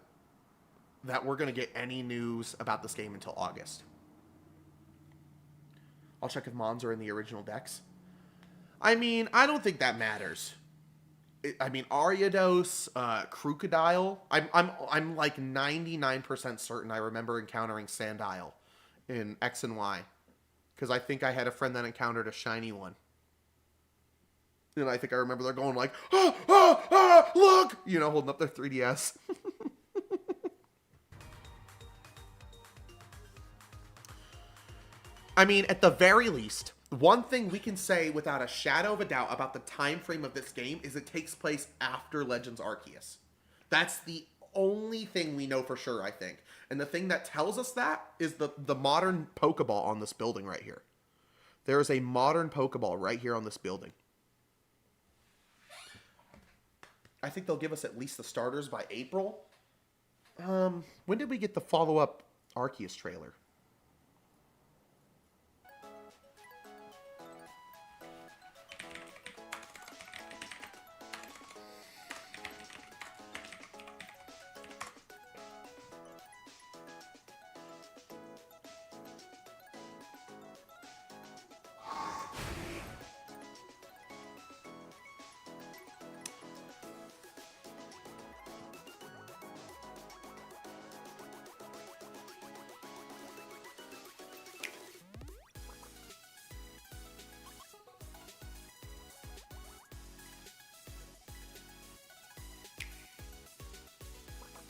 Speaker 1: we're going to get any news about this game until August. I'll check if Mons are in the original decks. I mean, I don't think that matters. I mean, Ariados, Crocodile. I'm like 99% certain I remember encountering Sandile in X and Y, because I think I had a friend that encountered a shiny one. And I think I remember they're going like, ah, ah, ah, look! You know, holding up their 3DS. I mean, at the very least, one thing we can say without a shadow of a doubt about the time frame of this game is it takes place after Legends Arceus. That's the only thing we know for sure, I think. And the thing that tells us that is the modern Pokeball on this building right here. There is a modern Pokeball right here on this building. I think they'll give us at least the starters by April. When did we get the follow-up Arceus trailer?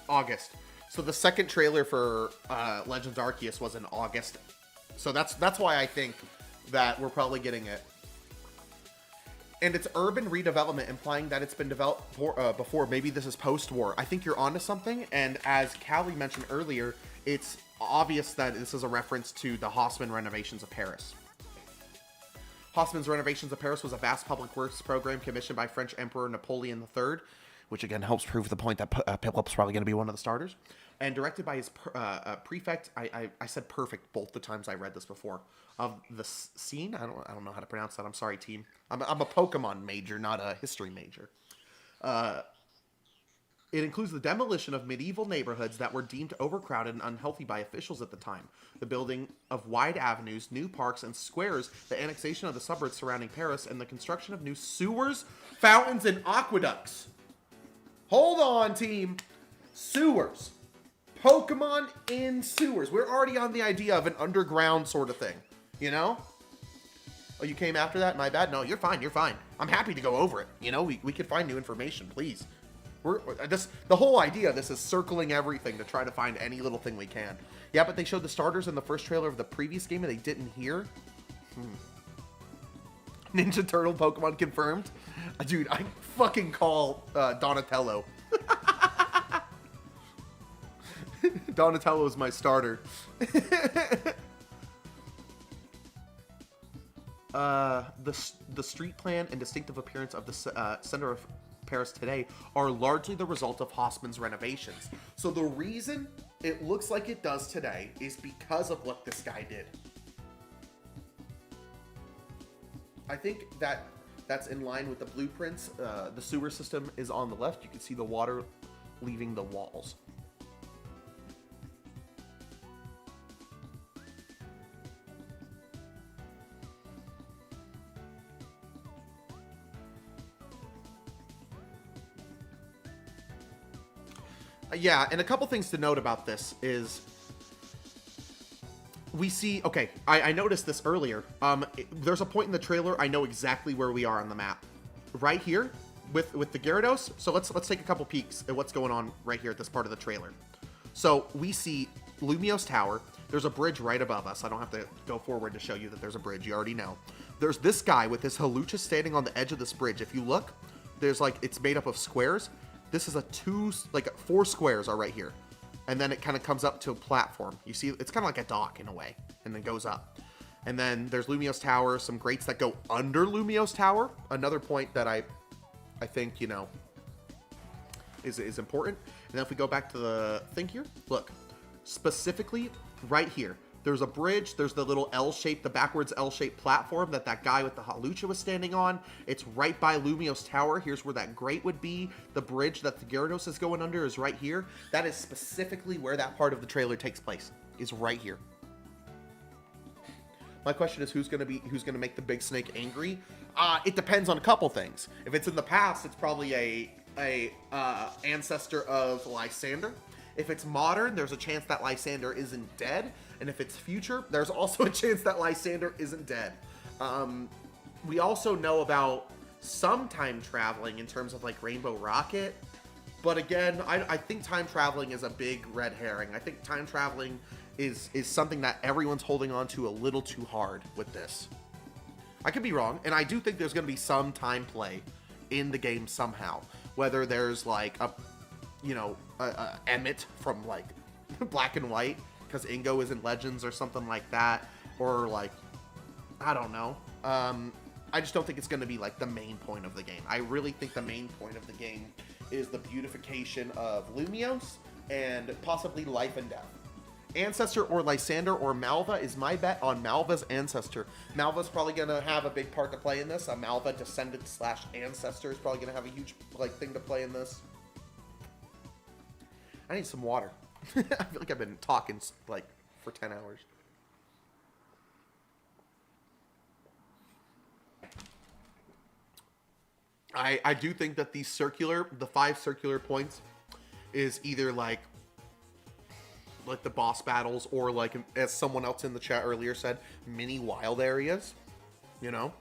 Speaker 1: August. So the second trailer for Legends Arceus was in August. So that's why I think that we're probably getting it. And it's urban redevelopment, implying that it's been developed before. Maybe this is post-war. I think you're onto something. And as Callie mentioned earlier, it's obvious that this is a reference to the Haussmann renovations of Paris. Haussmann's renovations of Paris was a vast public works program commissioned by French Emperor Napoleon III, which again helps prove the point that Piplup's probably going to be one of the starters, and directed by his prefect. I said perfect both the times I read this before. Of the scene, I don't know how to pronounce that. I'm sorry, team. I'm a Pokemon major, not a history major. It includes the demolition of medieval neighborhoods that were deemed overcrowded and unhealthy by officials at the time, the building of wide avenues, new parks and squares, the annexation of the suburbs surrounding Paris, and the construction of new sewers, fountains, and aqueducts. Hold on, team. Sewers. Pokemon in sewers. We're already on the idea of an underground sort of thing, you know? Oh, you came after that? My bad? No, you're fine. You're fine. I'm happy to go over it. You know, we could find new information, please. The whole idea of this is circling everything to try to find any little thing we can. Yeah, but they showed the starters in the first trailer of the previous game and they didn't hear. Ninja Turtle Pokemon confirmed. Dude, I fucking call Donatello. Donatello is my starter. The street plan and distinctive appearance of the center of Paris today are largely the result of Haussmann's renovations. So the reason it looks like it does today is because of what this guy did. I think that's in line with the blueprints. The sewer system is on the left. You can see the water leaving the walls. Yeah, and a couple things to note about this is we see, okay, I noticed this earlier. There's a point in the trailer, I know exactly where we are on the map. Right here with the Gyarados. So let's take a couple peeks at what's going on right here at this part of the trailer. So we see Lumiose Tower. There's a bridge right above us. I don't have to go forward to show you that there's a bridge. You already know. There's this guy with his Halucha standing on the edge of this bridge. If you look, there's like, it's made up of squares. This is four squares are right here. And then it kind of comes up to a platform. You see, it's kind of like a dock in a way, and then goes up. And then there's Lumiose Tower, some grates that go under Lumiose Tower. Another point that I think, you know, is important. And then if we go back to the thing here, look, specifically right here. There's a bridge. There's the little L-shaped, the backwards L-shaped platform that guy with the halucha was standing on. It's right by Lumios Tower. Here's where that grate would be. The bridge that the Gyarados is going under is right here. That is specifically where that part of the trailer takes place. Is right here. My question is, who's gonna make the big snake angry? It depends on a couple things. If it's in the past, it's probably a ancestor of Lysander. If it's modern, there's a chance that Lysander isn't dead. And if it's future, there's also a chance that Lysander isn't dead. We also know about some time traveling in terms of like Rainbow Rocket. But again, I think time traveling is a big red herring. I think time traveling is something that everyone's holding on to a little too hard with this. I could be wrong, and I do think there's going to be some time play in the game somehow. Whether there's like a Emmett from like Black and White, because Ingo is in Legends or something like that, or like, I don't know. I just don't think it's going to be like the main point of the game. I really think the main point of the game is the beautification of Lumios and possibly life and death. Ancestor or Lysander or Malva is my bet on Malva's Ancestor. Malva's probably going to have a big part to play in this. A Malva descendant / ancestor is probably going to have a huge like thing to play in this. I need some water. I feel like I've been talking like for 10 hours. I do think that the 5 circular points is either like the boss battles, or like, as someone else in the chat earlier said, mini wild areas, you know?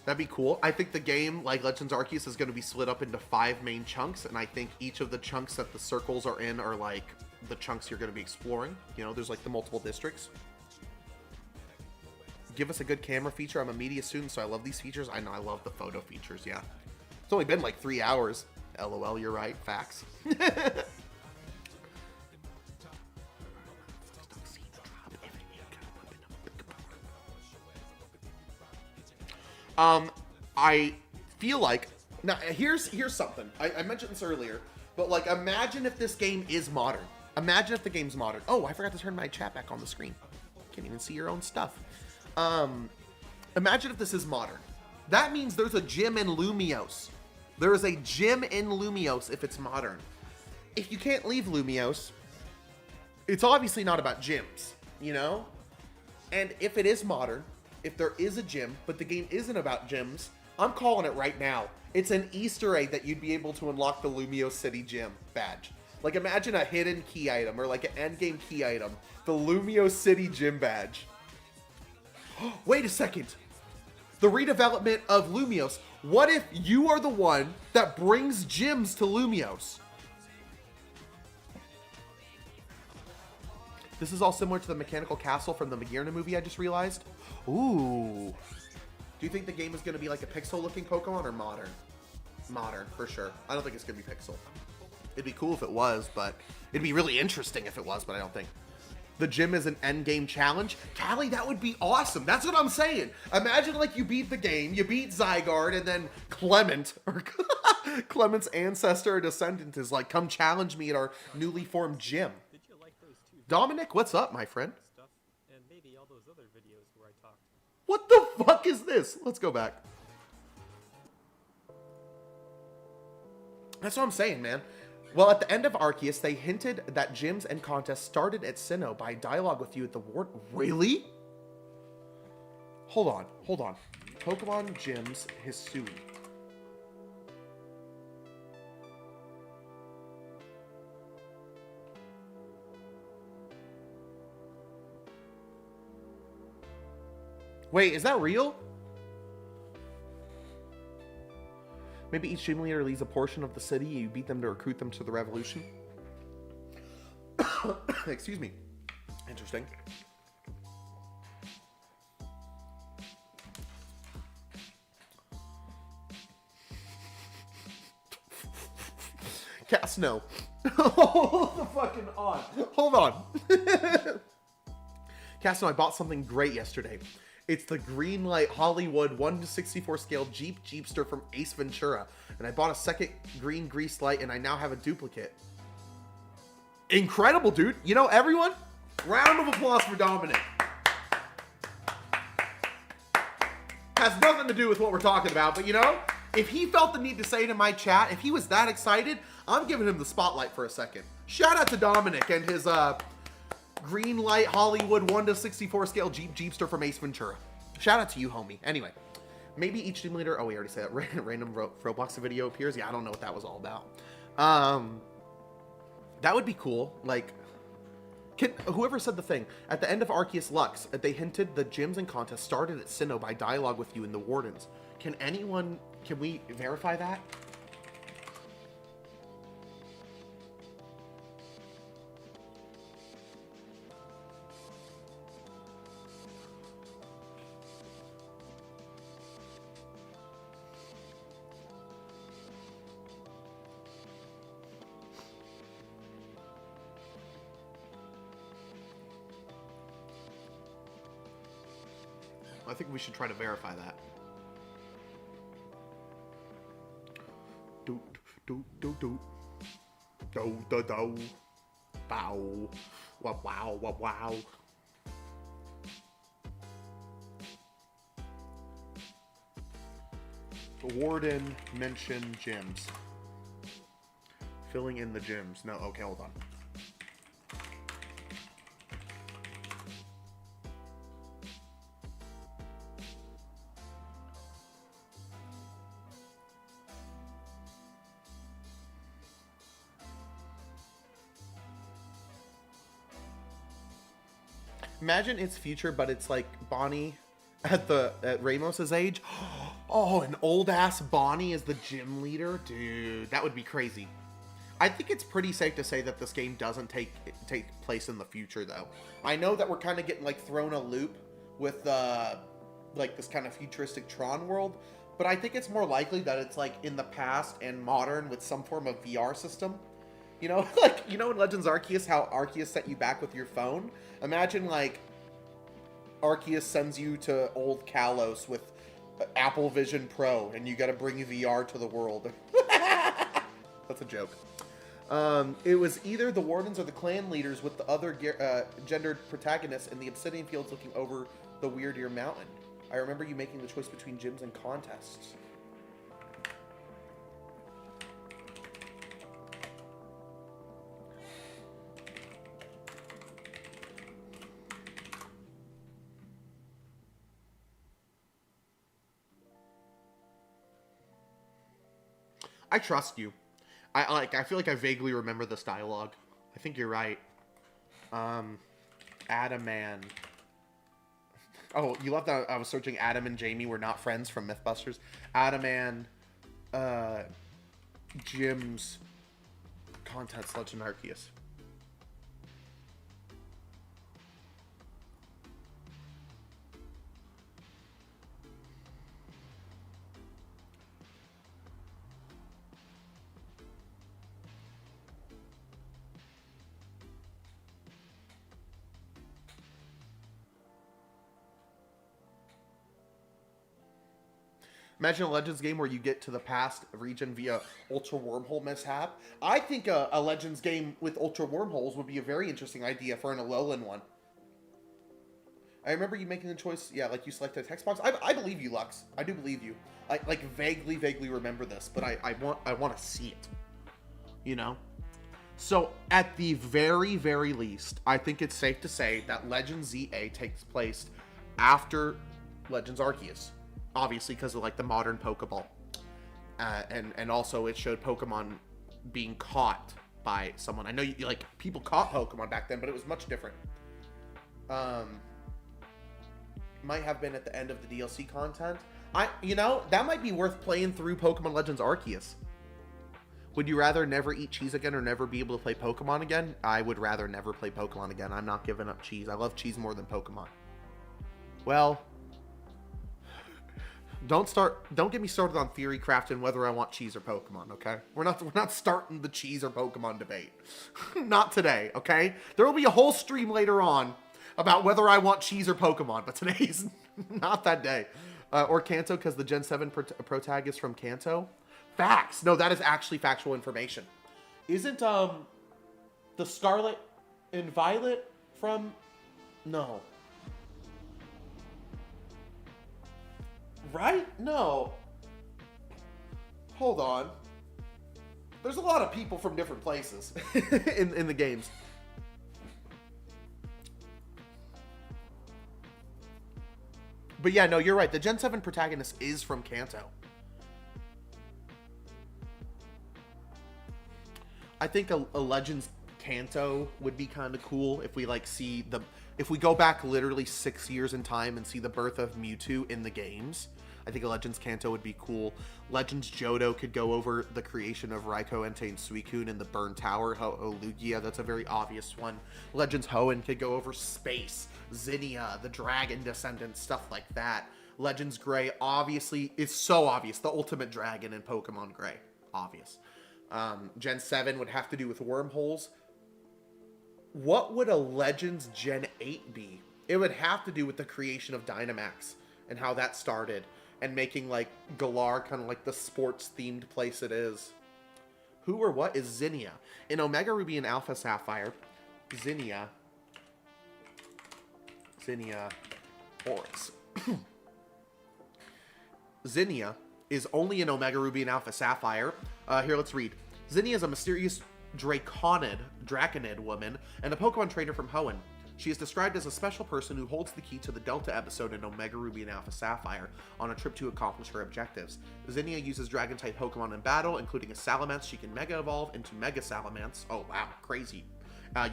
Speaker 1: That'd be cool. I think the game, like Legends Arceus, is going to be split up into 5 main chunks, and I think each of the chunks that the circles are in are like the chunks you're going to be exploring. You know, there's like the multiple districts. Give us a good camera feature. I'm a media student, so I love these features. I know, I love the photo features, yeah. It's only been like 3 hours. LOL, you're right. Facts. I feel like, now here's something. I mentioned this earlier, but like, imagine if this game is modern. Imagine if the game's modern. Oh, I forgot to turn my chat back on the screen. Can't even see your own stuff. Imagine if this is modern. That means there's a gym in Lumios. There is a gym in Lumios if it's modern. If you can't leave Lumios, it's obviously not about gyms, you know? And if it is modern, if there is a gym, but the game isn't about gyms, I'm calling it right now. It's an Easter egg that you'd be able to unlock the Lumios City Gym badge. Like, imagine a hidden key item, or like an endgame key item. The Lumios City Gym badge. Wait a second. The redevelopment of Lumios. What if you are the one that brings gyms to Lumios? This is all similar to the mechanical castle from the Magirna movie, I just realized. Ooh. Do you think the game is going to be like a pixel-looking Pokemon, or modern? Modern, for sure. I don't think it's going to be pixel. It'd be cool if it was, but it'd be really interesting if it was, but I don't think. The gym is an endgame challenge. Callie, that would be awesome. That's what I'm saying. Imagine like you beat the game, you beat Zygarde, and then Clement, or Clement's ancestor or descendant is like, come challenge me at our newly formed gym.
Speaker 4: Did you like those two
Speaker 1: Dominic, what's up, my friend?
Speaker 4: stuff and maybe all those other videos where I talked?
Speaker 1: What the fuck is this? Let's go back. That's what I'm saying, man. Well, at the end of Arceus, they hinted that gyms and contests started at Sinnoh by dialogue with you at the ward. Really? Hold on. Pokemon Gyms Hisui. Wait, is that real? Maybe each gym leader leads a portion of the city. You beat them to recruit them to the revolution. Excuse me. Interesting. Casno. Hold the fucking on. Hold on. Casno, I bought something great yesterday. It's the Greenlight Hollywood 1/64 scale Jeepster from Ace Ventura. And I bought a second green grease light, and I now have a duplicate. Incredible, dude. You know, everyone, round of applause for Dominic. Has nothing to do with what we're talking about, but you know, if he felt the need to say it in my chat, if he was that excited, I'm giving him the spotlight for a second. Shout out to Dominic and his green light Hollywood 1/64 scale Jeepster from Ace Ventura. Shout out to you, homie. Anyway, maybe each team leader. Oh, we already said that. Random Roblox video appears. Yeah, I don't know what that was all about. That would be cool. Like, whoever said the thing at the end of Arceus Lux, they hinted the gyms and contests started at Sinnoh by dialogue with you and the Wardens. Can we verify that? I think we should try to verify that. Do do do do do do do bow wow wow wow wow. The Warden mentioned gyms. Filling in the gyms. No, okay, hold on. Imagine it's future, but it's like Bonnie at Ramos's age. Oh, an old ass Bonnie is the gym leader, dude. That would be crazy. I think it's pretty safe to say that this game doesn't take place in the future, though. I know that we're kind of getting like thrown a loop with like this kind of futuristic Tron world, but I think it's more likely that it's like in the past and modern with some form of VR system. You know, like, you know in Legends Arceus, how Arceus sent you back with your phone? Imagine, like, Arceus sends you to old Kalos with Apple Vision Pro, and you gotta bring VR to the world. That's a joke. It was either the Wardens or the clan leaders with the other gendered protagonists in the Obsidian Fields looking over the Weird Ear Mountain. I remember you making the choice between gyms and contests. I trust you. I feel like I vaguely remember this dialogue. I think you're right. Adaman. Oh, you left out. I was searching Adam and Jamie were not friends from Mythbusters. Adaman, Jim's contents, Legend Arceus. Imagine a Legends game where you get to the past region via Ultra Wormhole mishap. I think a Legends game with Ultra Wormholes would be a very interesting idea for an Alolan one. I remember you making the choice, yeah, like you selected a text box. I believe you, Lux. I do believe you. I like vaguely remember this, but I want to see it. You know? So, at the very, very least, I think it's safe to say that Legends ZA takes place after Legends Arceus. Obviously, because of like the modern Pokeball, and also it showed Pokemon being caught by someone. I know you like people caught Pokemon back then, but it was much different. Might have been at the end of the DLC content. You know, that might be worth playing through Pokemon Legends Arceus. Would you rather never eat cheese again or never be able to play Pokemon again? I would rather never play Pokemon again. I'm not giving up cheese. I love cheese more than Pokemon. Well. Don't get me started on theory crafting whether I want cheese or Pokemon, okay? We're not starting the cheese or Pokemon debate. Not today, okay? There will be a whole stream later on about whether I want cheese or Pokemon, but today's not that day. Or Kanto, because the Gen 7 protag is from Kanto. Facts. No, that is actually factual information. Isn't The Scarlet and Violet from... No. Right? No. Hold on. There's a lot of people from different places in the games. But yeah, no, you're right. The Gen 7 protagonist is from Kanto. I think a Legends Kanto would be kind of cool if we like see the... If we go back literally 6 years in time and see the birth of Mewtwo in the games, I think a Legends Kanto would be cool. Legends Johto could go over the creation of Raikou, Entei, and Suicune in the Burn Tower. Lugia, that's a very obvious one. Legends Hoenn could go over space. Zinnia, the Dragon Descendant, stuff like that. Legends Gray, obviously, is so obvious. The ultimate dragon in Pokemon Gray. Obvious. Gen 7 would have to do with wormholes. What would a Legends Gen 8 be? It would have to do with the creation of Dynamax and how that started, and making like Galar kind of like the sports themed place it is. Who or what is Zinnia? In Omega Ruby and Alpha Sapphire, Zinnia Oris. Zinnia is only in Omega Ruby and Alpha Sapphire. Here, let's read. Zinnia is a mysterious Draconid woman and a Pokemon trainer from Hoenn. She is described as a special person who holds the key to the Delta episode in Omega Ruby and Alpha Sapphire on a trip to accomplish her objectives. Zinnia uses Dragon-type Pokemon in battle, including a Salamence she can Mega Evolve into Mega Salamence. Oh wow, crazy.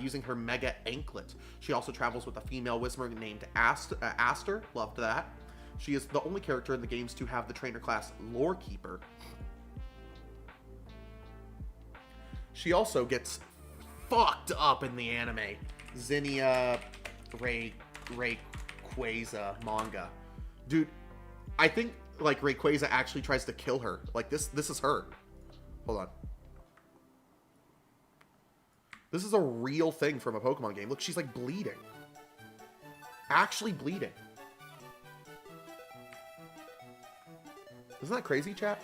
Speaker 1: Using her Mega Anklet. She also travels with a female Whismur named Aster. Loved that. She is the only character in the games to have the trainer class Lore Keeper. She also gets fucked up in the anime. Zinnia Rayquaza manga. Dude, I think like Rayquaza actually tries to kill her. Like this is her. Hold on. This is a real thing from a Pokemon game. Look, she's like bleeding. Actually bleeding. Isn't that crazy, chat?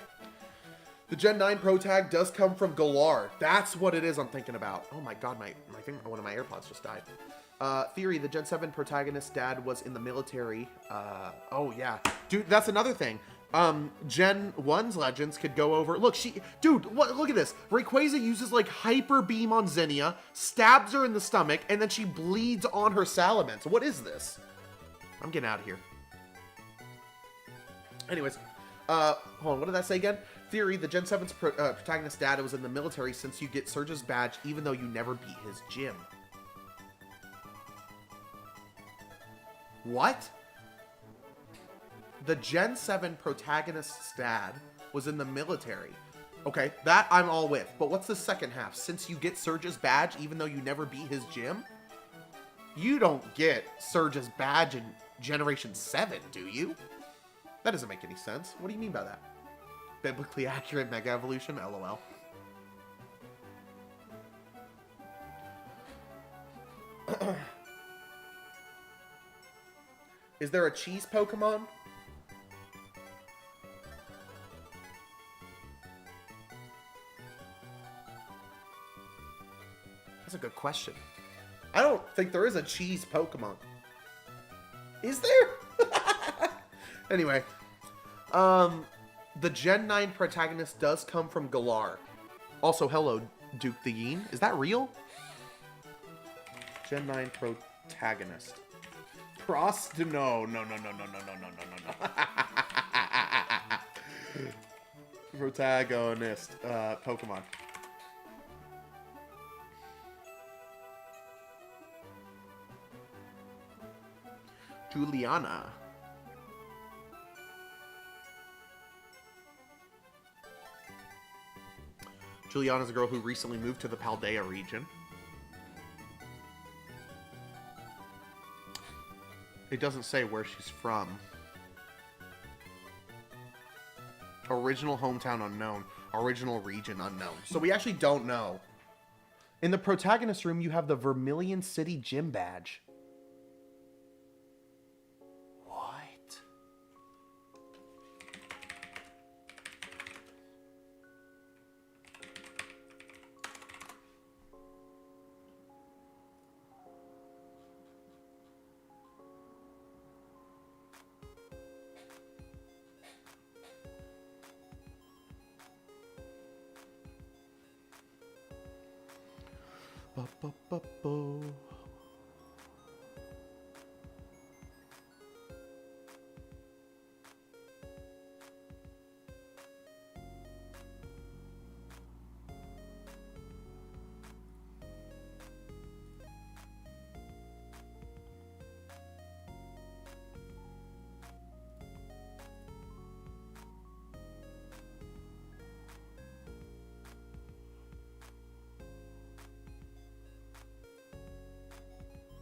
Speaker 1: The Gen 9 Pro Tag does come from Galar. That's what it is I'm thinking about. Oh my god, I think one of my AirPods just died. Theory, the Gen 7 protagonist's dad was in the military. Oh yeah. Dude, that's another thing. Gen 1's Legends could go over... Look, look at this. Rayquaza uses like Hyper Beam on Zinnia, stabs her in the stomach, and then she bleeds on her Salamence. What is this? I'm getting out of here. Anyways, hold on, what did that say again? Theory, the Gen 7's protagonist's dad was in the military since you get Surge's badge even though you never beat his gym. What? The Gen 7 protagonist's dad was in the military. Okay, that I'm all with. But what's the second half? Since you get Surge's badge even though you never beat his gym? You don't get Surge's badge in Generation 7, do you? That doesn't make any sense. What do you mean by that? Biblically accurate Mega Evolution? LOL. Is there a cheese Pokemon? That's a good question. I don't think there is a cheese Pokemon. Is there? Anyway. The Gen 9 protagonist does come from Galar. Also, hello, Duke the Yin. Is that real? Gen 9 protagonist. No. Protagonist. Pokemon. Juliana. Juliana's a girl who recently moved to the Paldea region. It doesn't say where she's from. Original hometown unknown. Original region unknown. So we actually don't know. In the protagonist room, you have the Vermilion City Gym badge. What? Ba-ba-ba-ba.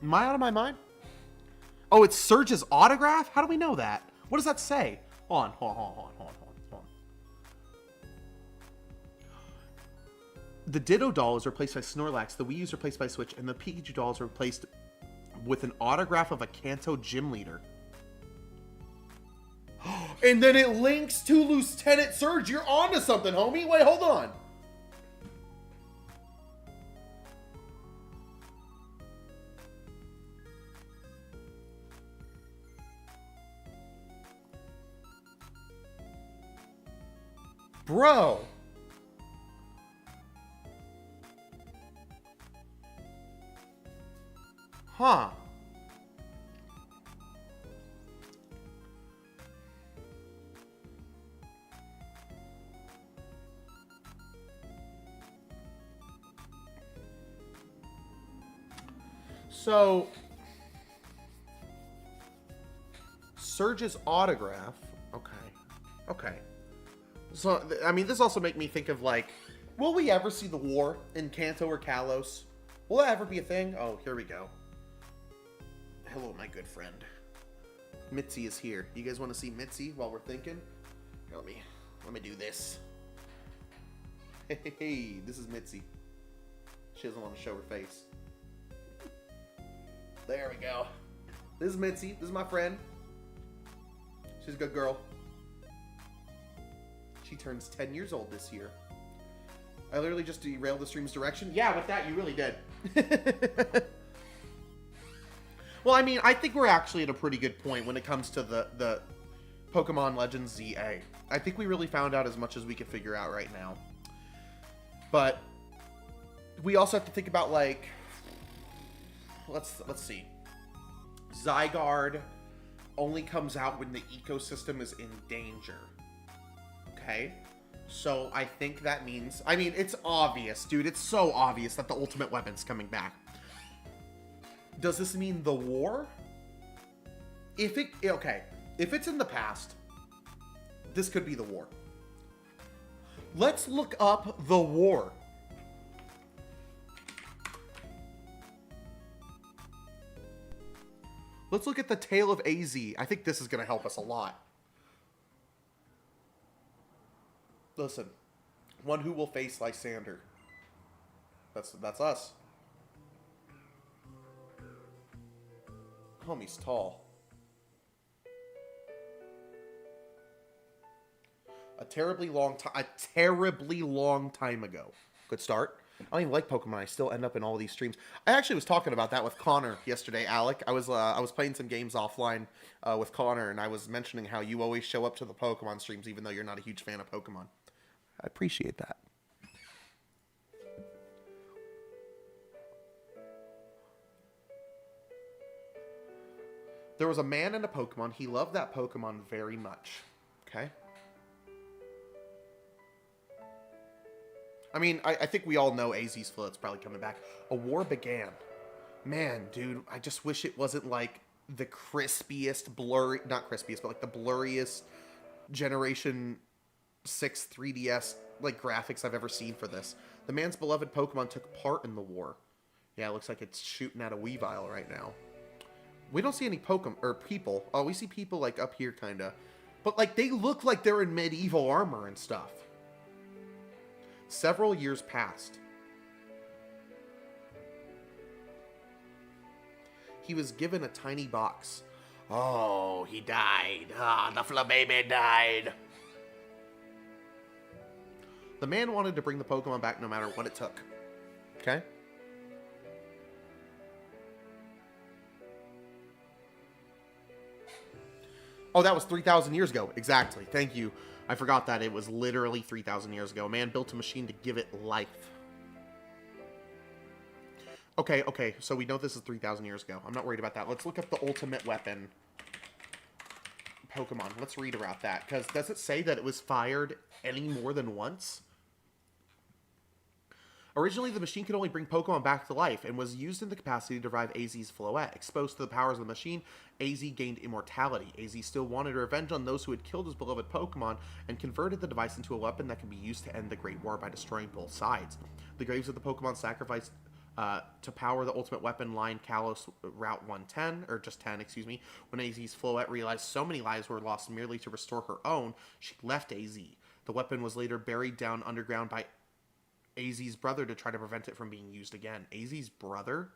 Speaker 1: Am I out of my mind? Oh, it's Surge's autograph? How do we know that? What does that say? Hold on. The Ditto doll is replaced by Snorlax, the Wii U is replaced by Switch, and the Pikachu doll is replaced with an autograph of a Kanto gym leader. And then it links to Lieutenant Surge. You're onto something, homie. Wait, hold on. Bro. Huh. So, Surge's autograph. Okay. So, I mean, this also make me think of, like, will we ever see the war in Kanto or Kalos? Will that ever be a thing? Oh, here we go. Hello, my good friend. Mitzi is here. You guys want to see Mitzi while we're thinking? Here, let me do this. Hey, this is Mitzi. She doesn't want to show her face. There we go. This is Mitzi. This is my friend. She's a good girl. She turns 10 years old this year. I literally just derailed the stream's direction. Yeah, with that, you really did. Well, I mean, I think we're actually at a pretty good point when it comes to the Pokemon Legends ZA. I think we really found out as much as we can figure out right now. But we also have to think about, like, let's see. Zygarde only comes out when the ecosystem is in danger. Okay? So I think that means, I mean, it's obvious, dude. It's so obvious that the ultimate weapon's coming back. Does this mean the war? If it's in the past, this could be the war. Let's look up the war. Let's look at the Tale of AZ. I think this is going to help us a lot. Listen, one who will face Lysander. That's us. Homie's tall. A terribly long time ago. Good start. I don't even like Pokemon. I still end up in all these streams. I actually was talking about that with Connor yesterday, Alec. I was playing some games offline with Connor, and I was mentioning how you always show up to the Pokemon streams, even though you're not a huge fan of Pokemon. I appreciate that. There was a man and a Pokemon. He loved that Pokemon very much. Okay? I mean, I think we all know AZ's Float's probably coming back. A war began. Man, dude, I just wish it wasn't like the crispiest, not crispiest, but like the blurriest Generation 6 3DS like graphics I've ever seen for this. The man's beloved Pokemon took part in the war. Yeah, it looks like it's shooting at a Weavile right now. We don't see any Pokemon or people. Oh, we see people like up here kinda. But like they look like they're in medieval armor and stuff. Several years passed. He was given a tiny box. Oh, he died. Ah, the Flababy died. The man wanted to bring the Pokemon back no matter what it took. Okay? Oh, that was 3,000 years ago. Exactly. Thank you. I forgot that. It was literally 3,000 years ago. A man built a machine to give it life. Okay, so we know this is 3,000 years ago. I'm not worried about that. Let's look up the ultimate weapon Pokemon. Let's read about that. Because does it say that it was fired any more than once? Originally, the machine could only bring Pokemon back to life and was used in the capacity to revive AZ's Floette. Exposed to the powers of the machine, AZ gained immortality. AZ still wanted revenge on those who had killed his beloved Pokemon and converted the device into a weapon that can be used to end the Great War by destroying both sides. The graves of the Pokemon sacrificed to power the ultimate weapon line Kalos Route 110, or just 10, excuse me. When AZ's Floette realized so many lives were lost merely to restore her own, she left AZ. The weapon was later buried down underground by AZ's brother to try to prevent it from being used again. AZ's brother?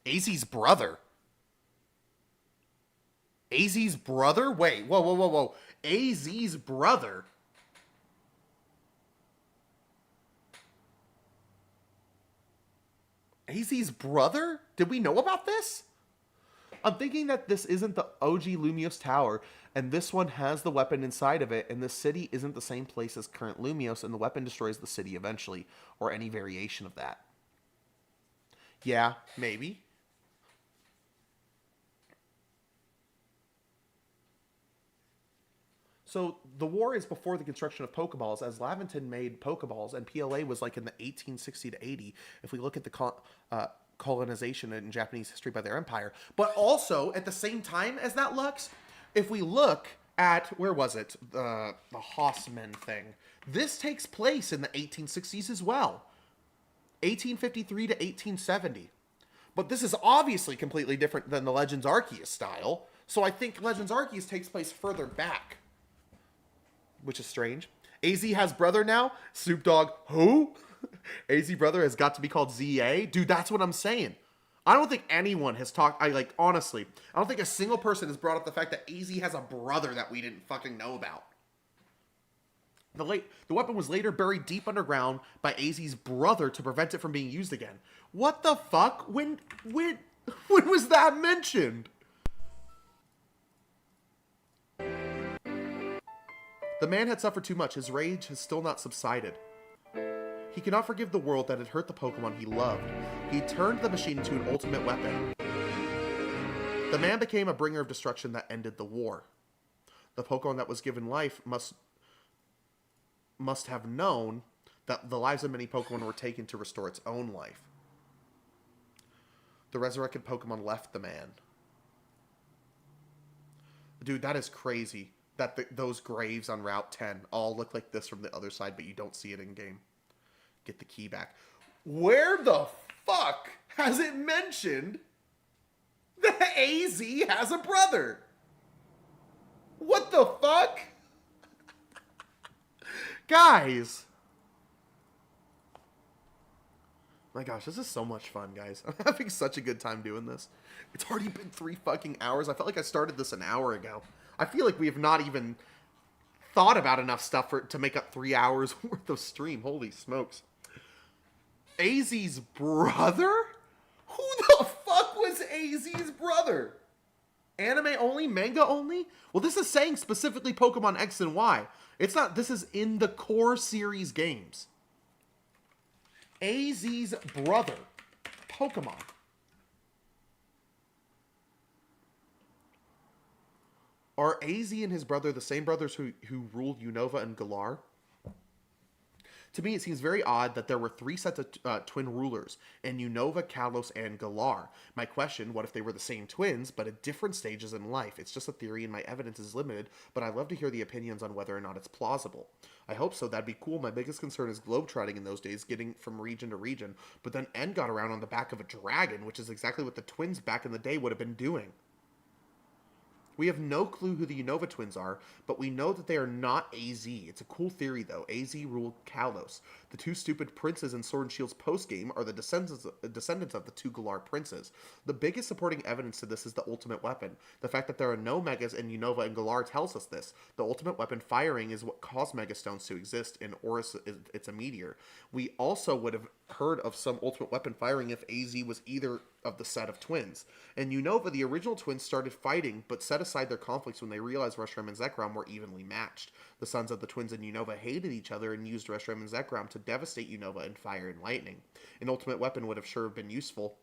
Speaker 1: AZ's brother? AZ's brother? Wait, whoa. AZ's brother? AZ's brother? Did we know about this? I'm thinking that this isn't the OG Lumiose Tower, and this one has the weapon inside of it, and the city isn't the same place as current Lumiose, and the weapon destroys the city eventually, or any variation of that. Yeah, maybe. So the war is before the construction of Pokeballs, as Laventon made Pokeballs, and PLA was like in the 1860 to 80, if we look at the colonization in Japanese history by their empire. But also, at the same time as that, Lux, if we look at, where was it? The Hossman thing. This takes place in the 1860s as well. 1853 to 1870. But this is obviously completely different than the Legends Arceus style. So I think Legends Arceus takes place further back. Which is strange. AZ has brother now? Snoop Dogg, who? AZ brother has got to be called ZA? Dude, that's what I'm saying. I don't think anyone has talked, honestly, I don't think a single person has brought up the fact that AZ has a brother that we didn't fucking know about. The weapon was later buried deep underground by AZ's brother to prevent it from being used again. What the fuck? When was that mentioned? The man had suffered too much. His rage has still not subsided. He cannot forgive the world that had hurt the Pokemon he loved. He turned the machine into an ultimate weapon. The man became a bringer of destruction that ended the war. The Pokemon that was given life must have known that the lives of many Pokemon were taken to restore its own life. The resurrected Pokemon left the man. Dude, that is crazy. That those graves on Route 10 all look like this from the other side, but you don't see it in game. Get the key back. Where the fuck has it mentioned that AZ has a brother? What the fuck? Guys. My gosh, this is so much fun, guys. I'm having such a good time doing this. It's already been 3 fucking hours. I felt like I started this an hour ago. I feel like we have not even thought about enough stuff to make up 3 hours worth of stream. Holy smokes. AZ's brother? Who the fuck was AZ's brother? Anime only? Manga only? Well, this is saying specifically Pokemon X and Y. It's not, this is in the core series games. AZ's brother. Pokemon. Are AZ and his brother the same brothers who ruled Unova and Galar? To me, it seems very odd that there were 3 sets of twin rulers in Unova, Kalos, and Galar. My question, what if they were the same twins, but at different stages in life? It's just a theory and my evidence is limited, but I'd love to hear the opinions on whether or not it's plausible. I hope so, that'd be cool. My biggest concern is globetrotting in those days, getting from region to region, but then N got around on the back of a dragon, which is exactly what the twins back in the day would have been doing. We have no clue who the Unova twins are, but we know that they are not AZ. It's a cool theory, though. AZ ruled Kalos. The 2 stupid princes in Sword and Shield's postgame are the descendants of the 2 Galar princes. The biggest supporting evidence to this is the ultimate weapon. The fact that there are no Megas in Unova and Galar tells us this. The ultimate weapon firing is what caused Megastones to exist in Oris. It's a meteor. We also would have heard of some ultimate weapon firing if AZ was either of the set of twins. In Unova, the original twins started fighting, but set aside their conflicts when they realized Reshiram and Zekrom were evenly matched. The sons of the twins in Unova hated each other and used Reshiram and Zekrom to devastate Unova in fire and lightning. An ultimate weapon would have sure been useful,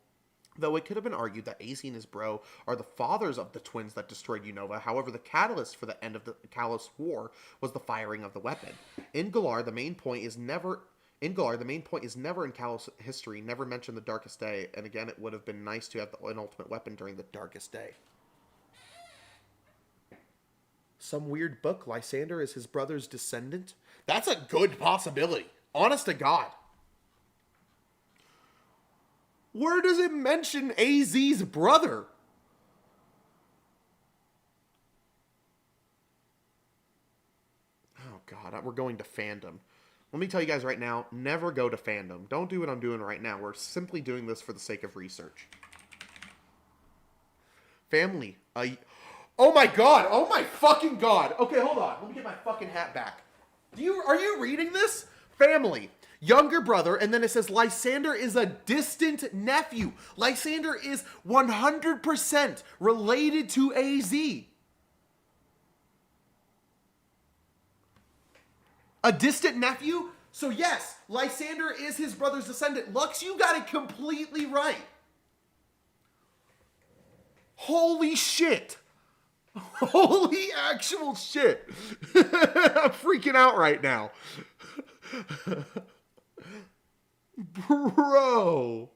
Speaker 1: though it could have been argued that Az and his bro are the fathers of the twins that destroyed Unova. However, the catalyst for the end of the Kalos War was the firing of the weapon. In Galar, the main point is never in Kalos history, never mentioned the Darkest Day, and again, it would have been nice to have an ultimate weapon during the Darkest Day. Some weird book, Lysander is his brother's descendant? That's a good possibility. Honest to God. Where does it mention AZ's brother? Oh, God. We're going to fandom. Let me tell you guys right now, never go to fandom. Don't do what I'm doing right now. We're simply doing this for the sake of research. Family. Oh, my God. Oh, my fucking God. Okay, hold on. Let me get my fucking hat back. Are you reading this? Family. Younger brother, and then it says Lysander is a distant nephew. Lysander is 100% related to AZ. A distant nephew? So yes, Lysander is his brother's descendant. Lux, you got it completely right. Holy shit. Holy actual shit. I'm freaking out right now. Bro.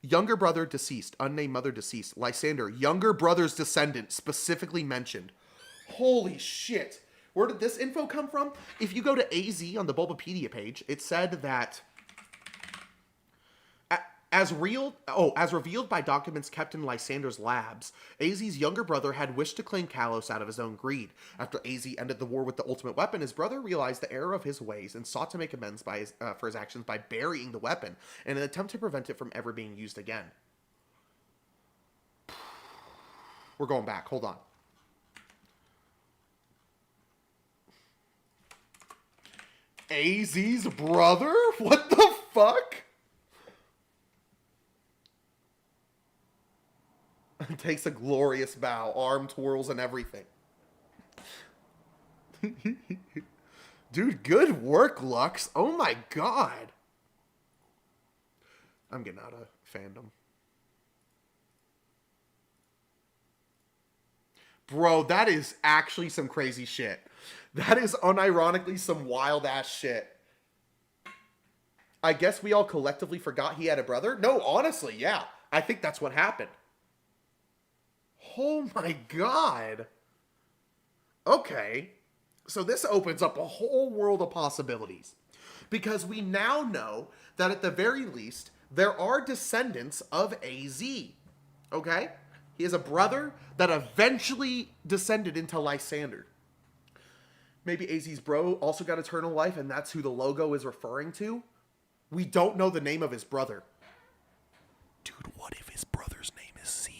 Speaker 1: Younger brother deceased. Unnamed mother deceased. Lysander, younger brother's descendant, specifically mentioned. Holy shit. Where did this info come from? If you go to AZ on the Bulbapedia page, it said that as revealed by documents kept in Lysander's labs, AZ's younger brother had wished to claim Kalos out of his own greed. After AZ ended the war with the ultimate weapon, his brother realized the error of his ways and sought to make amends for his actions by burying the weapon in an attempt to prevent it from ever being used again. We're going back. Hold on. AZ's brother? What the fuck? Takes a glorious bow, arm twirls and everything. Dude, good work, Lux. Oh my God. I'm getting out of fandom. Bro, that is actually some crazy shit. That is unironically some wild ass shit. I guess we all collectively forgot he had a brother? No, honestly, yeah. I think that's what happened. Oh my God. Okay. So this opens up a whole world of possibilities. Because we now know that at the very least, there are descendants of AZ. Okay? He has a brother that eventually descended into Lysander. Maybe AZ's bro also got eternal life and that's who the logo is referring to? We don't know the name of his brother.
Speaker 2: Dude, what if his brother's name is ZA?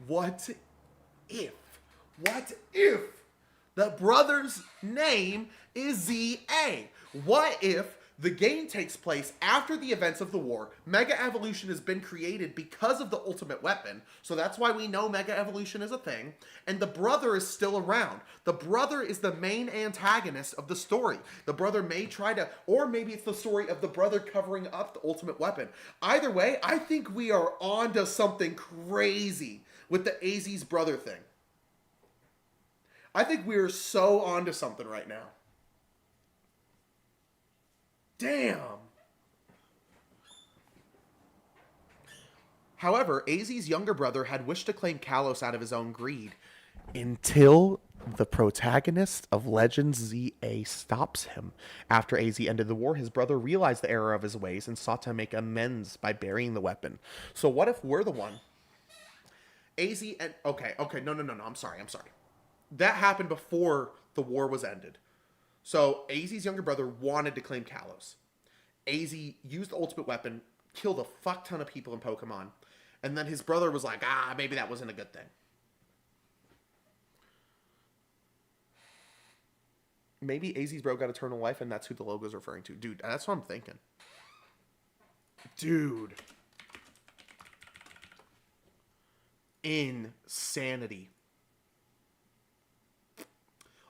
Speaker 1: What if the brother's name is ZA? What if the game takes place after the events of the war? Mega Evolution has been created because of the ultimate weapon, so that's why we know Mega Evolution is a thing, and the brother is still around. The brother is the main antagonist of the story. The brother may try to, or maybe it's the story of the brother covering up the ultimate weapon. Either way, I think we are on to something crazy with the AZ's brother thing. I think we are so on to something right now. Damn. However, AZ's younger brother had wished to claim Kalos out of his own greed. Until the protagonist of Legends ZA stops him. After AZ ended the war, his brother realized the error of his ways and sought to make amends by burying the weapon. So what if we're the one? AZ and... Okay, no, I'm sorry. That happened before the war was ended. So AZ's younger brother wanted to claim Kalos. AZ used the ultimate weapon, killed a fuck ton of people in Pokemon, and then his brother was like, maybe that wasn't a good thing. Maybe AZ's bro got eternal life, and that's who the logo's referring to. Dude, that's what I'm thinking. Dude. Insanity.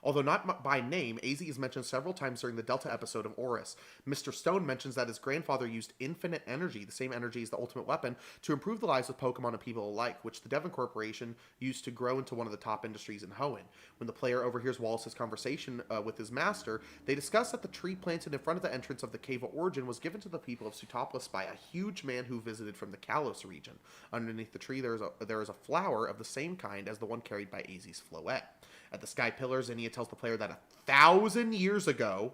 Speaker 1: Although not by name, AZ is mentioned several times during the Delta episode of Oris. Mr. Stone mentions that his grandfather used infinite energy, the same energy as the ultimate weapon, to improve the lives of Pokemon and people alike, which the Devon Corporation used to grow into one of the top industries in Hoenn. When the player overhears Wallace's conversation with his master, they discuss that the tree planted in front of the entrance of the Cave of Origin was given to the people of Pseutopolis by a huge man who visited from the Kalos region. Underneath the tree, there is a flower of the same kind as the one carried by AZ's Floette. At the Sky Pillar, Zinnia tells the player that 1,000 years ago,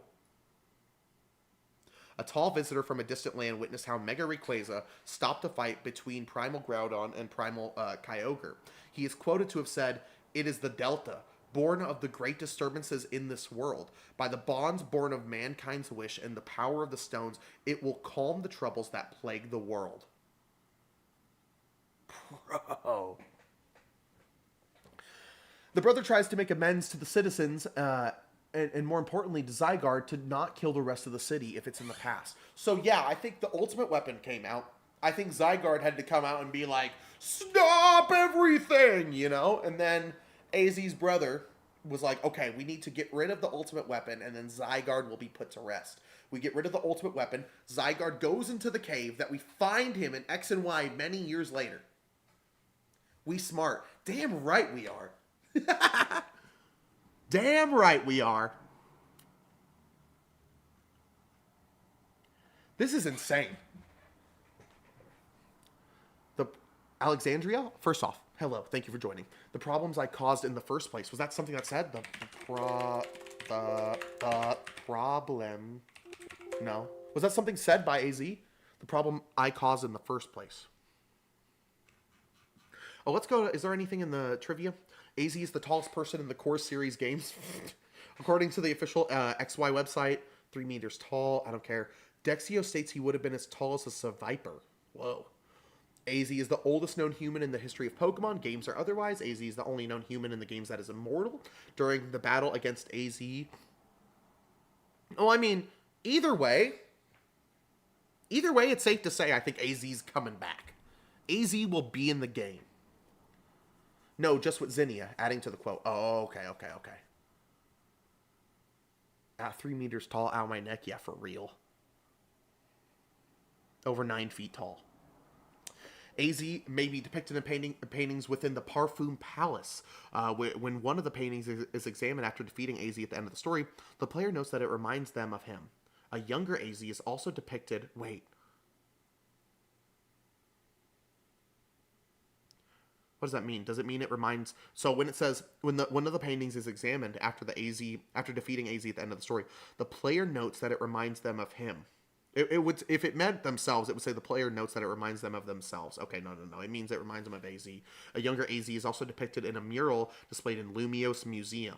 Speaker 1: a tall visitor from a distant land witnessed how Mega Rayquaza stopped a fight between Primal Groudon and Primal Kyogre. He is quoted to have said, "It is the Delta, born of the great disturbances in this world. By the bonds born of mankind's wish and the power of the stones, it will calm the troubles that plague the world." Bro. The brother tries to make amends to the citizens, and more importantly, to Zygarde to not kill the rest of the city if it's in the past. So yeah, I think the ultimate weapon came out. I think Zygarde had to come out and be like, "Stop everything," you know? And then AZ's brother was like, "Okay, we need to get rid of the ultimate weapon, and then Zygarde will be put to rest." We get rid of the ultimate weapon. Zygarde goes into the cave that we find him in X and Y many years later. We smart. Damn right we are. Damn right we are. This is insane. The Alexandria, first off, hello, thank you for joining. The problems I caused in the first place, was that something that said? The problem. No. Was that something said by AZ? The problem I caused in the first place. Oh, let's go. Is there anything in the trivia? AZ is the tallest person in the core series games. According to the official XY website, 3 meters tall. I don't care. Dexio states he would have been as tall as a Seviper. Whoa. AZ is the oldest known human in the history of Pokemon, games or otherwise. AZ is the only known human in the games that is immortal. During the battle against AZ. Oh, I mean, either way, it's safe to say I think AZ's coming back. AZ will be in the game. No, just with Zinnia, adding to the quote. Oh, okay. 3 meters tall, out of my neck, yeah, for real. Over 9 feet tall. AZ may be depicted in paintings within the Parfum Palace. When one of the paintings is examined after defeating AZ at the end of the story, the player notes that it reminds them of him. A younger AZ is also depicted... Wait. What does that mean? Does it mean it reminds... So when it says, when one of the paintings is examined after defeating AZ at the end of the story, the player notes that it reminds them of him. It would, if it meant themselves, it would say the player notes that it reminds them of themselves. Okay, no. It means it reminds them of AZ. A younger AZ is also depicted in a mural displayed in Lumiose Museum.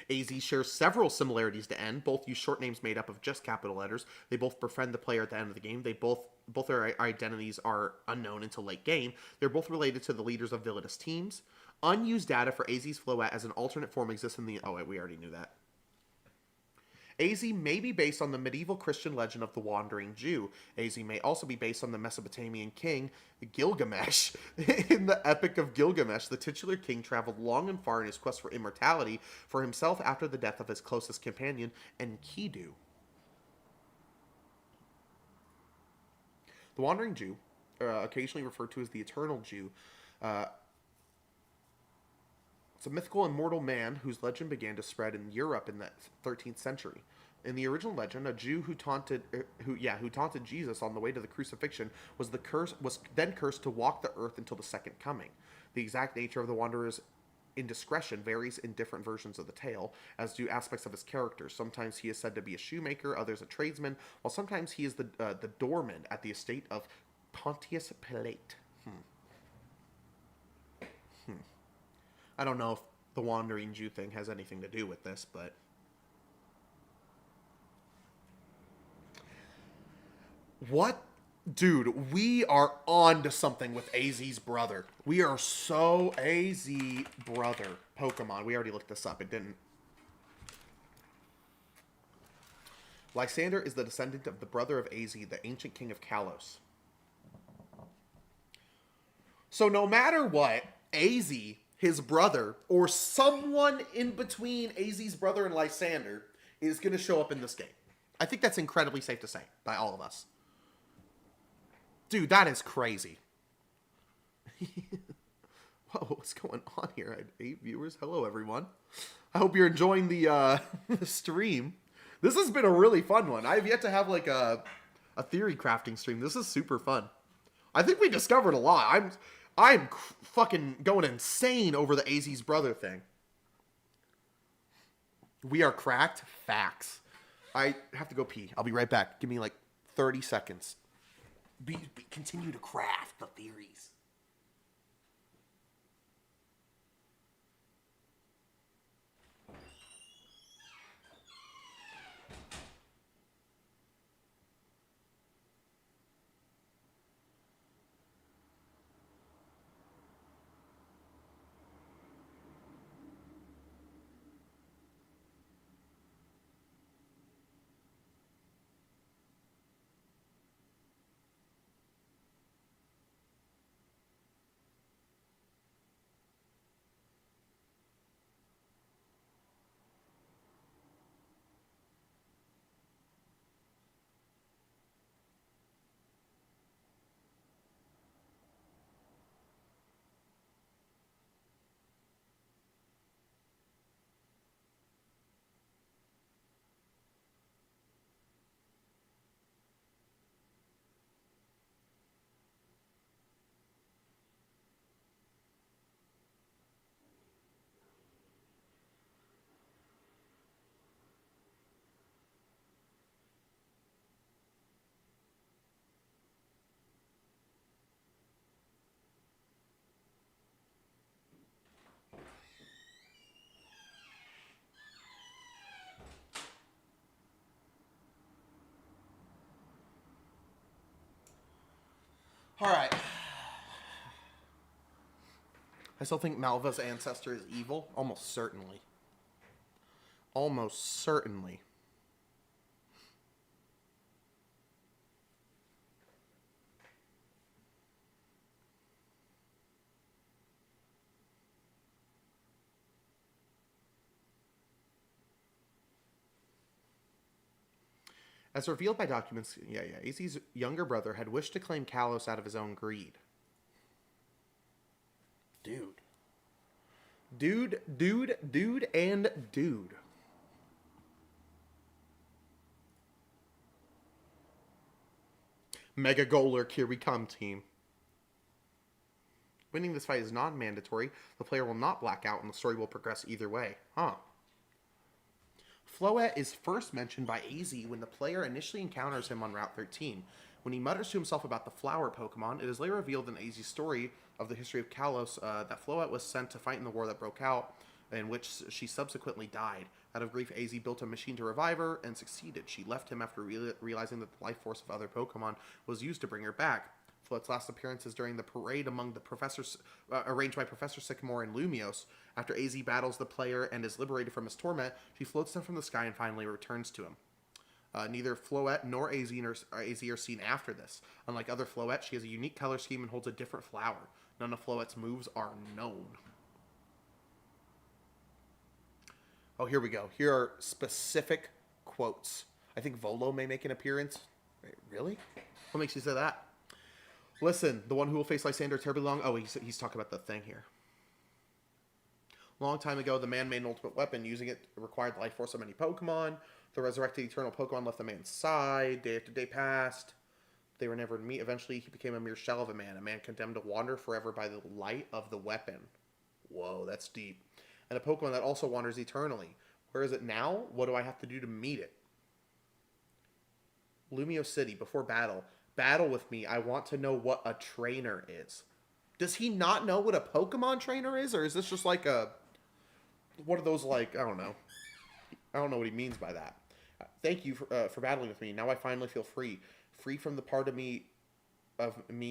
Speaker 1: AZ shares several similarities to N. Both use short names made up of just capital letters. They both befriend the player at the end of the game. They both their identities are unknown until late game. They're both related to the leaders of villainous teams. Unused data for AZ's Floette as an alternate form exists in the... Oh, wait, we already knew that. AZ may be based on the medieval Christian legend of the Wandering Jew. AZ may also be based on the Mesopotamian king, Gilgamesh. In the Epic of Gilgamesh, the titular king traveled long and far in his quest for immortality for himself after the death of his closest companion, Enkidu. The Wandering Jew, occasionally referred to as the Eternal Jew, it's a mythical immortal man whose legend began to spread in Europe in the 13th century. In the original legend, a Jew who taunted Jesus on the way to the crucifixion was then cursed to walk the earth until the second coming. The exact nature of the wanderer's indiscretion varies in different versions of the tale, as do aspects of his character. Sometimes he is said to be a shoemaker, others a tradesman, while sometimes he is the doorman at the estate of Pontius Pilate. I don't know if the Wandering Jew thing has anything to do with this, but... What? Dude, we are on to something with AZ's brother. We are so AZ brother Pokemon. We already looked this up. It didn't. Lysander is the descendant of the brother of AZ, the ancient king of Kalos. So no matter what, AZ... his brother, or someone in between AZ's brother and Lysander, is going to show up in this game. I think that's incredibly safe to say by all of us. Dude, that is crazy. Whoa, what's going on here? I had 8 viewers. Hello, everyone. I hope you're enjoying the the stream. This has been a really fun one. I have yet to have like a theory crafting stream. This is super fun. I think we discovered a lot. I'm fucking going insane over the AZ's brother thing. We are cracked. Facts. I have to go pee. I'll be right back. Give me like 30 seconds. Continue to craft the theories. All right. I still think Malva's ancestor is evil. Almost certainly. Almost certainly. As revealed by documents, AZ's younger brother had wished to claim Kalos out of his own greed. Dude. And dude. Mega Golurk, here we come, team. Winning this fight is non-mandatory. The player will not black out and the story will progress either way. Huh. Floette is first mentioned by AZ when the player initially encounters him on Route 13. When he mutters to himself about the flower Pokemon, it is later revealed in AZ's story of the history of Kalos that Floette was sent to fight in the war that broke out, in which she subsequently died. Out of grief, AZ built a machine to revive her and succeeded. She left him after realizing that the life force of other Pokemon was used to bring her back. Floette's last appearance is during the parade among the professors, arranged by Professor Sycamore and Lumiose. After AZ battles the player and is liberated from his torment, she floats down from the sky and finally returns to him. Neither Floette nor AZ are seen after this. Unlike other Floette, she has a unique color scheme and holds a different flower. None of Floette's moves are known. Oh, here we go. Here are specific quotes. I think Volo may make an appearance. Wait, really? What makes you say that? Listen, the one who will face Lysander terribly long... Oh, he's talking about the thing here. Long time ago, the man made an ultimate weapon. Using it required the life force of many Pokemon. The resurrected eternal Pokemon left the man's side. Day after day passed. They were never to meet. Eventually, he became a mere shell of a man condemned to wander forever by the light of the weapon. Whoa, that's deep. And a Pokemon that also wanders eternally. Where is it now? What do I have to do to meet it? Lumiose City, before battle. Battle with me. I want to know what a trainer is. Does he not know what a Pokemon trainer is? Or is this just like a... What are those like? I don't know. I don't know what he means by that. Thank you for battling with me. Now I finally feel free. Free from the part of me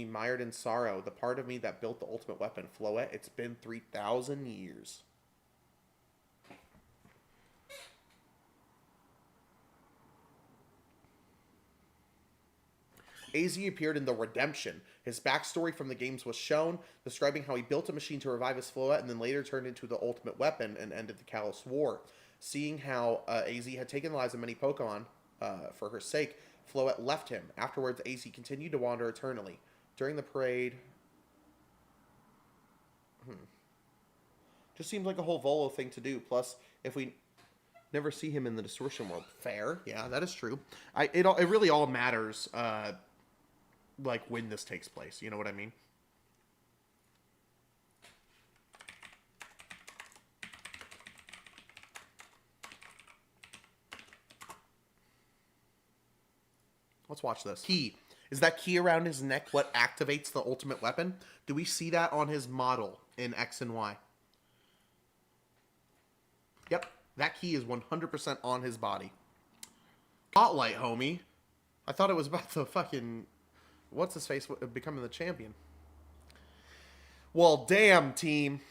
Speaker 1: mired in sorrow. The part of me that built the ultimate weapon. Floette, it's been 3,000 years. AZ appeared in The Redemption. His backstory from the games was shown, describing how he built a machine to revive his Floette and then later turned into the ultimate weapon and ended the Kalos War. Seeing how AZ had taken the lives of many Pokemon for her sake, Floette left him. Afterwards, AZ continued to wander eternally. During the parade... Just seems like a whole Volo thing to do. Plus, if we never see him in the Distortion World, fair. Yeah, that is true. It really all matters, like, when this takes place. You know what I mean? Let's watch this. Key. Is that key around his neck what activates the ultimate weapon? Do we see that on his model in X and Y? Yep. That key is 100% on his body. Spotlight, homie. I thought it was about the fucking... What's-his-face becoming the champion. Well, damn, team.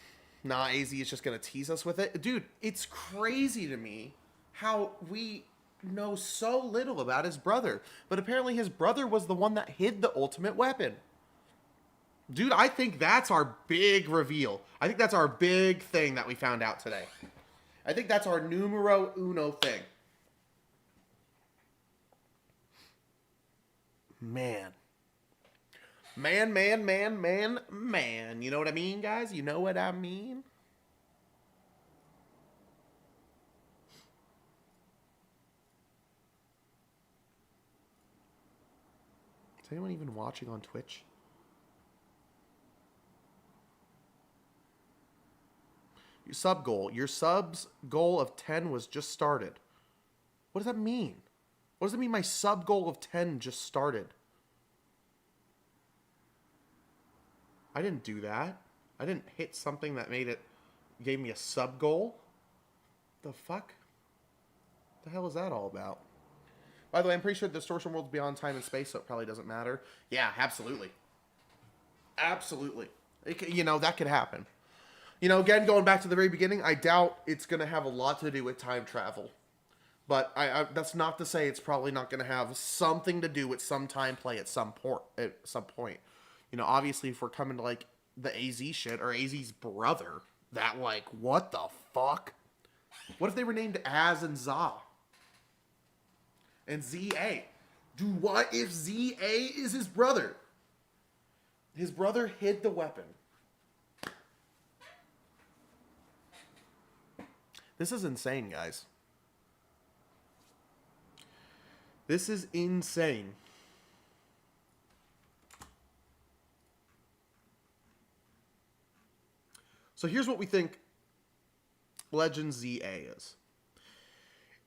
Speaker 1: Nah, AZ is just going to tease us with it. Dude, it's crazy to me how we know so little about his brother. But apparently his brother was the one that hid the ultimate weapon. Dude, I think that's our big reveal. I think that's our big thing that we found out today. I think that's our numero uno thing. Man. Man. You know what I mean, guys? You know what I mean? Is anyone even watching on Twitch? Your sub goal. Your subs goal of 10 was just started. What does that mean? What does it mean my sub goal of 10 just started? I didn't do that. I didn't hit something that gave me a sub goal. The fuck? The hell is that all about? By the way, I'm pretty sure the Distortion World's beyond time and space, so it probably doesn't matter. Yeah, absolutely. Absolutely. That could happen. Again, going back to the very beginning, I doubt it's going to have a lot to do with time travel. But that's not to say it's probably not going to have something to do with some time play at some point. Obviously, if we're coming to, like, the AZ shit, or AZ's brother, that, like, what the fuck? What if they were named Az and Za? And ZA? Dude, what if ZA is his brother? His brother hid the weapon. This is insane, guys. This is insane. So here's what we think Legend ZA is.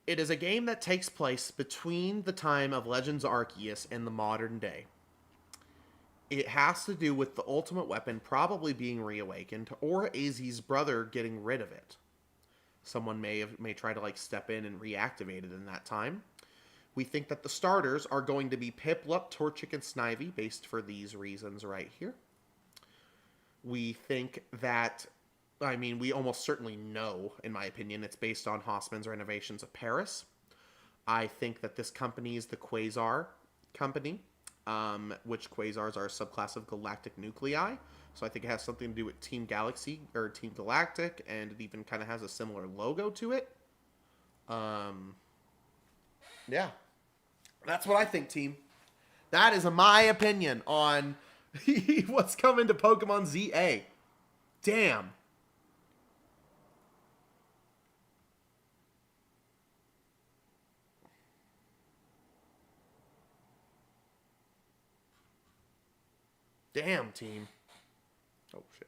Speaker 1: It is a game that takes place between the time of Legends Arceus and the modern day. It has to do with the ultimate weapon probably being reawakened, or AZ's brother getting rid of it. Someone may try to like step in and reactivate it in that time. We think that the starters are going to be Piplup, Torchic, and Snivy, based for these reasons right here. We think that, we almost certainly know, in my opinion, it's based on Hossmann's renovations of Paris. I think that this company is the Quasar company, which Quasars are a subclass of galactic nuclei. So I think it has something to do with Team Galaxy, or Team Galactic, and it even kind of has a similar logo to it. Yeah. That's what I think, team. That is my opinion on what's coming to Pokemon ZA. Damn. Damn, team. Oh, shit.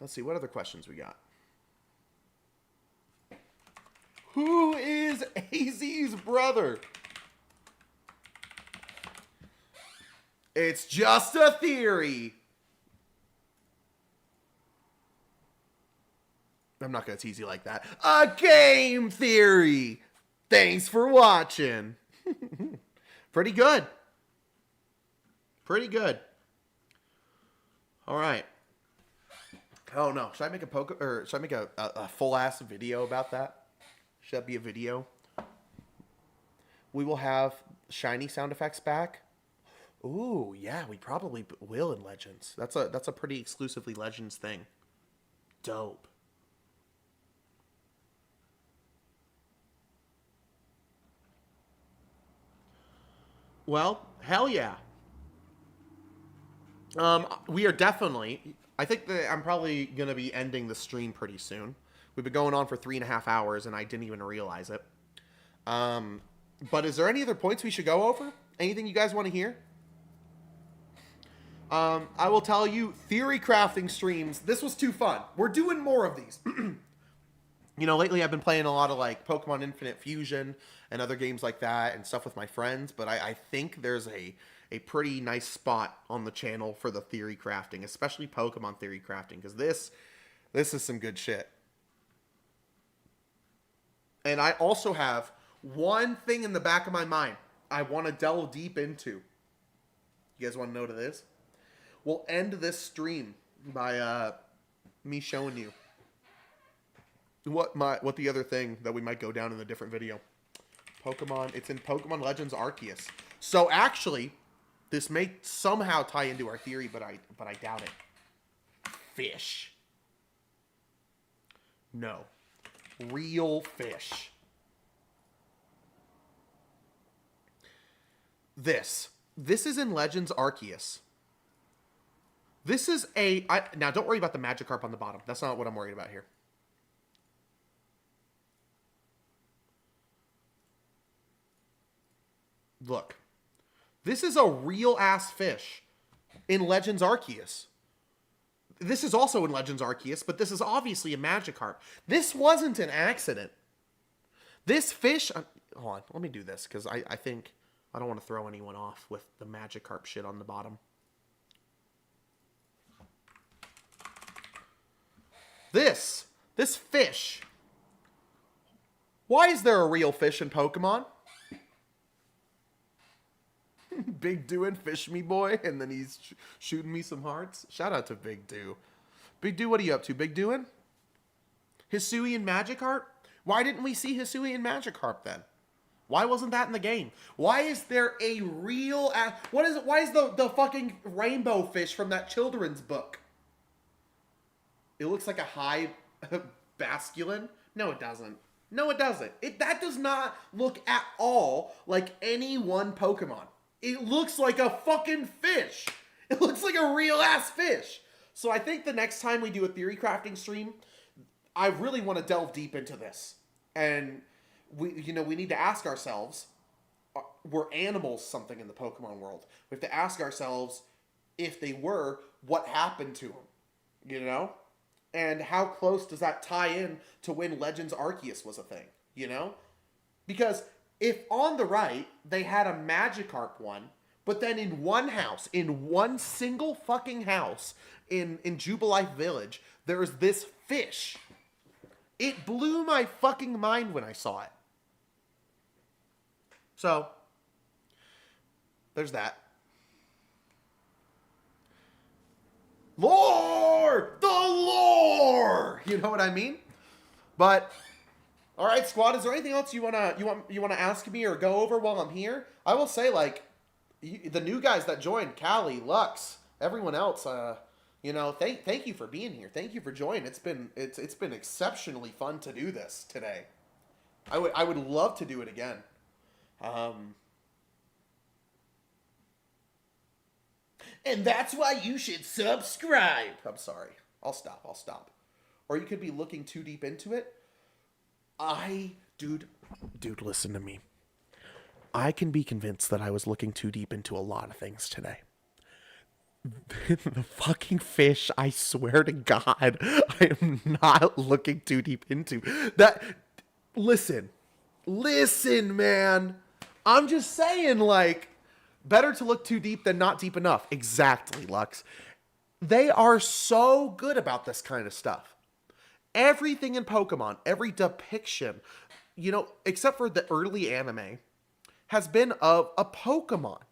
Speaker 1: Let's see. What other questions we got? Who is AZ's brother? It's just a theory. I'm not going to tease you like that. A game theory. Thanks for watching. Pretty good. Pretty good. All right. Oh no, should I make a full ass video about that? Should that be a video? we will have shiny sound effects back. Ooh, yeah, we probably will in Legends. That's a pretty exclusively Legends thing. Dope. Well, hell yeah. We are definitely. I think that I'm probably gonna be ending the stream pretty soon. We've been going on for 3.5 hours, and I didn't even realize it. But is there any other points we should go over? Anything you guys want to hear? I will tell you, theory crafting streams. This was too fun. We're doing more of these. You know, lately I've been playing a lot of like Pokemon Infinite Fusion and other games like that and stuff with my friends. But I think there's a pretty nice spot on the channel for the theory crafting, especially Pokemon theory crafting, because this is some good shit. And I also have one thing in the back of my mind I want to delve deep into. You guys want to know what it is? We'll end this stream by me showing you what the other thing that we might go down in a different video. Pokemon, it's in Pokemon Legends Arceus. So actually, this may somehow tie into our theory, but I doubt it. Fish. No. Real fish. This is in Legends Arceus. This is now don't worry about the Magikarp on the bottom. That's not what I'm worried about here. Look. This is a real ass fish in Legends Arceus. This is also in Legends Arceus, but this is obviously a Magikarp. This wasn't an accident. This fish... hold on, let me do this, because I think... I don't want to throw anyone off with the Magikarp shit on the bottom. This fish. Why is there a real fish in Pokemon? Big Doin' fish me boy, and then he's shooting me some hearts. Shout out to Big Do. Big Do, what are you up to, Big Doin'? Hisuian Magikarp? Why didn't we see Hisuian Magikarp then? Why wasn't that in the game? Why is there a real... Why is the fucking rainbow fish from that children's book? It looks like a high basculin. No, it doesn't. No, it doesn't. That does not look at all like any one Pokemon. It looks like a fucking fish. It looks like a real-ass fish. So I think the next time we do a theory crafting stream, I really want to delve deep into this. And... we need to ask ourselves, were animals something in the Pokemon world? We have to ask ourselves, if they were, what happened to them? You know? And how close does that tie in to when Legends Arceus was a thing? You know? Because if on the right, they had a Magikarp one, but then in one house, in one single fucking house in Jubilife Village, there's this fish. It blew my fucking mind when I saw it. So, there's that. Lore! The lore! You know what I mean? But, all right, squad. Is there anything else you wanna ask me or go over while I'm here? I will say, like, the new guys that joined, Callie, Lux, everyone else. Thank you for being here. Thank you for joining. It's been exceptionally fun to do this today. I would love to do it again. And that's why you should subscribe. I'm sorry. I'll stop. Or you could be looking too deep into it. Dude, listen to me. I can be convinced that I was looking too deep into a lot of things today. The fucking fish, I swear to God, I am not looking too deep into that. Listen, man. I'm just saying, like, better to look too deep than not deep enough. Exactly, Lux. They are so good about this kind of stuff. Everything in Pokemon, every depiction, except for the early anime, has been of a Pokemon.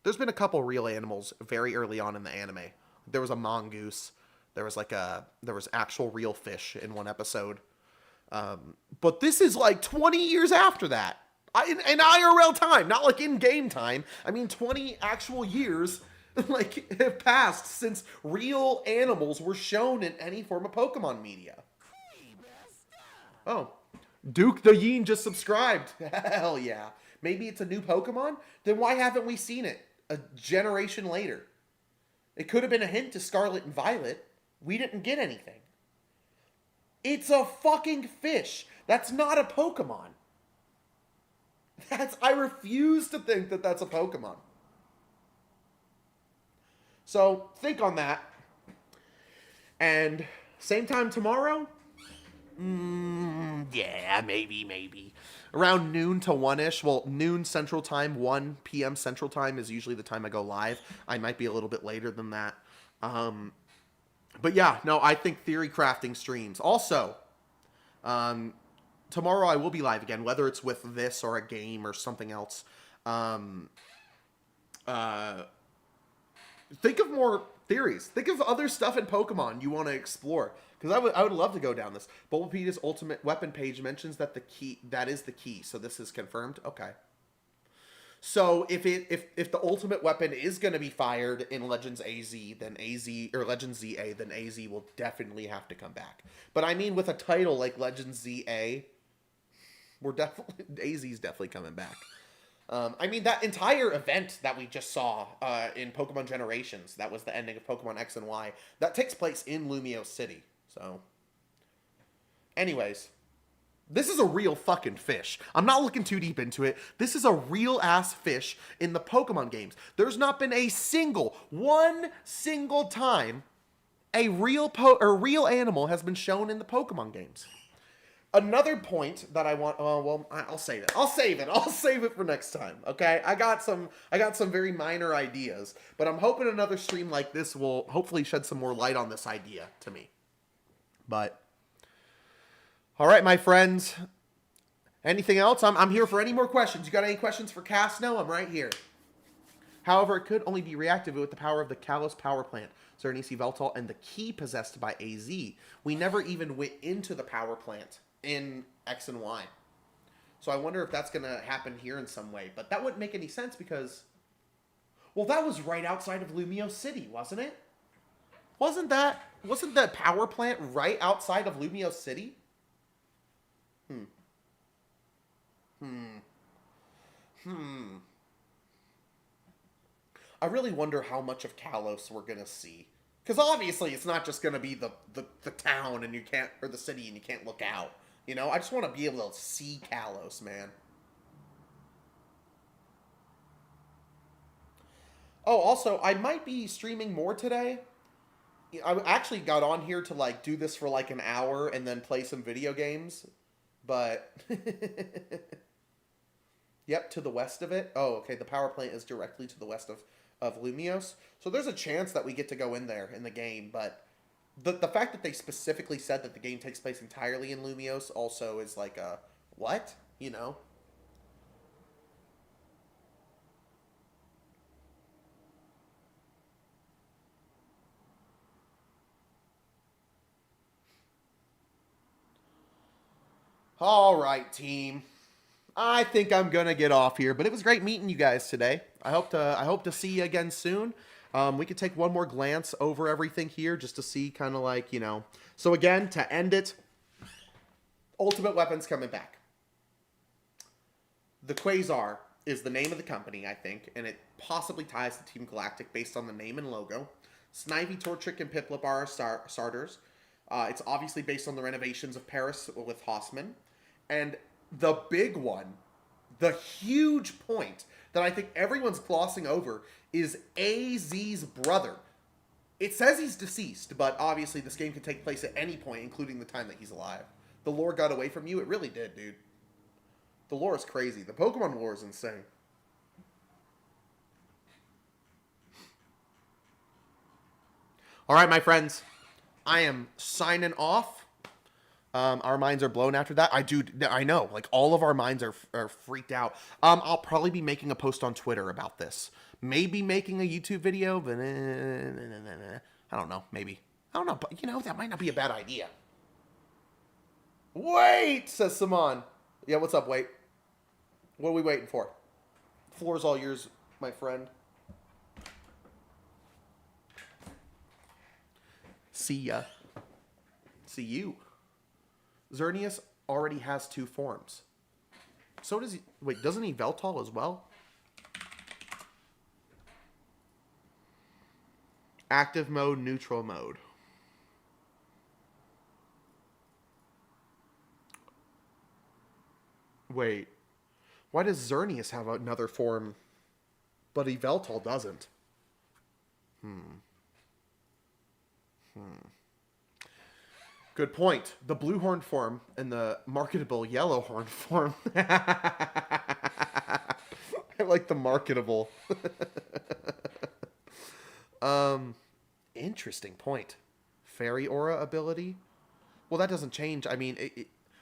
Speaker 1: There's been a couple real animals very early on in the anime. There was a mongoose. There was actual real fish in one episode. But this is like 20 years after that. In IRL time, not like in game time. I mean, 20 actual years like have passed since real animals were shown in any form of Pokemon media. Oh, Duke the Yeen just subscribed. Hell yeah. Maybe it's a new Pokemon? Then why haven't we seen it a generation later? It could have been a hint to Scarlet and Violet. We didn't get anything. It's a fucking fish. That's not a Pokemon. I refuse to think that that's a Pokemon. So, think on that. And same time tomorrow? Yeah, maybe. Around noon to 1-ish. Well, noon Central Time, 1 p.m. Central Time is usually the time I go live. I might be a little bit later than that. But yeah, no, I think theory crafting streams. Also, tomorrow I will be live again, whether it's with this or a game or something else. Think of more theories. Think of other stuff in Pokemon you want to explore. Because I would love to go down this. Bulbapedia's ultimate weapon page mentions that that is the key. So this is confirmed. Okay. So if the ultimate weapon is going to be fired in Legends AZ, then Legends ZA, then AZ will definitely have to come back. But I mean, with a title like Legends ZA, AZ's definitely coming back. I mean, that entire event that we just saw in Pokemon Generations, that was the ending of Pokemon X and Y, that takes place in Lumiose City. So, anyways, this is a real fucking fish. I'm not looking too deep into it. This is a real-ass fish in the Pokemon games. There's not been one single time a real animal has been shown in the Pokemon games. Another point that I want, I'll save it. I'll save it for next time, okay? I got some very minor ideas, but I'm hoping another stream like this will hopefully shed some more light on this idea to me. But, all right, my friends. Anything else? I'm here for any more questions. You got any questions for Casno? I'm right here. However, it could only be reactivated with the power of the Kalos power plant, Zernisi Veltal, and the key possessed by AZ. We never even went into the power plant in X and Y. So I wonder if that's going to happen here in some way. But that wouldn't make any sense because, well, that was right outside of Lumiose City, wasn't it? Wasn't the power plant right outside of Lumiose City? I really wonder how much of Kalos we're going to see. Because obviously it's not just going to be the town and you can't, or the city and you can't look out. You know, I just want to be able to see Kalos, man. Oh, also, I might be streaming more today. I actually got on here to, like, do this for, like, an hour and then play some video games. But, yep, to the west of it. Oh, okay, the power plant is directly to the west of Lumiose. So there's a chance that we get to go in there in the game, but the fact that they specifically said that the game takes place entirely in Lumiose also is like a, what? You know? All right, team. I think I'm gonna get off here, but it was great meeting you guys today. I hope to see you again soon. We could take one more glance over everything here just to see kind of like, you know. So again, to end it, Ultimate Weapon's coming back. The Quasar is the name of the company, I think, and it possibly ties to Team Galactic based on the name and logo. Snivy, Torchic, and Piplup are starters. It's obviously based on the renovations of Paris with Hossman. And the big one, the huge point that I think everyone's glossing over is AZ's brother. It says he's deceased, but obviously this game can take place at any point, including the time that he's alive. The lore got away from you? It really did, dude. The lore is crazy. The Pokemon lore is insane. All right, my friends. I am signing off. Our minds are blown after that. I know. Like, all of our minds are freaked out. I'll probably be making a post on Twitter about this. Maybe making a YouTube video, but I don't know. Maybe. I don't know. But, you know, that might not be a bad idea. Wait, says Saman. Yeah, what's up, Wait? What are we waiting for? Floor's all yours, my friend. See ya. See you. Xerneas already has 2 forms. So does he... Wait, doesn't he Veltal as well? Active mode, neutral mode. Wait. Why does Xerneas have another form, but Yveltal doesn't? Good point. The blue horn form and the marketable yellow horn form. I like the marketable. Interesting point. Fairy aura ability? Well, that doesn't change. I mean,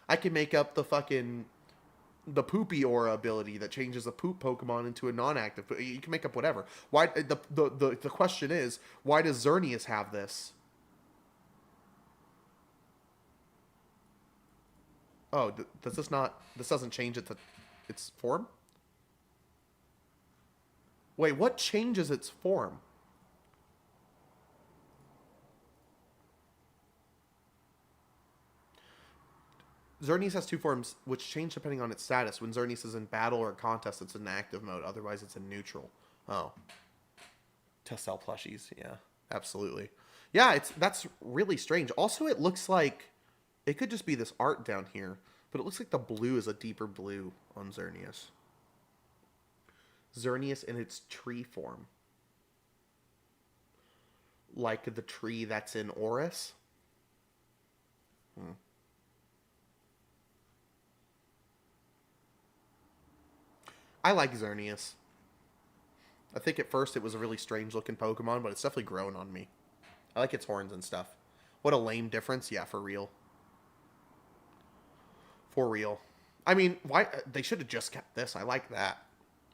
Speaker 1: I can make up the poopy aura ability that changes a poop Pokemon into a non-active. You can make up whatever. Why the question is, why does Xerneas have this? Oh, does this not... This doesn't change its form? Wait, what changes its form? Xerneas has 2 forms, which change depending on its status. When Xerneas is in battle or contest, it's in active mode. Otherwise, it's in neutral. Oh. To sell plushies, yeah. Absolutely. Yeah, that's really strange. Also, it looks like... It could just be this art down here, but it looks like the blue is a deeper blue on Xerneas. Xerneas in its tree form. Like the tree that's in Oris. I like Xerneas. I think at first it was a really strange looking Pokemon, but it's definitely grown on me. I like its horns and stuff. What a lame difference. Yeah, for real. For real. I mean, why they should have just kept this. I like that.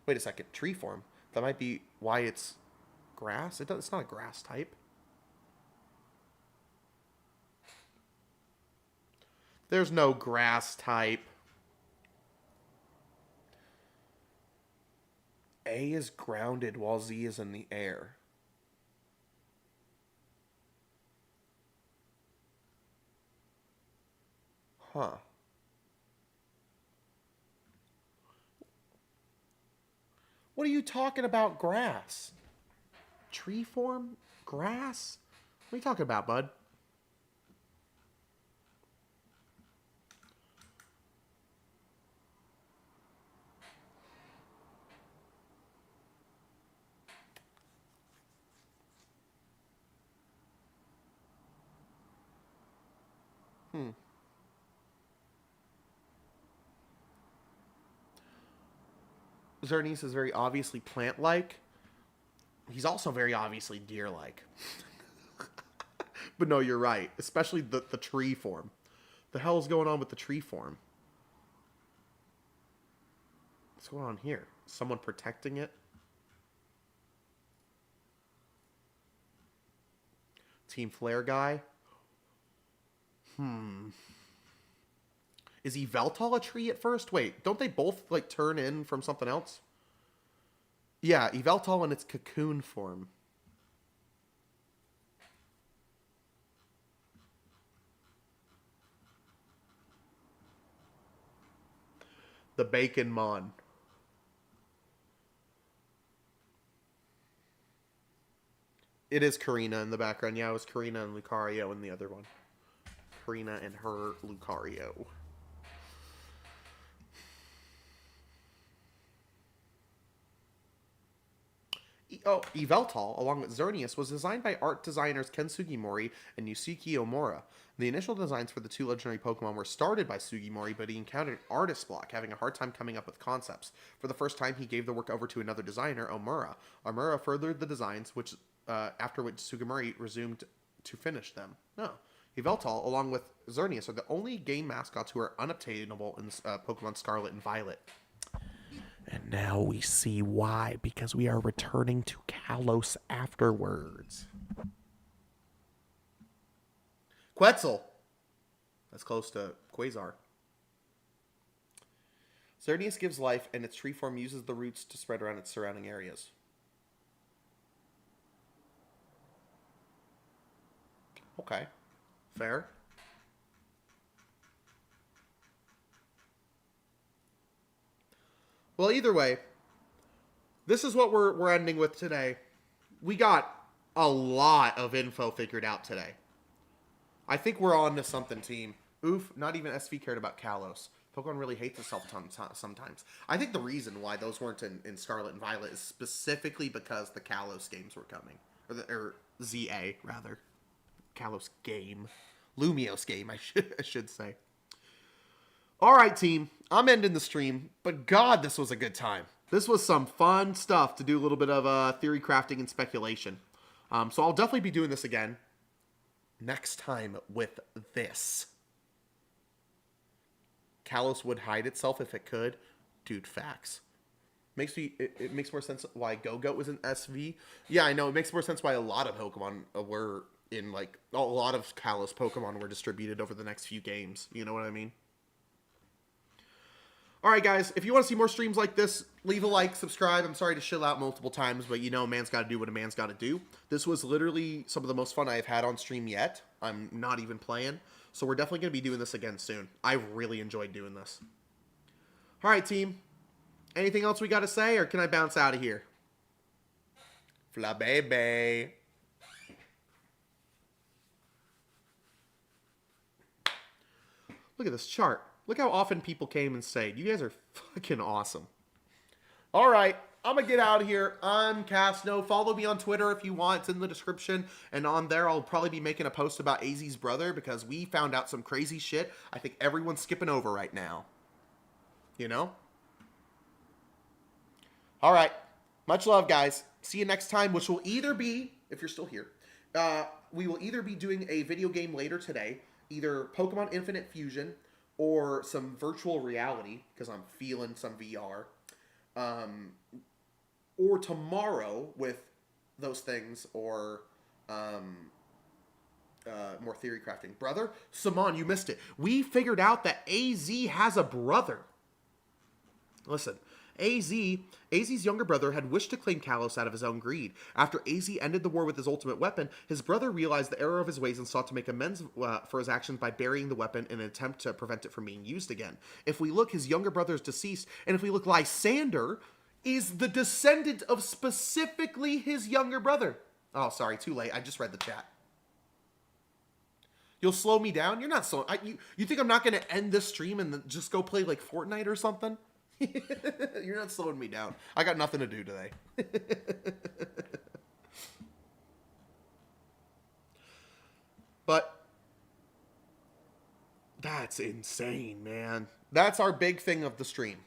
Speaker 1: Wait a second. Tree form. That might be why it's grass. It's not a grass type. There's no grass type. A is grounded while Z is in the air. Huh. What are you talking about, grass? Tree form? Grass? What are you talking about, bud? Xerneas is very obviously plant-like. He's also very obviously deer-like. But no, you're right. Especially the tree form. The hell is going on with the tree form? What's going on here? Someone protecting it? Team Flare guy? Is Yveltal a tree at first? Wait, don't they both, like, turn in from something else? Yeah, Yveltal in its cocoon form. The Bacon Mon. It is Karina in the background. Yeah, it was Karina and Lucario in the other one. Karina and her Lucario. Yveltal, along with Xerneas, was designed by art designers Ken Sugimori and Yusuke Omura. The initial designs for the 2 legendary Pokemon were started by Sugimori, but he encountered artist block, having a hard time coming up with concepts. For the first time, he gave the work over to another designer, Omura. Omura furthered the designs, after which Sugimori resumed to finish them. No. Yveltal, along with Xerneas, are the only game mascots who are unobtainable in Pokemon Scarlet and Violet.
Speaker 2: And now we see why, because we are returning to Kalos afterwards.
Speaker 1: Quetzal. That's close to Quasar. Xerneas gives life, and its tree form uses the roots to spread around its surrounding areas. Okay. Fair. Well, either way, this is what we're ending with today. We got a lot of info figured out today. I think we're on to something, team. Oof, not even SV cared about Kalos. Pokemon really hates itself sometimes. I think the reason why those weren't in Scarlet and Violet is specifically because the Kalos games were coming. Or ZA, rather. Kalos game. Lumios game, I should say. Alright, team. I'm ending the stream, but God, this was a good time. This was some fun stuff to do a little bit of theory crafting and speculation. So I'll definitely be doing this again. Next time with this. Kalos would hide itself if it could. Dude, facts. It makes more sense why Go-Goat was in SV. Yeah, I know. It makes more sense why a lot of Pokemon were in, like, a lot of Kalos Pokemon were distributed over the next few games. You know what I mean? Alright, guys. If you want to see more streams like this, leave a like, subscribe. I'm sorry to chill out multiple times, but you know a man's got to do what a man's got to do. This was literally some of the most fun I've had on stream yet. I'm not even playing. So we're definitely going to be doing this again soon. I really enjoyed doing this. Alright, team. Anything else we got to say, or can I bounce out of here? Fla baby. Look at this chart. Look how often people came and stayed. You guys are fucking awesome. All right, I'm going to get out of here. I'm Casno. Follow me on Twitter if you want. It's in the description. And on there, I'll probably be making a post about AZ's brother because we found out some crazy shit I think everyone's skipping over right now. You know? All right. Much love, guys. See you next time, which will either be, if you're still here, we will either be doing a video game later today, either Pokemon Infinite Fusion or some virtual reality, because I'm feeling some VR, or tomorrow with those things, or more theory crafting. Brother? Simon, you missed it. We figured out that AZ has a brother. Listen, AZ's younger brother had wished to claim Kalos out of his own greed. After AZ ended the war with his ultimate weapon, his brother realized the error of his ways and sought to make amends for his actions by burying the weapon in an attempt to prevent it from being used again. If we look, his younger brother is deceased, and if we look, Lysander is the descendant of specifically his younger brother. Oh, sorry, too late. I just read the chat. You'll slow me down? You're not slow. You think I'm not going to end this stream and then just go play like Fortnite or something? You're not slowing me down. I got nothing to do today. But that's insane, man. That's our big thing of the stream.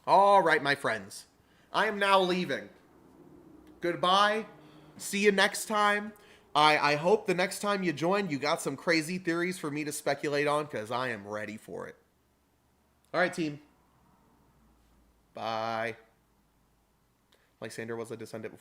Speaker 1: All right, my friends. I am now leaving. Goodbye. See you next time. I hope the next time you join, you got some crazy theories for me to speculate on, because I am ready for it. All right, team. Bye. Lysander was a descendant